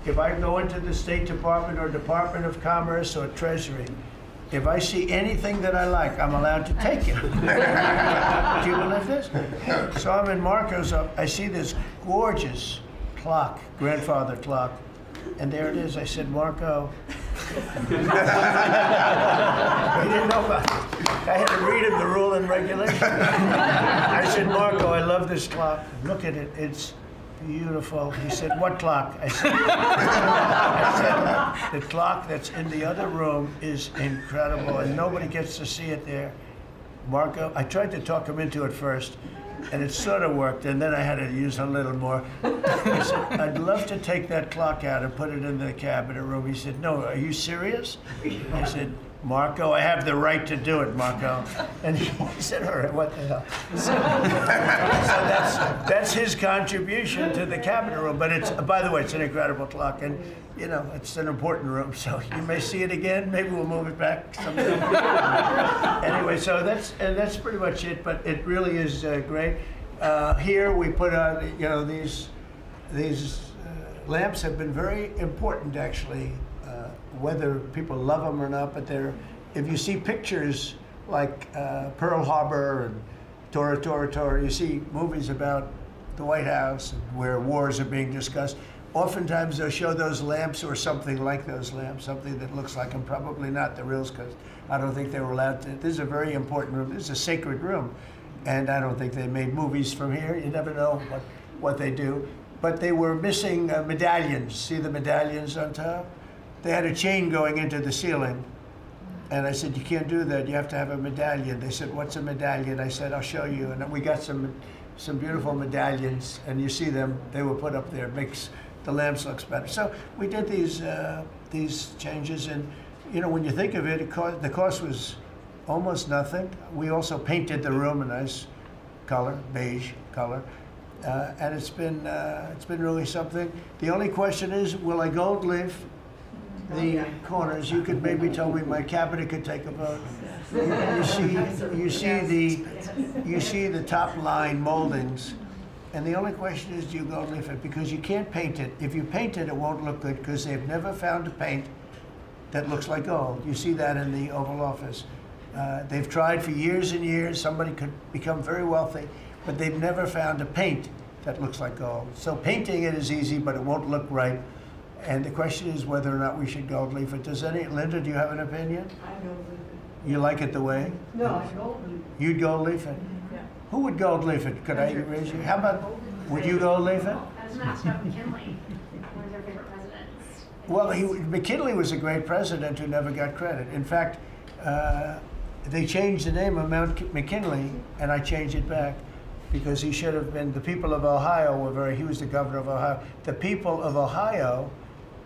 If I go into the State Department or Department of Commerce or Treasury, if I see anything that I like, I'm allowed to take it. Do you believe this? So I'm in Marco's, I see this gorgeous clock, grandfather clock, and there it is. I said, Marco. He didn't know about it. I had to read him the rule and regulation. I said, Marco, I love this clock. Look at it. It's beautiful. He said, what clock? I said, the clock that's in the other room is incredible, and nobody gets to see it there. Marco, I tried to talk him into it first, and it sort of worked, and then I had to use a little more. I said, I'd love to take that clock out and put it in the cabinet room. He said, no, are you serious? I said, Marco, I have the right to do it, Marco. And he said, all right, what the hell? So that's his contribution to the cabinet room. But it's, by the way, it's an incredible clock. And, you know, it's an important room. So you may see it again. Maybe we'll move it back sometime. Anyway, so that's pretty much it. But it really is great. Here we put on, you know, these lamps have been very important, actually. Whether people love them or not, but if you see pictures like Pearl Harbor and Tora, you see movies about the White House where wars are being discussed, oftentimes they'll show those lamps or something like those lamps, something that looks like them, probably not the reals, because I don't think they were allowed to. This is a very important room. This is a sacred room, and I don't think they made movies from here. You never know what they do. But they were missing medallions. See the medallions on top? They had a chain going into the ceiling. And I said, you can't do that. You have to have a medallion. They said, what's a medallion? I said, I'll show you. And we got some beautiful medallions. And you see them. They were put up there. It makes the lamps look better. So we did these changes. And, you know, when you think of it, the cost was almost nothing. We also painted the room a nice color, beige color. And it's been really something. The only question is, will I gold leaf the corners? You could maybe tell me my cabinet could take a vote. You see the top line moldings, and the only question is, do you gold leaf it? Because you can't paint it. If you paint it, it won't look good because they've never found a paint that looks like gold. You see that in the Oval Office. They've tried for years and years. Somebody could become very wealthy, but they've never found a paint that looks like gold. So painting it is easy, but it won't look right. And the question is whether or not we should gold leaf it. Linda, do you have an opinion? I gold leaf it. You like it the way? No, I gold leaf it. You'd gold leaf it? Yeah. Who would gold leaf it? Could I raise you? How about, would you gold leaf it? I was going to ask about McKinley, one of their favorite presidents. Well, McKinley was a great president who never got credit. In fact, they changed the name of Mount McKinley, and I changed it back because he should have been. The people of Ohio he was the governor of Ohio. The people of Ohio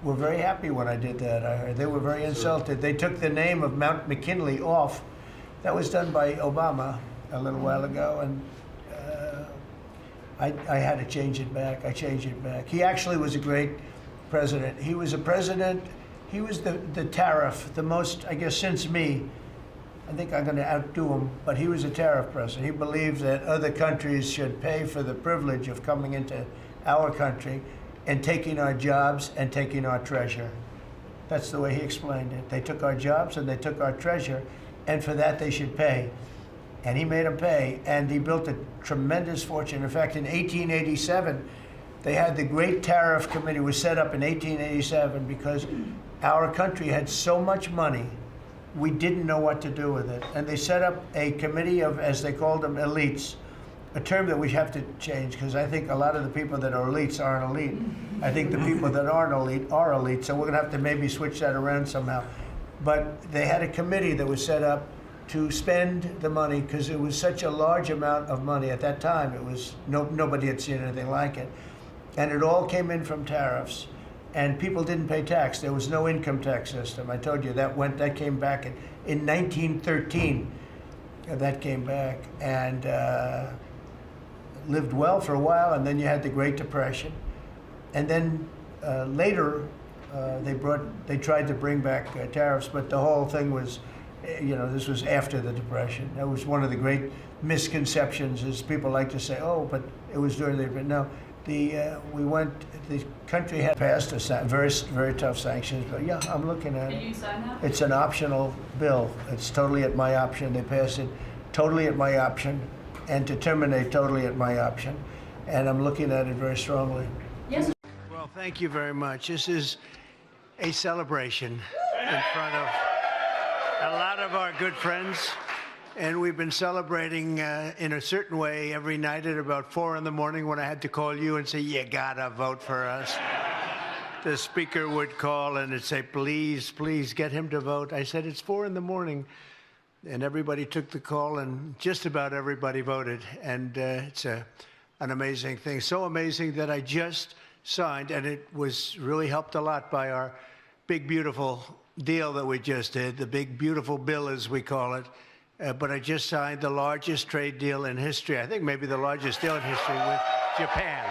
were very happy when I did that, I heard. They were very insulted. They took the name of Mount McKinley off. That was done by Obama a little while ago, and I had to change it back. I changed it back. He actually was a great president. He was a president, he was the tariff, the most, I guess, since me. I think I'm going to outdo him, but he was a tariff president. He believed that other countries should pay for the privilege of coming into our country and taking our jobs and taking our treasure. That's the way he explained it. They took our jobs and they took our treasure, and for that they should pay. And he made them pay, and he built a tremendous fortune. In fact, in 1887, they had the Great Tariff Committee was set up in 1887 because our country had so much money, we didn't know what to do with it. And they set up a committee of, as they called them, elites, a term that we have to change because I think a lot of the people that are elites aren't elite. I think the people that aren't elite are elite, so we're going to have to maybe switch that around somehow. But they had a committee that was set up to spend the money because it was such a large amount of money at that time. It was nobody had seen anything like it, and it all came in from tariffs, and people didn't pay tax. There was no income tax system. I told you that came back in 1913. That came back and lived well for a while, and then you had the Great Depression, and then later they tried to bring back tariffs, but the whole thing was. This was after the Depression. That was one of the great misconceptions. Is people like to say, "Oh, but it was during the." But no, the country had passed very very tough sanctions. But yeah, I'm looking at it. Can you sign that? It's an optional bill. It's totally at my option. They passed it totally at my option, and to terminate totally at my option. And I'm looking at it very strongly. Yes. Well, thank you very much. This is a celebration in front of a lot of our good friends, and we've been celebrating in a certain way every night at about 4 in the morning when I had to call you and say, you gotta vote for us. The speaker would call and it'd say, please, please get him to vote. I said, it's 4 in the morning, and everybody took the call, and just about everybody voted, and it's an amazing thing. So amazing that I just signed, and it was really helped a lot by our big, beautiful deal that we just did, the big, beautiful bill, as we call it. But I just signed the largest trade deal in history. I think maybe the largest deal in history with Japan.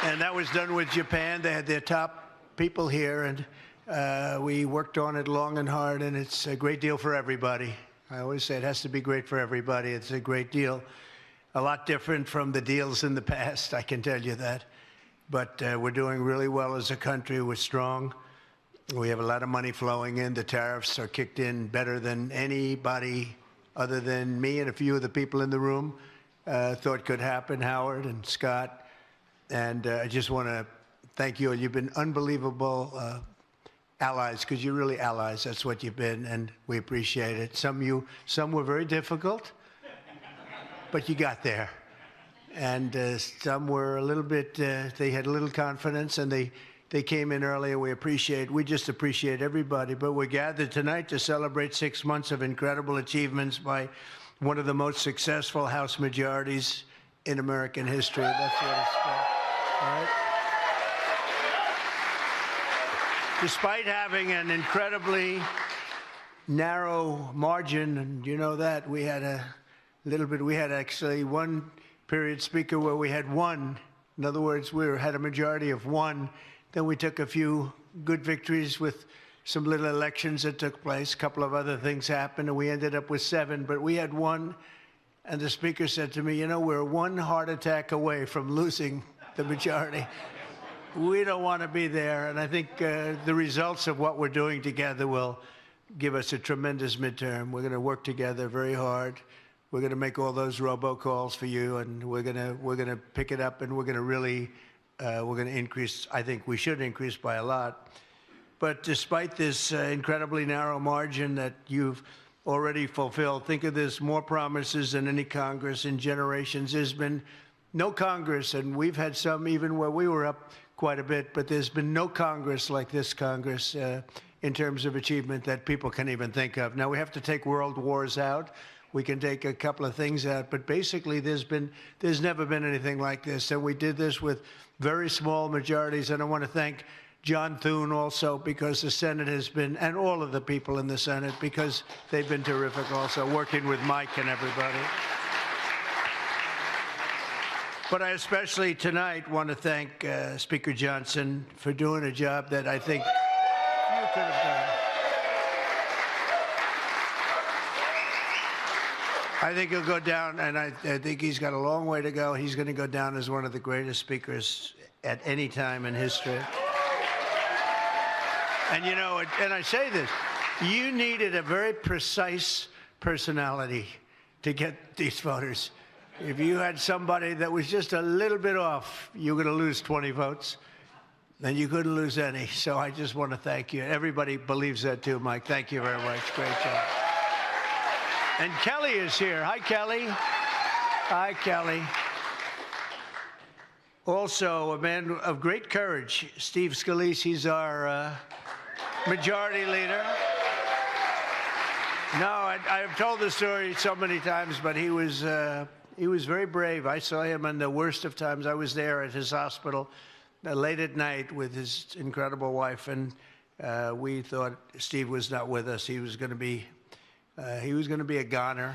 And that was done with Japan. They had their top people here, and we worked on it long and hard, and it's a great deal for everybody. I always say it has to be great for everybody. It's a great deal. A lot different from the deals in the past, I can tell you that. But we're doing really well as a country. We're strong. We have a lot of money flowing in. The tariffs are kicked in better than anybody other than me and a few of the people in the room thought could happen, Howard and Scott. And I just want to thank you. You've been unbelievable allies, because you're really allies. That's what you've been, and we appreciate it. Some were very difficult, but you got there. And some were a little bit, they had a little confidence, and they came in early, and we just appreciate everybody. But we're gathered tonight to celebrate 6 months of incredible achievements by one of the most successful House majorities in American history. That's what it's about. All right? Despite having an incredibly narrow margin, and you know that we had actually one period speaker where we had one. In other words, had a majority of one. Then we took a few good victories with some little elections that took place. A couple of other things happened, and we ended up with 7. But we had one, and the speaker said to me, we're one heart attack away from losing the majority. We don't want to be there, and I think the results of what we're doing together will give us a tremendous midterm. We're going to work together very hard. We're going to make all those robocalls for you, and we're going to pick it up, and we're going to really increase. I think we should increase by a lot. But despite this incredibly narrow margin that you've already fulfilled, think of this: more promises than any Congress in generations. There's been no Congress, and we've had some even where we were up quite a bit, but there's been no Congress like this Congress in terms of achievement that people can even think of. Now, we have to take world wars out. We can take a couple of things out, but basically there's never been anything like this. And we did this with very small majorities. And I want to thank John Thune also, because the Senate has been, and all of the people in the Senate, because they've been terrific also, working with Mike and everybody. But I especially tonight want to thank Speaker Johnson for doing a job that I think you could have done. I think he'll go down, and I think he's got a long way to go. He's going to go down as one of the greatest speakers at any time in history. And and I say this, you needed a very precise personality to get these voters. If you had somebody that was just a little bit off, you were going to lose 20 votes. Then you couldn't lose any. So I just want to thank you. Everybody believes that too, Mike. Thank you very much. Great job. And Kelly is here. Hi, Kelly. Hi, Kelly. Also, a man of great courage, Steve Scalise. He's our majority leader. No, I've told the story so many times, but he was very brave. I saw him in the worst of times. I was there at his hospital late at night with his incredible wife, and we thought Steve was not with us. He was going to be a goner,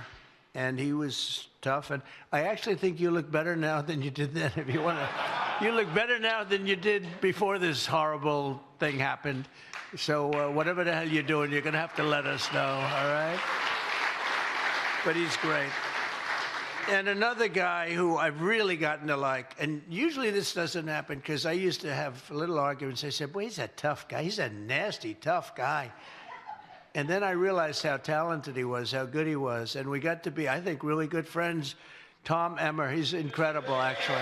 and he was tough. And I actually think you look better now than you did then. If you want to, you look better now than you did before this horrible thing happened. So whatever the hell you're doing, you're going to have to let us know, all right? But he's great. And another guy who I've really gotten to like, and usually this doesn't happen because I used to have little arguments. I said, boy, he's a tough guy. He's a nasty, tough guy. And then I realized how talented he was, how good he was. And we got to be, I think, really good friends. Tom Emmer, he's incredible, actually.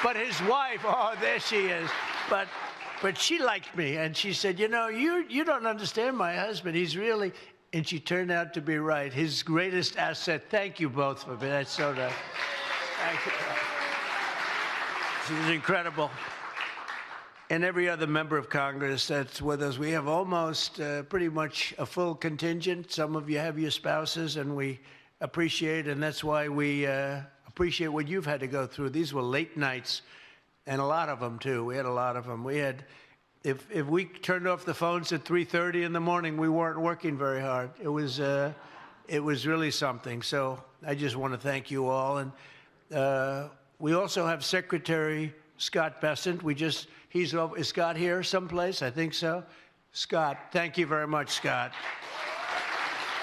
But his wife, oh, there she is. But she liked me, and she said, you don't understand my husband. He's really, and she turned out to be right. His greatest asset. Thank you both for being. That's so nice. Thank you. This is incredible. And every other member of Congress that's with us, we have almost pretty much a full contingent. Some of you have your spouses, and we appreciate, and that's why we appreciate what you've had to go through. These were late nights. And a lot of them, too. We had a lot of them. We had, if we turned off the phones at 3:30 in the morning, we weren't working very hard. It was really something. So I just want to thank you all. And we also have Secretary Scott Bessent. Is Scott here someplace? I think so. Scott, thank you very much, Scott.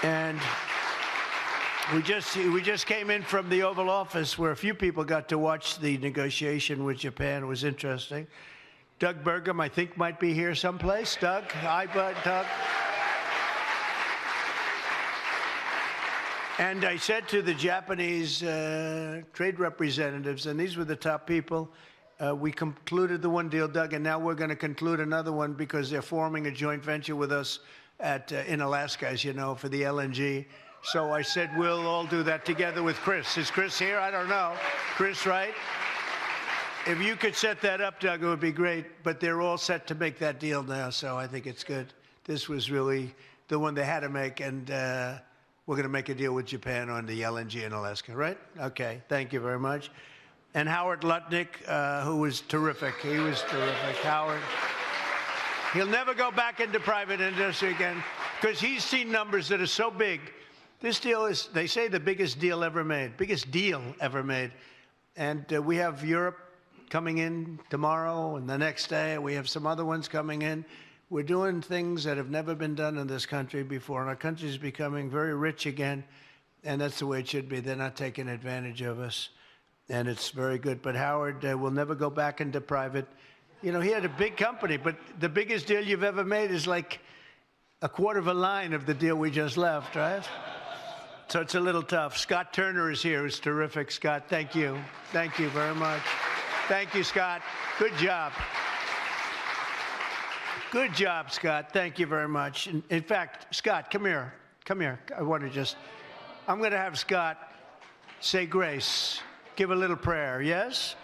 And we just came in from the Oval Office where a few people got to watch the negotiation with Japan. It was interesting. Doug Burgum, I think, might be here someplace. Doug, hi, Doug. And I said to the Japanese trade representatives, and these were the top people, we concluded the one deal, Doug, and now we're going to conclude another one because they're forming a joint venture with us in Alaska, as you know, for the LNG. So I said, we'll all do that together with Chris. Is Chris here? I don't know. Chris, right? If you could set that up, Doug, it would be great. But they're all set to make that deal now, so I think it's good. This was really the one they had to make, and we're going to make a deal with Japan on the LNG in Alaska, right? Okay, thank you very much. And Howard Lutnick, who was terrific. He was terrific. Howard. He'll never go back into private industry again because he's seen numbers that are so big. This deal is, they say, the biggest deal ever made, biggest deal ever made. And we have Europe coming in tomorrow and the next day. We have some other ones coming in. We're doing things that have never been done in this country before, and our country is becoming very rich again, and that's the way it should be. They're not taking advantage of us, and it's very good. But Howard will never go back into private. You know, he had a big company, but the biggest deal you've ever made is like a quarter of a line of the deal we just left, right? So it's a little tough. Scott Turner is here, who's terrific. Scott, thank you. Thank you very much. Thank you, Scott. Good job. Good job, Scott. Thank you very much. In fact, Scott, come here. Come here. I want to just, I'm going to have Scott say grace, give a little prayer, yes?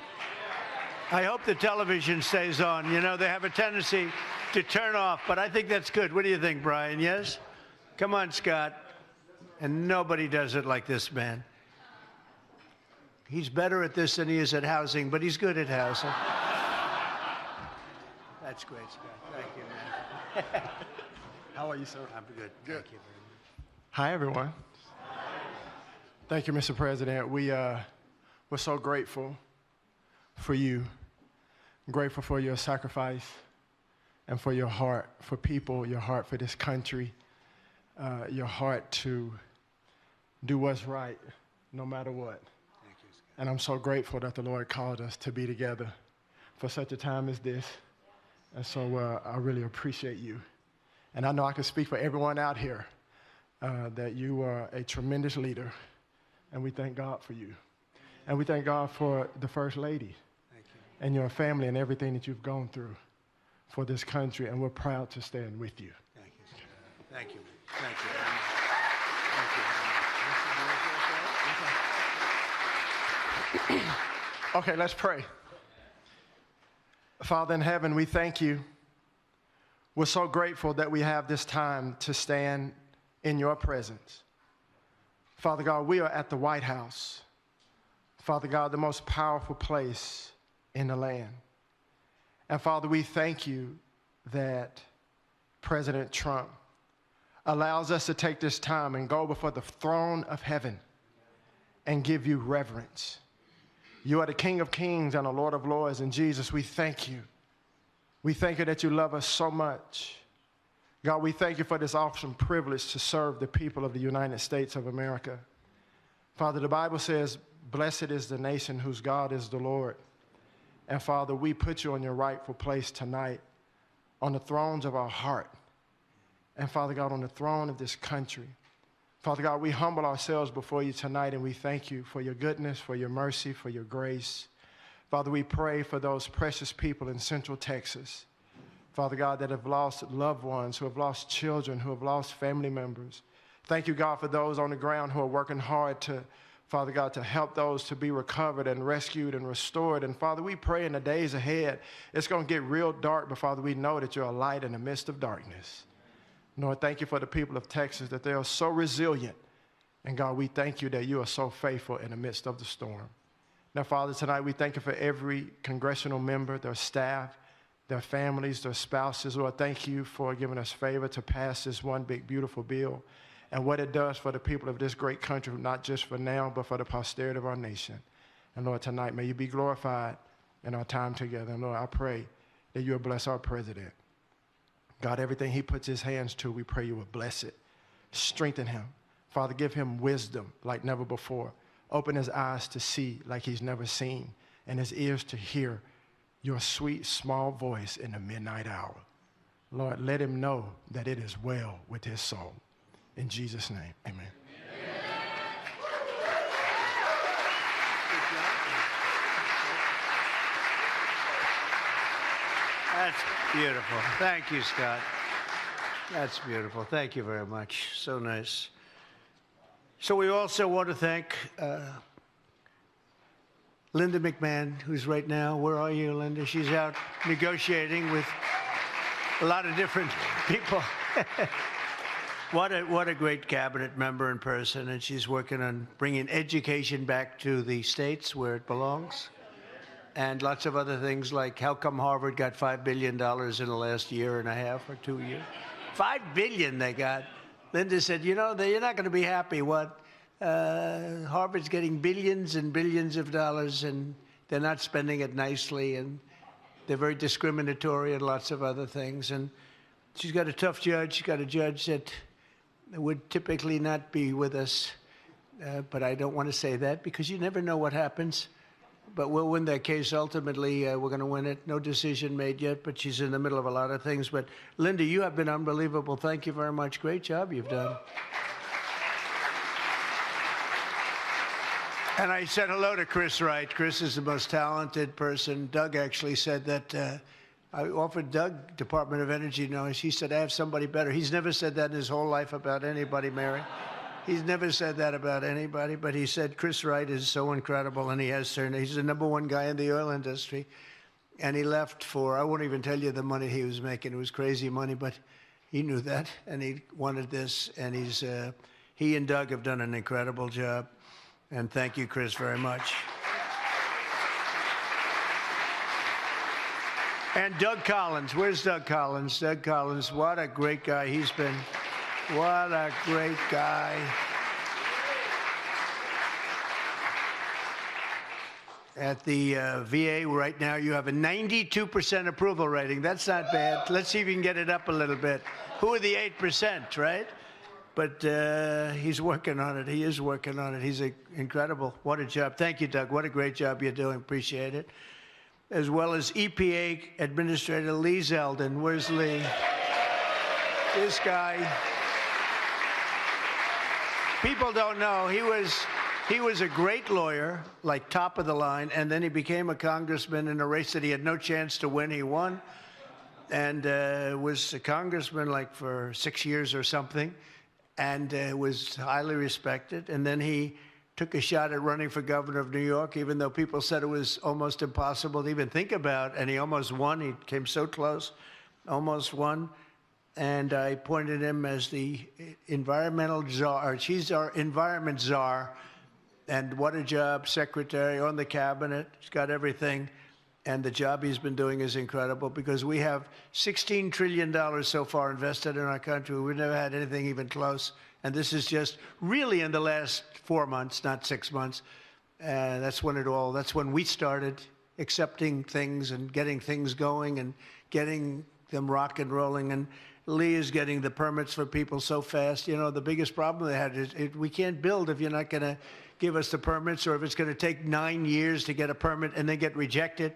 I hope the television stays on. You know, they have a tendency to turn off, but I think that's good. What do you think, Brian? Yes? Come on, Scott. And nobody does it like this man. He's better at this than he is at housing, but he's good at housing. That's great, Scott. Thank you, man. How are you, sir? I'm good. Good. Thank you very much. Hi, everyone. Thank you, Mr. President. We're so grateful for you. Grateful for your sacrifice and for your heart for people, your heart for this country, your heart to do what's right no matter what. Thank you, Scott. And I'm so grateful that the Lord called us to be together for such a time as this. And so I really appreciate you. And I know I can speak for everyone out here that you are a tremendous leader. And we thank God for you. And we thank God for the First Lady and your family and everything that you've gone through for this country. And we're proud to stand with you. Thank you, Scott. Thank you. Thank you very much. Thank you very much. Okay, let's pray. Father in heaven, we thank you. We're so grateful that we have this time to stand in your presence. Father God, we are at the White House. Father God, the most powerful place in the land. And Father, we thank you that President Trump allows us to take this time and go before the throne of heaven and give you reverence. You are the King of Kings and the Lord of Lords, and Jesus, we thank you. We thank you that you love us so much. God, we thank you for this awesome privilege to serve the people of the United States of America. Father, the Bible says, blessed is the nation whose God is the Lord. And Father, we put you on your rightful place tonight on the thrones of our heart. And Father God, on the throne of this country. Father God, we humble ourselves before you tonight, and we thank you for your goodness, for your mercy, for your grace. Father, we pray for those precious people in Central Texas, Father God, that have lost loved ones, who have lost children, who have lost family members. Thank you, God, for those on the ground who are working hard to, Father God, to help those to be recovered and rescued and restored. And Father, we pray in the days ahead, it's going to get real dark, but Father, we know that you're a light in the midst of darkness. Lord, thank you for the people of Texas, that they are so resilient. And God, we thank you that you are so faithful in the midst of the storm. Now, Father, tonight we thank you for every congressional member, their staff, their families, their spouses. Lord, thank you for giving us favor to pass this one big, beautiful bill and what it does for the people of this great country, not just for now, but for the posterity of our nation. And Lord, tonight, may you be glorified in our time together. And Lord, I pray that you will bless our president. God, everything he puts his hands to, we pray you will bless it. Strengthen him. Father, give him wisdom like never before. Open his eyes to see like he's never seen, and his ears to hear your sweet, small voice in the midnight hour. Lord, let him know that it is well with his soul. In Jesus' name, amen. That's beautiful. Thank you, Scott. That's beautiful. Thank you very much. So nice. So we also want to thank Linda McMahon, who's right now, where are you, Linda? She's out negotiating with a lot of different people. What a great cabinet member in person, and she's working on bringing education back to the states where it belongs. and lots of other things like how come Harvard got $5 billion in the last year and a half or 2 years. $5 billion they got. Linda said, you know, you're not going to be happy. What? Harvard's getting billions and billions of dollars, and they're not spending it nicely, and they're very discriminatory and lots of other things. And she's got a tough judge. She's got a judge that would typically not be with us, but I don't want to say that because you never know what happens. But we'll win that case ultimately. We're going to win it. No decision made yet, but she's in the middle of a lot of things. But Linda, you have been unbelievable. Thank you very much. Great job you've done. And I said hello to Chris Wright. Chris is the most talented person. Doug actually said that I offered Doug Department of Energy knowledge. He said, I have somebody better. He's never said that in his whole life about anybody, Mary. He's never said that about anybody, but he said Chris Wright is so incredible, and he has turned. He's the #1 guy in the oil industry, and he left for, I won't even tell you the money he was making. It was crazy money, but he knew that, and he wanted this, and he and Doug have done an incredible job, and thank you, Chris, very much. And Doug Collins, where's Doug Collins? Doug Collins, what a great guy he's been. What a great guy. At the VA right now, you have a 92% approval rating. That's not bad. Let's see if you can get it up a little bit. Who are the 8%, right? But he's working on it. He is working on it. He's incredible. What a job. Thank you, Doug. What a great job you're doing. Appreciate it. As well as EPA Administrator Lee Zeldin. Where's Lee? This guy. People don't know, he was a great lawyer, like top of the line, and then he became a congressman in a race that he had no chance to win. He won, and was a congressman like for 6 years or something, and was highly respected. And then he took a shot at running for governor of New York, even though people said it was almost impossible to even think about, and he almost won. He came so close, almost won. And I appointed him as the environmental czar. She's our environment czar. And what a job, secretary on the cabinet. He's got everything. And the job he's been doing is incredible because we have $16 trillion so far invested in our country. We've never had anything even close. And this is just really in the last 4 months, not 6 months. That's when we started accepting things and getting things going and getting them rock and rolling. And Lee is getting the permits for people so fast. You know, the biggest problem they had is we can't build if you're not going to give us the permits, or if it's going to take 9 years to get a permit and then get rejected.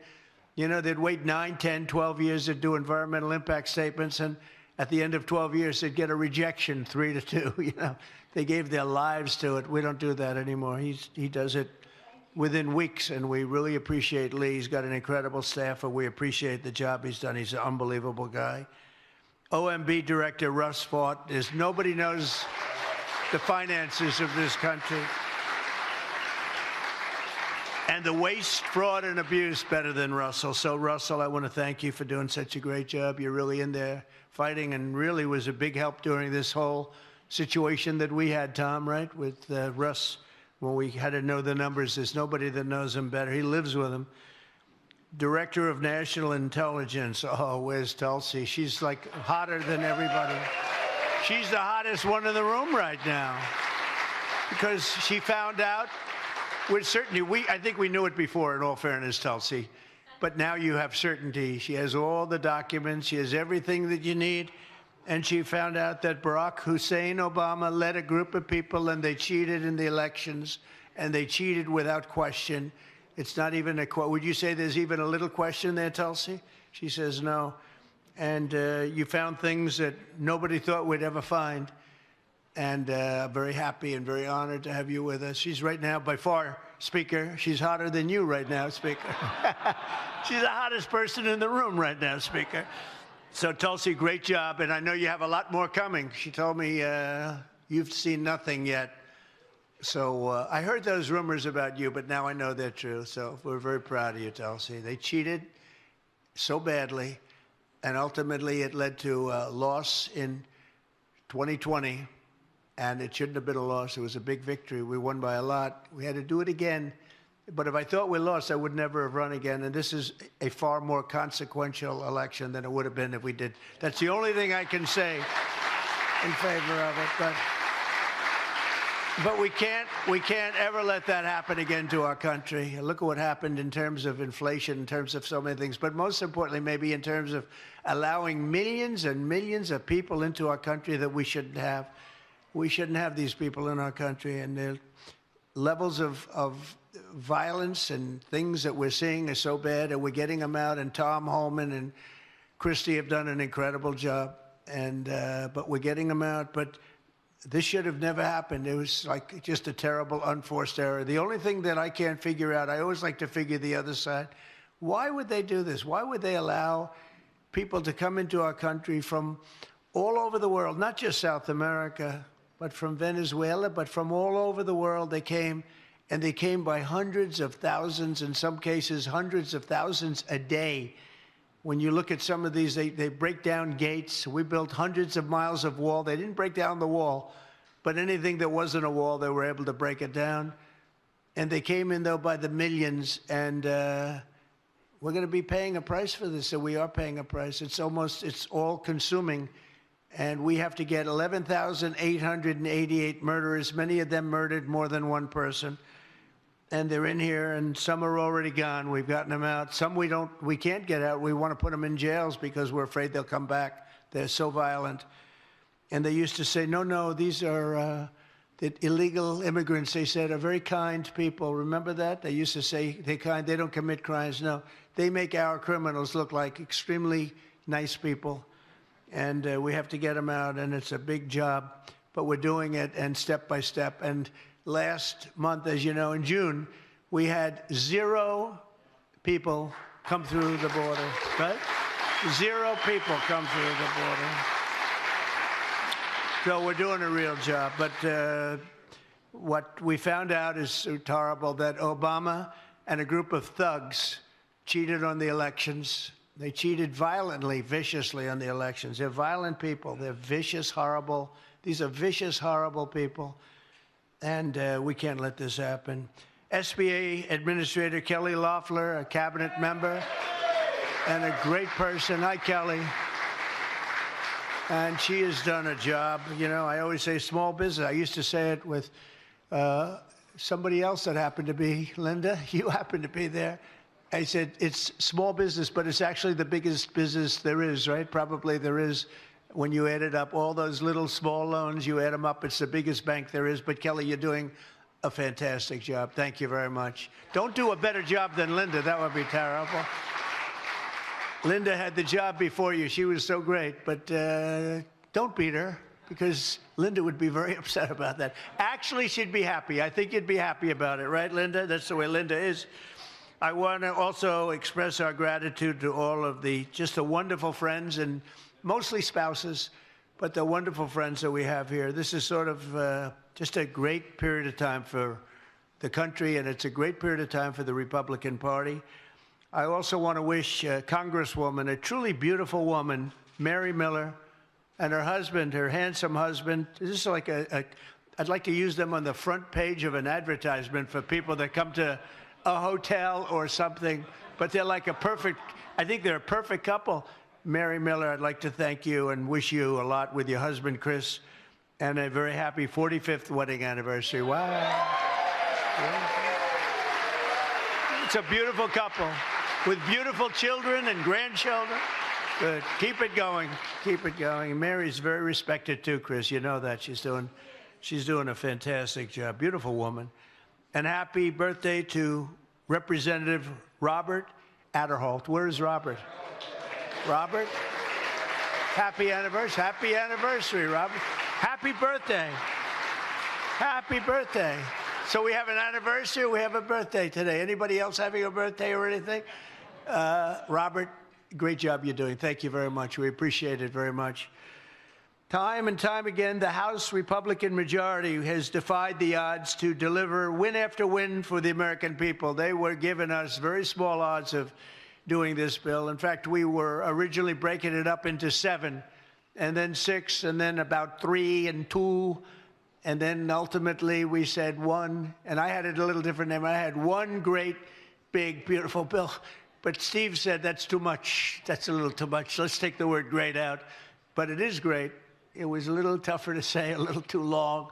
You know, they'd wait 9, 10, 12 years to do environmental impact statements, and at the end of 12 years, they'd get a rejection, 3-2. You know, they gave their lives to it. We don't do that anymore. He does it within weeks, and we really appreciate Lee. He's got an incredible staff, and we appreciate the job he's done. He's an unbelievable guy. OMB Director Russ Vought. Nobody knows the finances of this country and the waste, fraud, and abuse better than Russell. So, Russell, I want to thank you for doing such a great job. You're really in there fighting and really was a big help during this whole situation that we had, Tom, right, with Russ, when we had to know the numbers. There's nobody that knows him better. He lives with him. Director of National Intelligence. Oh, where's Tulsi? She's like hotter than everybody. She's the hottest one in the room right now because she found out with certainty. I think we knew it before, in all fairness, Tulsi, but now you have certainty. She has all the documents. She has everything that you need. And she found out that Barack Hussein Obama led a group of people and they cheated in the elections, and they cheated without question. It's not even would you say there's even a little question there, Tulsi? She says no. And you found things that nobody thought we'd ever find. And I'm very happy and very honored to have you with us. She's right now, by far, Speaker, she's hotter than you right now, Speaker. She's the hottest person in the room right now, Speaker. So, Tulsi, great job. And I know you have a lot more coming. She told me you've seen nothing yet. So I heard those rumors about you, but now I know they're true. So we're very proud of you, Tulsi. They cheated so badly, and ultimately it led to a loss in 2020, and it shouldn't have been a loss. It was a big victory. We won by a lot. We had to do it again, But if I thought we lost, I would never have run again. And this is a far more consequential election than it would have been if we did. That's the only thing I can say in favor of it. But we can't ever let that happen again to our country. Look at what happened in terms of inflation, in terms of so many things. But most importantly, maybe in terms of allowing millions and millions of people into our country that we shouldn't have. We shouldn't have these people in our country. And the levels of violence and things that we're seeing are so bad, and we're getting them out. And Tom Holman and Christie have done an incredible job. And but we're getting them out. But this should have never happened. It was like just a terrible, unforced error. The only thing that I can't figure out, I always like to figure the other side. Why would they do this? Why would they allow people to come into our country from all over the world, not just South America, but from Venezuela, but from all over the world they came, and they came by hundreds of thousands, in some cases hundreds of thousands a day. When you look at some of these, they break down gates. We built hundreds of miles of wall. They didn't break down the wall, but anything that wasn't a wall, they were able to break it down. And they came in, though, by the millions, and we're going to be paying a price for this, so we are paying a price. It's all-consuming, and we have to get 11,888 murderers, many of them murdered more than one person. And they're in here, and some are already gone. We've gotten them out. Some we can't get out. We want to put them in jails because we're afraid they'll come back. They're so violent. And they used to say, no, these are the illegal immigrants, they said, are very kind people. Remember that? They used to say they're kind, they don't commit crimes. No, they make our criminals look like extremely nice people. And we have to get them out, and it's a big job. But we're doing it, and step by step. And last month, as you know, in June, we had 0 people come through the border, right? 0 people come through the border. So we're doing a real job. But what we found out is so horrible, that Obama and a group of thugs cheated on the elections. They cheated violently, viciously on the elections. They're violent people. They're vicious, horrible. These are vicious, horrible people. And we can't let this happen. SBA Administrator Kelly Loeffler, a cabinet member, and a great person. Hi, Kelly. And she has done a job. You know, I always say small business. I used to say it with somebody else that happened to be, Linda, you happened to be there. I said, it's small business, but it's actually the biggest business there is, right? Probably there is. When you add it up, all those little small loans, you add them up, it's the biggest bank there is. But Kelly, you're doing a fantastic job. Thank you very much. Don't do a better job than Linda. That would be terrible. Linda had the job before you. She was so great. But don't beat her, because Linda would be very upset about that. Actually, she'd be happy. I think you'd be happy about it, right, Linda? That's the way Linda is. I want to also express our gratitude to all of the wonderful friends, and mostly spouses, but the wonderful friends that we have here. This is sort of just a great period of time for the country, and it's a great period of time for the Republican Party. I also want to wish Congresswoman, a truly beautiful woman, Mary Miller, and her husband, her handsome husband. This is like I'd like to use them on the front page of an advertisement for people that come to a hotel or something, but they're like I think they're a perfect couple. Mary Miller, I'd like to thank you and wish you a lot with your husband, Chris, and a very happy 45th wedding anniversary. Wow. It's a beautiful couple with beautiful children and grandchildren. Good. Keep it going. Keep it going. Mary's very respected too, Chris. You know that. She's doing a fantastic job. Beautiful woman. And happy birthday to Representative Robert Adderholt. Where is Robert? Robert, happy anniversary. Happy anniversary, Robert. Happy birthday. Happy birthday. So we have an anniversary, we have a birthday today. Anybody else having a birthday or anything? Robert, great job you're doing. Thank you very much. We appreciate it very much. Time and time again, the House Republican majority has defied the odds to deliver win after win for the American people. They were giving us very small odds of doing this bill. In fact, we were originally breaking it up into 7, and then 6, and then about 3 and 2. And then ultimately we said one, and I had it a little different name. I had one great, big, beautiful bill. But Steve said that's too much. That's a little too much. Let's take the word great out. But it is great. It was a little tougher to say, a little too long.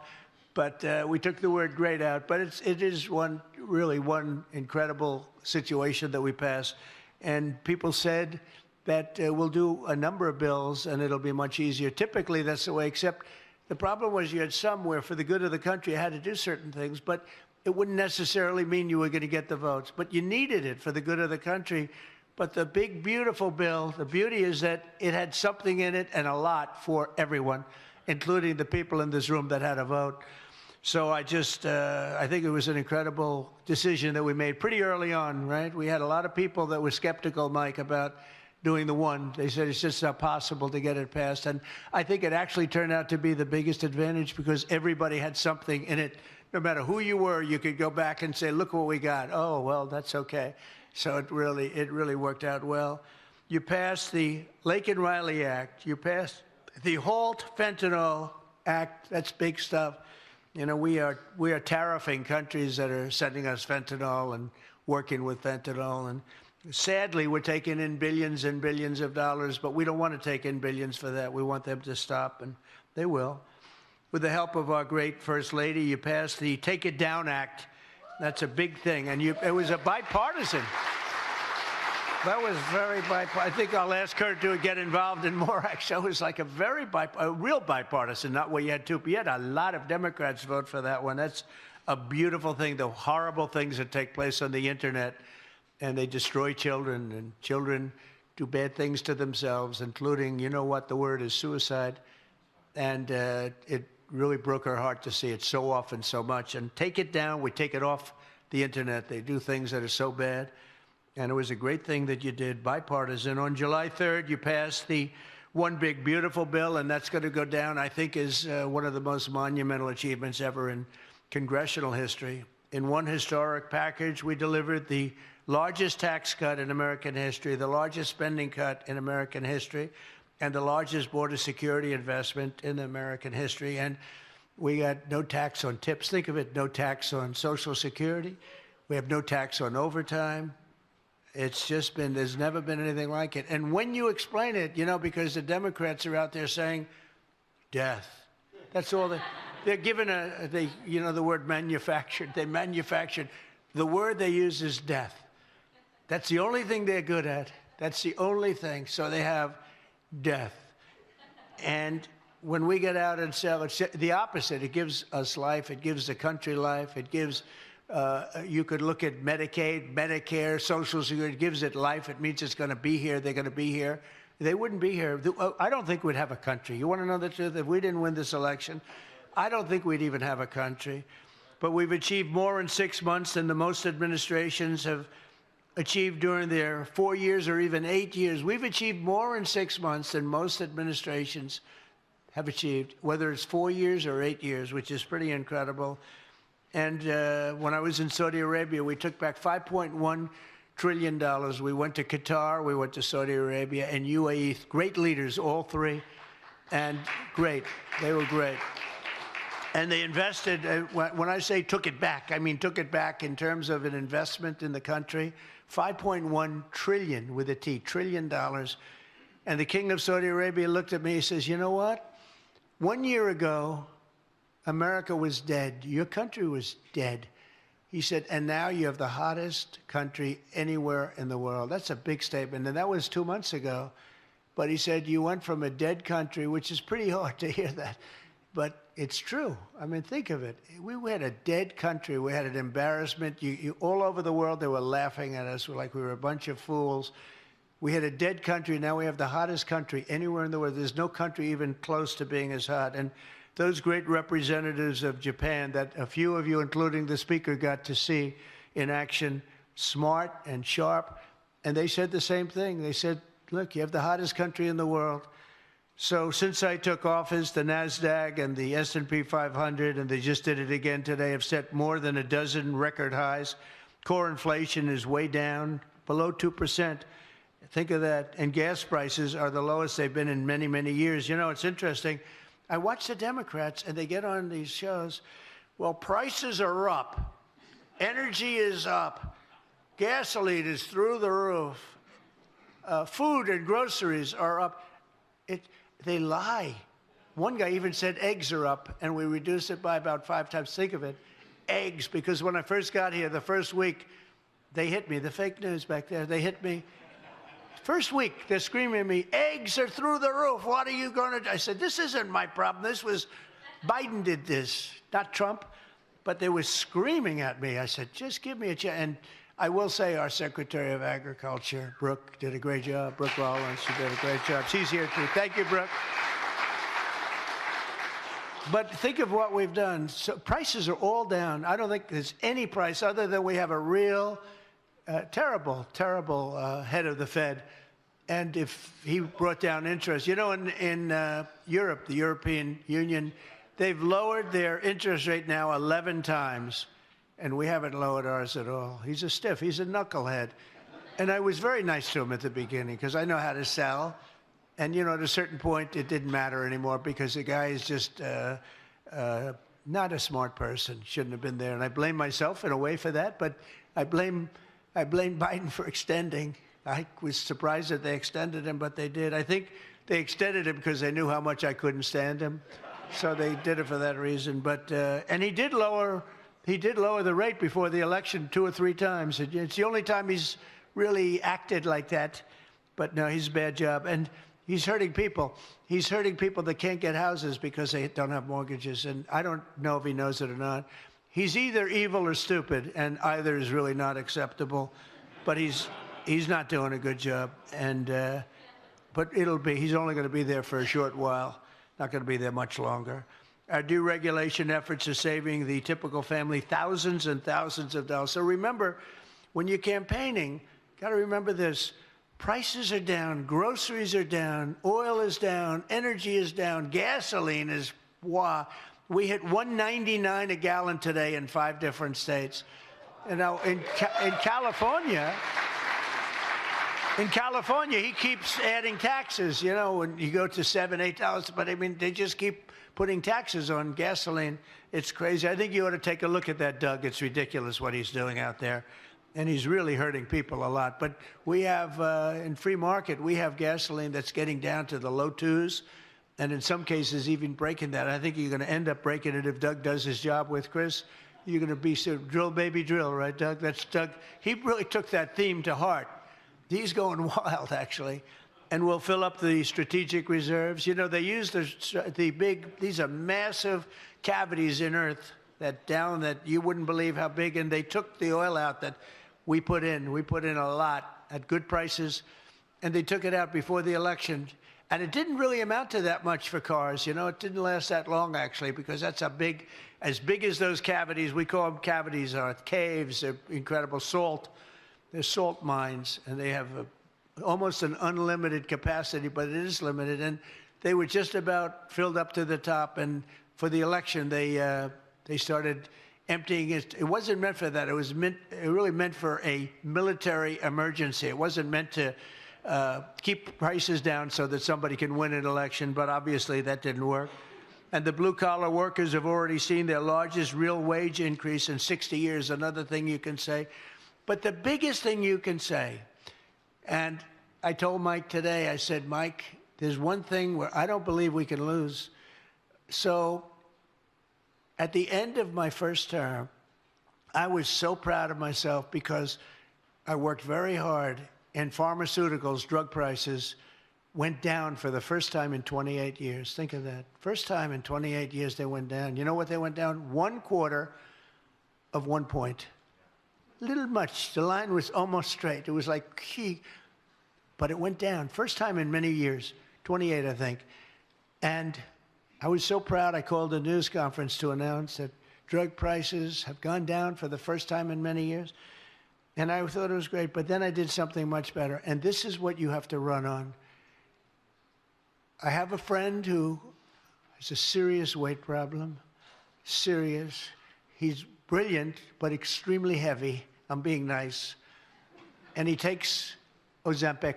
But we took the word great out. But it is really one incredible situation that we passed. And people said that we'll do a number of bills and it'll be much easier. Typically, that's the way, except the problem was you had some where for the good of the country you had to do certain things, but it wouldn't necessarily mean you were going to get the votes. But you needed it for the good of the country. But the big, beautiful bill, the beauty is that it had something in it and a lot for everyone, including the people in this room that had a vote. So I think it was an incredible decision that we made pretty early on, right? We had a lot of people that were skeptical, Mike, about doing the one. They said it's just not possible to get it passed. And I think it actually turned out to be the biggest advantage because everybody had something in it. No matter who you were, you could go back and say, look what we got. Oh, well, that's okay. So it really worked out well. You passed the Lake and Riley Act. You passed the Halt Fentanyl Act. That's big stuff. You know, we are tariffing countries that are sending us fentanyl and working with fentanyl. And sadly, we're taking in billions and billions of dollars, but we don't want to take in billions for that. We want them to stop, and they will. With the help of our great First Lady, you passed the Take It Down Act. That's a big thing, and it was a bipartisan. That was very bipartisan. I think I'll ask her to get involved in more action. It was like a real bipartisan, not where you had two. But you had a lot of Democrats vote for that one. That's a beautiful thing, the horrible things that take place on the internet, and they destroy children, and children do bad things to themselves, including, you know what, the word is suicide. And it really broke her heart to see it so often, so much. And Take It Down, we take it off the internet. They do things that are so bad. And it was a great thing that you did, bipartisan. On July 3rd, you passed the One Big Beautiful Bill, and that's going to go down, I think, as one of the most monumental achievements ever in congressional history. In one historic package, we delivered the largest tax cut in American history, the largest spending cut in American history, and the largest border security investment in American history. And we got no tax on tips. Think of it, no tax on Social Security. We have no tax on overtime. It's just been, there's never been anything like it. And when you explain it, you know, because the Democrats are out there saying death. That's all they're given you know, the word manufactured. They manufactured. The word they use is death. That's the only thing they're good at. That's the only thing. So they have death. And when we get out and sell, it's the opposite. It gives us life. It gives the country life. It gives, you could look at Medicaid, Medicare, Social Security. It gives it life. It means it's going to be here. They're going to be here. They wouldn't be here. I don't think we'd have a country. You want to know the truth? If we didn't win this election, I don't think we'd even have a country. But we've achieved more in 6 months than the most administrations have achieved during their 4 years or even 8 years. We've achieved more in 6 months than most administrations have achieved, whether it's 4 years or 8 years, which is pretty incredible. And when I was in Saudi Arabia, we took back $5.1 trillion. We went to Qatar, we went to Saudi Arabia, and UAE. Great leaders, all three, and great. They were great. And they invested, when I say took it back, I mean took it back in terms of an investment in the country, $5.1 trillion with a T, $1 trillion. And the King of Saudi Arabia looked at me, he says, you know what? 1 year ago, America was dead. Your country was dead. He said, and now you have the hottest country anywhere in the world. That's a big statement, and that was 2 months ago. But he said, you went from a dead country, which is pretty hard to hear that, but it's true. I mean, think of it. We had a dead country. We had an embarrassment. All over the world, they were laughing at us like we were a bunch of fools. We had a dead country. Now we have the hottest country anywhere in the world. There's no country even close to being as hot. And those great representatives of Japan that a few of you, including the speaker, got to see in action, smart and sharp. And they said the same thing. They said, look, you have the hottest country in the world. So since I took office, the NASDAQ and the S&P 500, and they just did it again today, have set more than a dozen record highs. Core inflation is way down, below 2%. Think of that. And gas prices are the lowest they've been in many, many years. You know, it's interesting. I watch the Democrats, and they get on these shows. Well, prices are up. Energy is up. Gasoline is through the roof. Food and groceries are up. They lie. One guy even said eggs are up, and we reduced it by about 5 times. Think of it. Eggs, because when I first got here, the first week, they hit me. The fake news back there, they hit me. First week, they're screaming at me, eggs are through the roof. What are you going to do? I said, this isn't my problem. This was, Biden did this, not Trump. But they were screaming at me. I said, just give me a chance. And I will say our Secretary of Agriculture, Brooke, did a great job. Brooke Rollins, she did a great job. She's here too. Thank you, Brooke. But think of what we've done. So prices are all down. I don't think there's any price other than we have a real terrible head of the Fed. And if he brought down interest, you know, in Europe, the European Union, they've lowered their interest rate now 11 times, and we haven't lowered ours at all. He's a stiff. He's a knucklehead. And I was very nice to him at the beginning because I know how to sell. And, you know, at a certain point, it didn't matter anymore because the guy is just not a smart person. Shouldn't have been there. And I blame myself in a way for that, but I blame Biden for extending. I was surprised that they extended him, but they did. I think they extended him because they knew how much I couldn't stand him. So they did it for that reason. But and he did lower the rate before the election 2 or 3 times. It's the only time he's really acted like that. But no, he's a bad job. And he's hurting people. He's hurting people that can't get houses because they don't have mortgages. And I don't know if he knows it or not. He's either evil or stupid, and either is really not acceptable. But he's not doing a good job. And but he's only going to be there for a short while. Not going to be there much longer. Our deregulation efforts are saving the typical family thousands and thousands of dollars. So remember, when you're campaigning, got to remember this. Prices are down, groceries are down, oil is down, energy is down, gasoline is, wow. We hit $1.99 a gallon today in 5 different states. And now in California, he keeps adding taxes, you know, when you go to $7, $8, but I mean, they just keep putting taxes on gasoline. It's crazy. I think you ought to take a look at that, Doug. It's ridiculous what he's doing out there. And he's really hurting people a lot. But we have, in free market, we have gasoline that's getting down to the low 2s, and in some cases even breaking that. I think you're going to end up breaking it if Doug does his job with Chris. You're going to be drill, baby, drill, right, Doug? That's Doug. He really took that theme to heart. He's going wild, actually. And we'll fill up the strategic reserves. You know, they use these are massive cavities in Earth that you wouldn't believe how big, and they took the oil out that we put in. We put in a lot at good prices, and they took it out before the election. And it didn't really amount to that much for cars. You know, it didn't last that long, actually, because that's as big as those cavities. We call them cavities, are caves. They're incredible salt. They're salt mines, and they have almost an unlimited capacity, but it is limited. And they were just about filled up to the top. And for the election, they started emptying it. It wasn't meant for that. It really meant for a military emergency. It wasn't meant to keep prices down so that somebody can win an election, but obviously that didn't work. And the blue-collar workers have already seen their largest real wage increase in 60 years, another thing you can say. But the biggest thing you can say, and I told Mike today, I said, Mike, there's one thing where I don't believe we can lose. So at the end of my first term, I was so proud of myself because I worked very hard. And pharmaceuticals, drug prices, went down for the first time in 28 years. Think of that. First time in 28 years they went down. You know what they went down? 1/4 of 1 point. Little much. The line was almost straight. It was like key. But it went down. First time in many years. 28, I think. And I was so proud I called a news conference to announce that drug prices have gone down for the first time in many years. And I thought it was great, but then I did something much better. And this is what you have to run on. I have a friend who has a serious weight problem. Serious. He's brilliant, but extremely heavy. I'm being nice. And he takes Ozempic,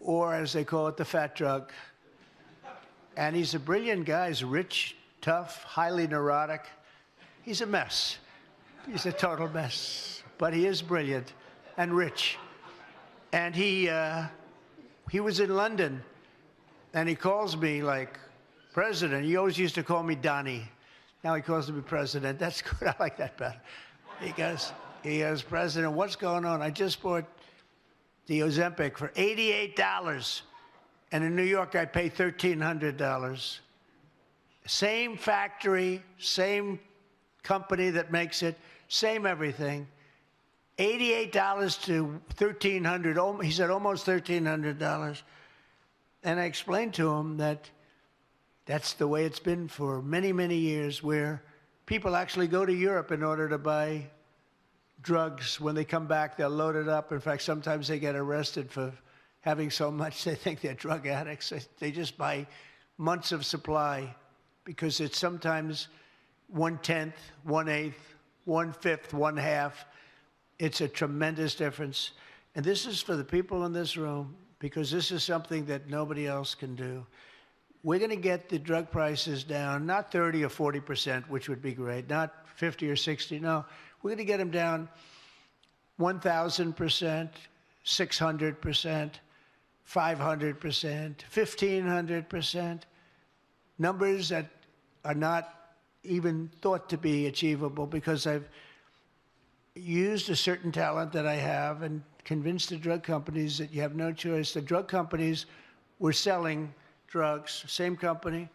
or as they call it, the fat drug. And he's a brilliant guy. He's rich, tough, highly neurotic. He's a mess. He's a total mess. But he is brilliant and rich. And he was in London, and he calls me like, President. He always used to call me Donnie. Now he calls me President. That's good. I like that better. He goes, President, what's going on? I just bought the Ozempic for $88. And in New York, I pay $1,300. Same factory, same company that makes it, same everything. $88 to $1,300. He said almost $1,300. And I explained to him that that's the way it's been for many, many years, where people actually go to Europe in order to buy drugs. When they come back, they'll load it up. In fact, sometimes they get arrested for having so much they think they're drug addicts. They just buy months of supply because it's sometimes 1/10, 1/8, 1/5, 1/2. It's a tremendous difference. And this is for the people in this room, because this is something that nobody else can do. We're going to get the drug prices down, not 30 or 40%, which would be great, not 50 or 60. No, we're going to get them down 1,000%, 600%, 500%, 1,500%, numbers that are not even thought to be achievable, because I've used a certain talent that I have and convinced the drug companies that you have no choice. The drug companies were selling drugs, same company,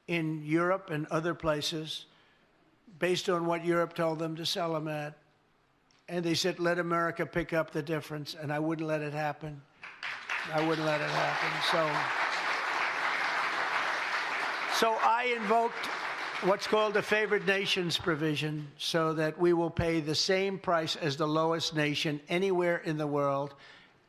in Europe and other places, based on what Europe told them to sell them at. And they said, let America pick up the difference, and I wouldn't let it happen. I wouldn't let it happen. So I invoked what's called a favored nations provision, so that we will pay the same price as the lowest nation anywhere in the world.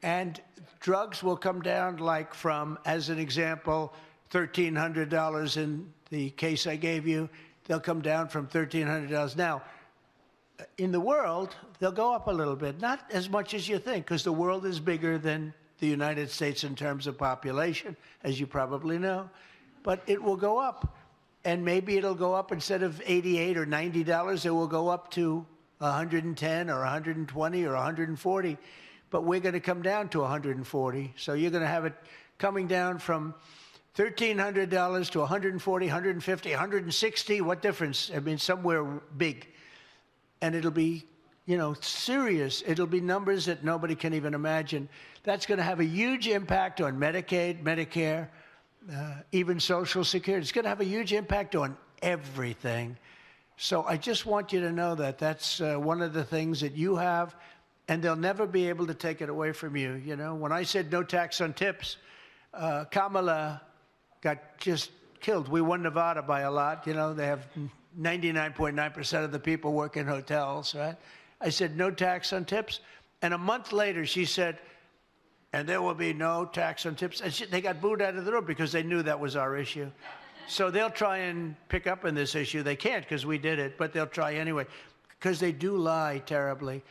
And drugs will come down, like from, as an example, $1,300 in the case I gave you. They'll come down from $1,300. Now, in the world, they'll go up a little bit. Not as much as you think, because the world is bigger than the United States in terms of population, as you probably know. But it will go up. And maybe it'll go up, instead of $88 or $90, it will go up to $110 or $120 or $140. But we're going to come down to $140. So you're going to have it coming down from $1,300 to $140, $150, $160. What difference? I mean, somewhere big. And it'll be, you know, serious. It'll be numbers that nobody can even imagine. That's going to have a huge impact on Medicaid, Medicare, even Social Security. It's going to have a huge impact on everything. So I just want you to know that that's one of the things that you have, and they'll never be able to take it away from you. You know, when I said no tax on tips, Kamala got just killed. We won Nevada by a lot. You know, they have 99.9% of the people work in hotels, right? I said no tax on tips. And a month later, she said, and there will be no tax on tips. And they got booed out of the room because they knew that was our issue. So they'll try and pick up on this issue. They can't, because we did it, but they'll try anyway, because they do lie terribly.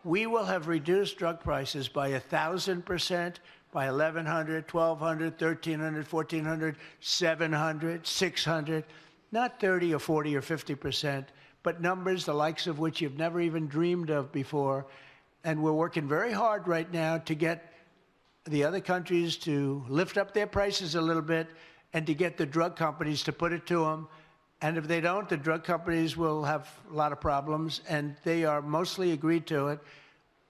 We will have reduced drug prices by 1,000%, by 1,100, 1,200, 1,300, 1,400, 700, 600, not 30 or 40 or 50%, but numbers the likes of which you've never even dreamed of before. And we're working very hard right now to get the other countries to lift up their prices a little bit, and to get the drug companies to put it to them. And if they don't, the drug companies will have a lot of problems, and they are mostly agreed to it.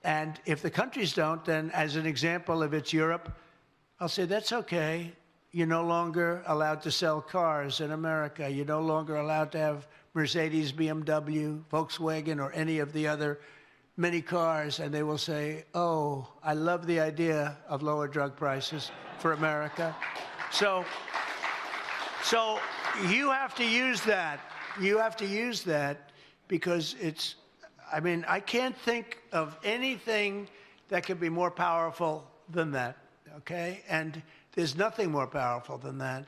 And if the countries don't, then as an example, if it's Europe, I'll say, that's okay. You're no longer allowed to sell cars in America. You're no longer allowed to have Mercedes, BMW, Volkswagen, or any of the other many cars. And they will say, oh, I love the idea of lower drug prices for America. So you have to use that. You have to use that, because it's, I mean, I can't think of anything that could be more powerful than that, okay? And there's nothing more powerful than that.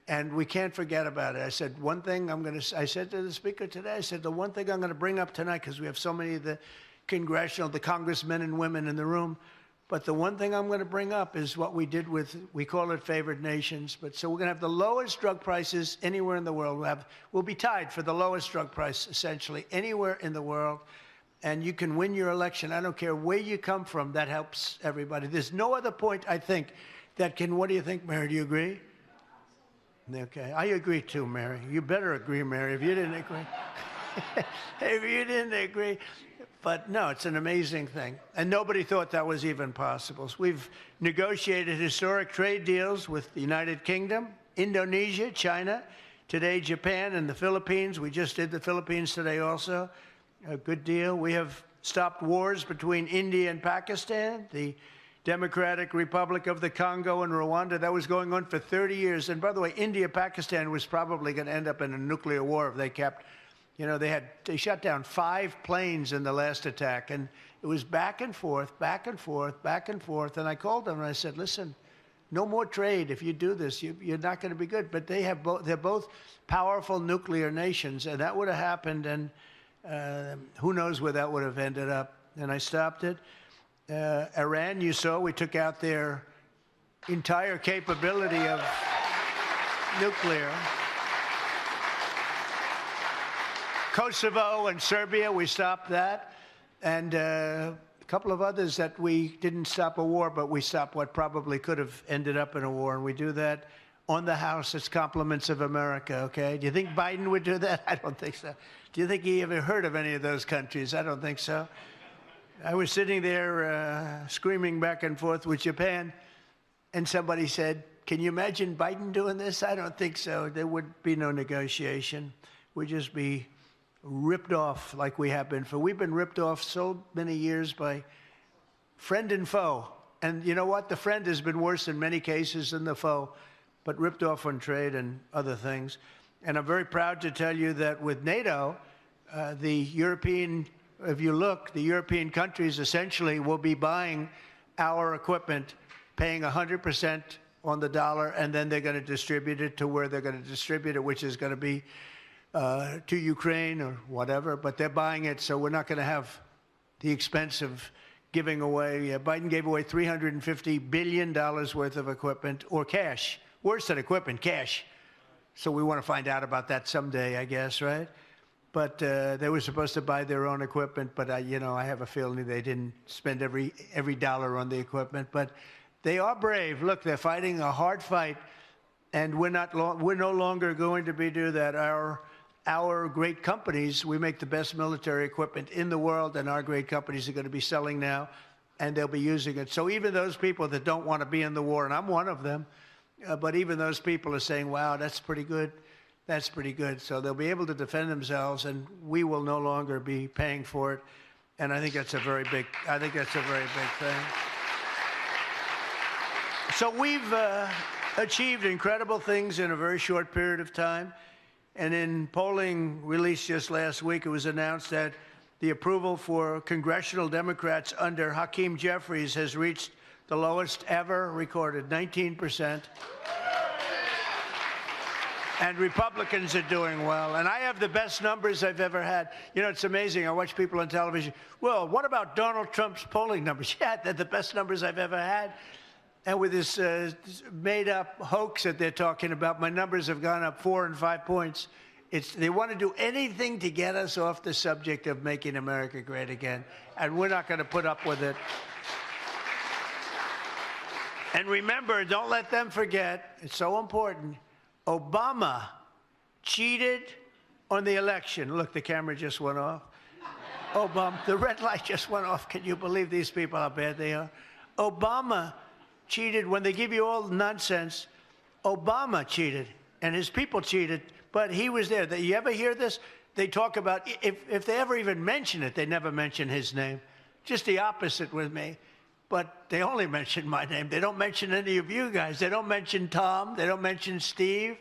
And we can't forget about it. I said, one thing I said to the speaker today, I said, the one thing I'm going to bring up tonight, because we have so many of the congressmen and women in the room, But the one thing I'm going to bring up is what we did with, we call it favored nations. But so we're going to have the lowest drug prices anywhere in the world. We'll be tied for the lowest drug price, essentially, anywhere in the world. And you can win your election. I don't care where you come from. That helps everybody. There's no other point, I think, that can, what do you think, Mary? Do you agree? Okay. I agree too, Mary. You better agree, Mary, if you didn't agree. If you didn't agree. But no, it's an amazing thing. And nobody thought that was even possible. So we've negotiated historic trade deals with the United Kingdom, Indonesia, China, today Japan and the Philippines. We just did the Philippines today also. A good deal. We have stopped wars between India and Pakistan, the Democratic Republic of the Congo and Rwanda. That was going on for 30 years. And by the way, India-Pakistan was probably going to end up in a nuclear war if they kept. You know, they shot down 5 planes in the last attack, and it was back and forth, back and forth, back and forth. And I called them and I said, listen, no more trade. If you do this, you're not going to be good. But they're both powerful nuclear nations, and that would have happened, and who knows where that would have ended up. And I stopped it. Iran, you saw, we took out their entire capability of nuclear. Kosovo and Serbia, we stopped that. And a couple of others that we didn't stop a war, but we stopped what probably could have ended up in a war. And we do that on the House. It's compliments of America, okay? Do you think Biden would do that? I don't think so. Do you think he ever heard of any of those countries? I don't think so. I was sitting there screaming back and forth with Japan, and somebody said, can you imagine Biden doing this? I don't think so. There would be no negotiation. We'd just be ripped off like we have been. We've been ripped off so many years by friend and foe. And you know what? The friend has been worse in many cases than the foe, but ripped off on trade and other things. And I'm very proud to tell you that with NATO, the European, if you look, the European countries essentially will be buying our equipment, paying 100% on the dollar, and then they're going to distribute it to where they're going to distribute it, which is going to be to Ukraine or whatever, but they're buying it, so we're not going to have the expense of giving away. Biden gave away $350 billion worth of equipment, or cash. Worse than equipment, cash. So we want to find out about that someday, I guess, right? But they were supposed to buy their own equipment, but I have a feeling they didn't spend every dollar on the equipment. But they are brave. Look, they're fighting a hard fight, and we're no longer going to do that. Our great companies, we make the best military equipment in the world, and our great companies are going to be selling now, and they'll be using it. So even those people that don't want to be in the war, and I'm one of them, but even those people are saying, wow, that's pretty good. That's pretty good. So they'll be able to defend themselves, and we will no longer be paying for it. And I think that's a very big thing. So we've achieved incredible things in a very short period of time. And in polling released just last week, it was announced that the approval for congressional Democrats under Hakeem Jeffries has reached the lowest ever recorded, 19%. And Republicans are doing well. And I have the best numbers I've ever had. You know, it's amazing. I watch people on television. Well, what about Donald Trump's polling numbers? Yeah, they're the best numbers I've ever had. And with this made-up hoax that they're talking about, my numbers have gone up 4 and 5 points. They want to do anything to get us off the subject of making America great again, and we're not going to put up with it. And remember, don't let them forget, it's so important, Obama cheated on the election. Look, the camera just went off. Obama, the red light just went off. Can you believe these people, how bad they are? Obama cheated. When they give you all the nonsense, Obama cheated and his people cheated, but he was there. You ever hear this? They talk about, if they ever even mention it, they never mention his name. Just the opposite with me. But they only mention my name. They don't mention any of you guys. They don't mention Tom. They don't mention Steve.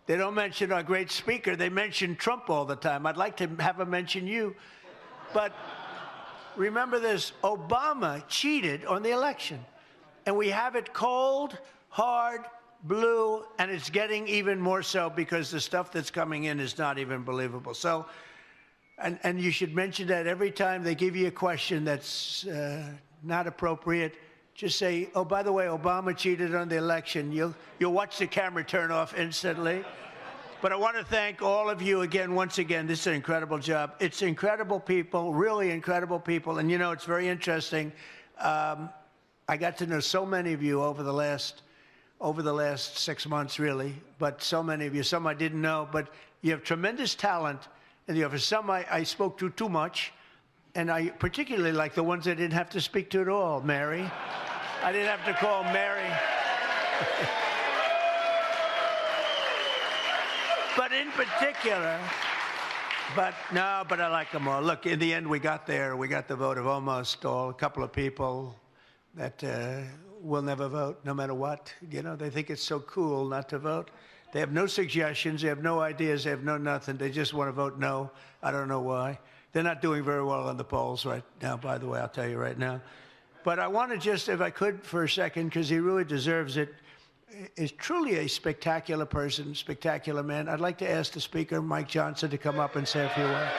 They don't mention our great speaker. They mention Trump all the time. I'd like to have them mention you. But remember this, Obama cheated on the election. And we have it cold, hard, blue, and it's getting even more so because the stuff that's coming in is not even believable. So, and you should mention that every time they give you a question that's not appropriate, just say, oh, by the way, Obama cheated on the election. You'll watch the camera turn off instantly. But I want to thank all of you again, once again. This is an incredible job. It's incredible people, really incredible people. And you know, it's very interesting. I got to know so many of you over the last 6 months, really. But so many of you, some I didn't know. But you have tremendous talent in the office. Some I spoke to too much. And I particularly like the ones I didn't have to speak to at all, Mary. I didn't have to call Mary. But in particular, but I like them all. Look, in the end, we got there. We got the vote of almost all. A couple of people that will never vote, no matter what. You know, they think it's so cool not to vote. They have no suggestions. They have no ideas. They have no nothing. They just want to vote no. I don't know why. They're not doing very well on the polls right now, by the way, I'll tell you right now. But I want to just, if I could for a second, because he really deserves it, is truly a spectacular person, spectacular man. I'd like to ask the Speaker, Mike Johnson, to come up and say a few words.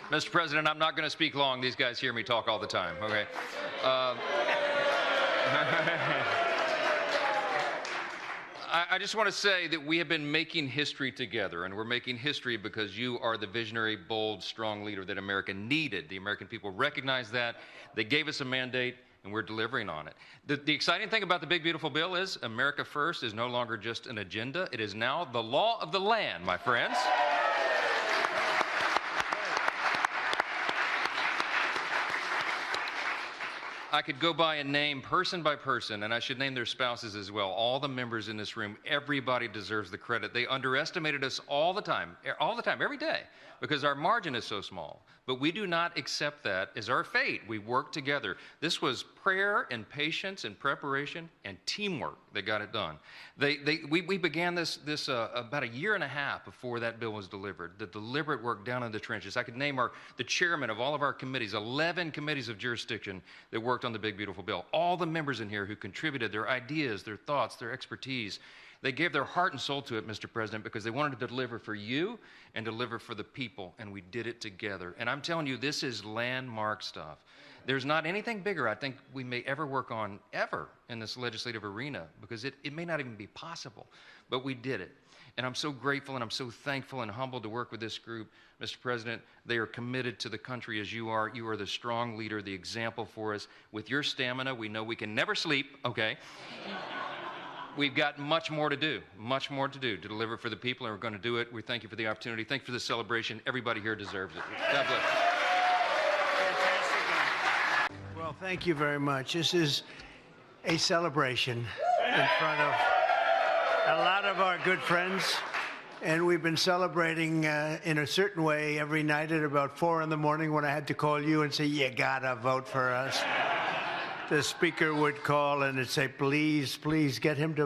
Mr. President, I'm not going to speak long. These guys hear me talk all the time, okay? I just want to say that we have been making history together, and we're making history because you are the visionary, bold, strong leader that America needed. The American people recognize that. They gave us a mandate, and we're delivering on it. The exciting thing about the Big Beautiful Bill is America First is no longer just an agenda. It is now the law of the land, my friends. I could go by and name person by person, and I should name their spouses as well. All the members in this room, everybody deserves the credit. They underestimated us all the time, every day, because our margin is so small. But we do not accept that as our fate. We work together. This was prayer and patience and preparation and teamwork that got it done. We began this about a year and a half before that bill was delivered. The deliberate work down in the trenches. I could name the chairman of all of our committees, 11 committees of jurisdiction that worked on the Big Beautiful Bill. All the members in here who contributed their ideas, their thoughts, their expertise. They gave their heart and soul to it, Mr. President, because they wanted to deliver for you and deliver for the people, and we did it together. And I'm telling you, this is landmark stuff. There's not anything bigger I think we may ever work on, ever, in this legislative arena, because it may not even be possible, but we did it. And I'm so grateful and I'm so thankful and humbled to work with this group. Mr. President, they are committed to the country as you are. You are the strong leader, the example for us. With your stamina, we know we can never sleep, okay? We've got much more to do to deliver for the people, and we're going to do it. We thank you for the opportunity. Thank you for the celebration. Everybody here deserves it. God bless. Well, thank you very much. This is a celebration in front of a lot of our good friends, and we've been celebrating in a certain way every night at about 4 in the morning when I had to call you and say, you gotta vote for us. The Speaker would call and say, please, please get him to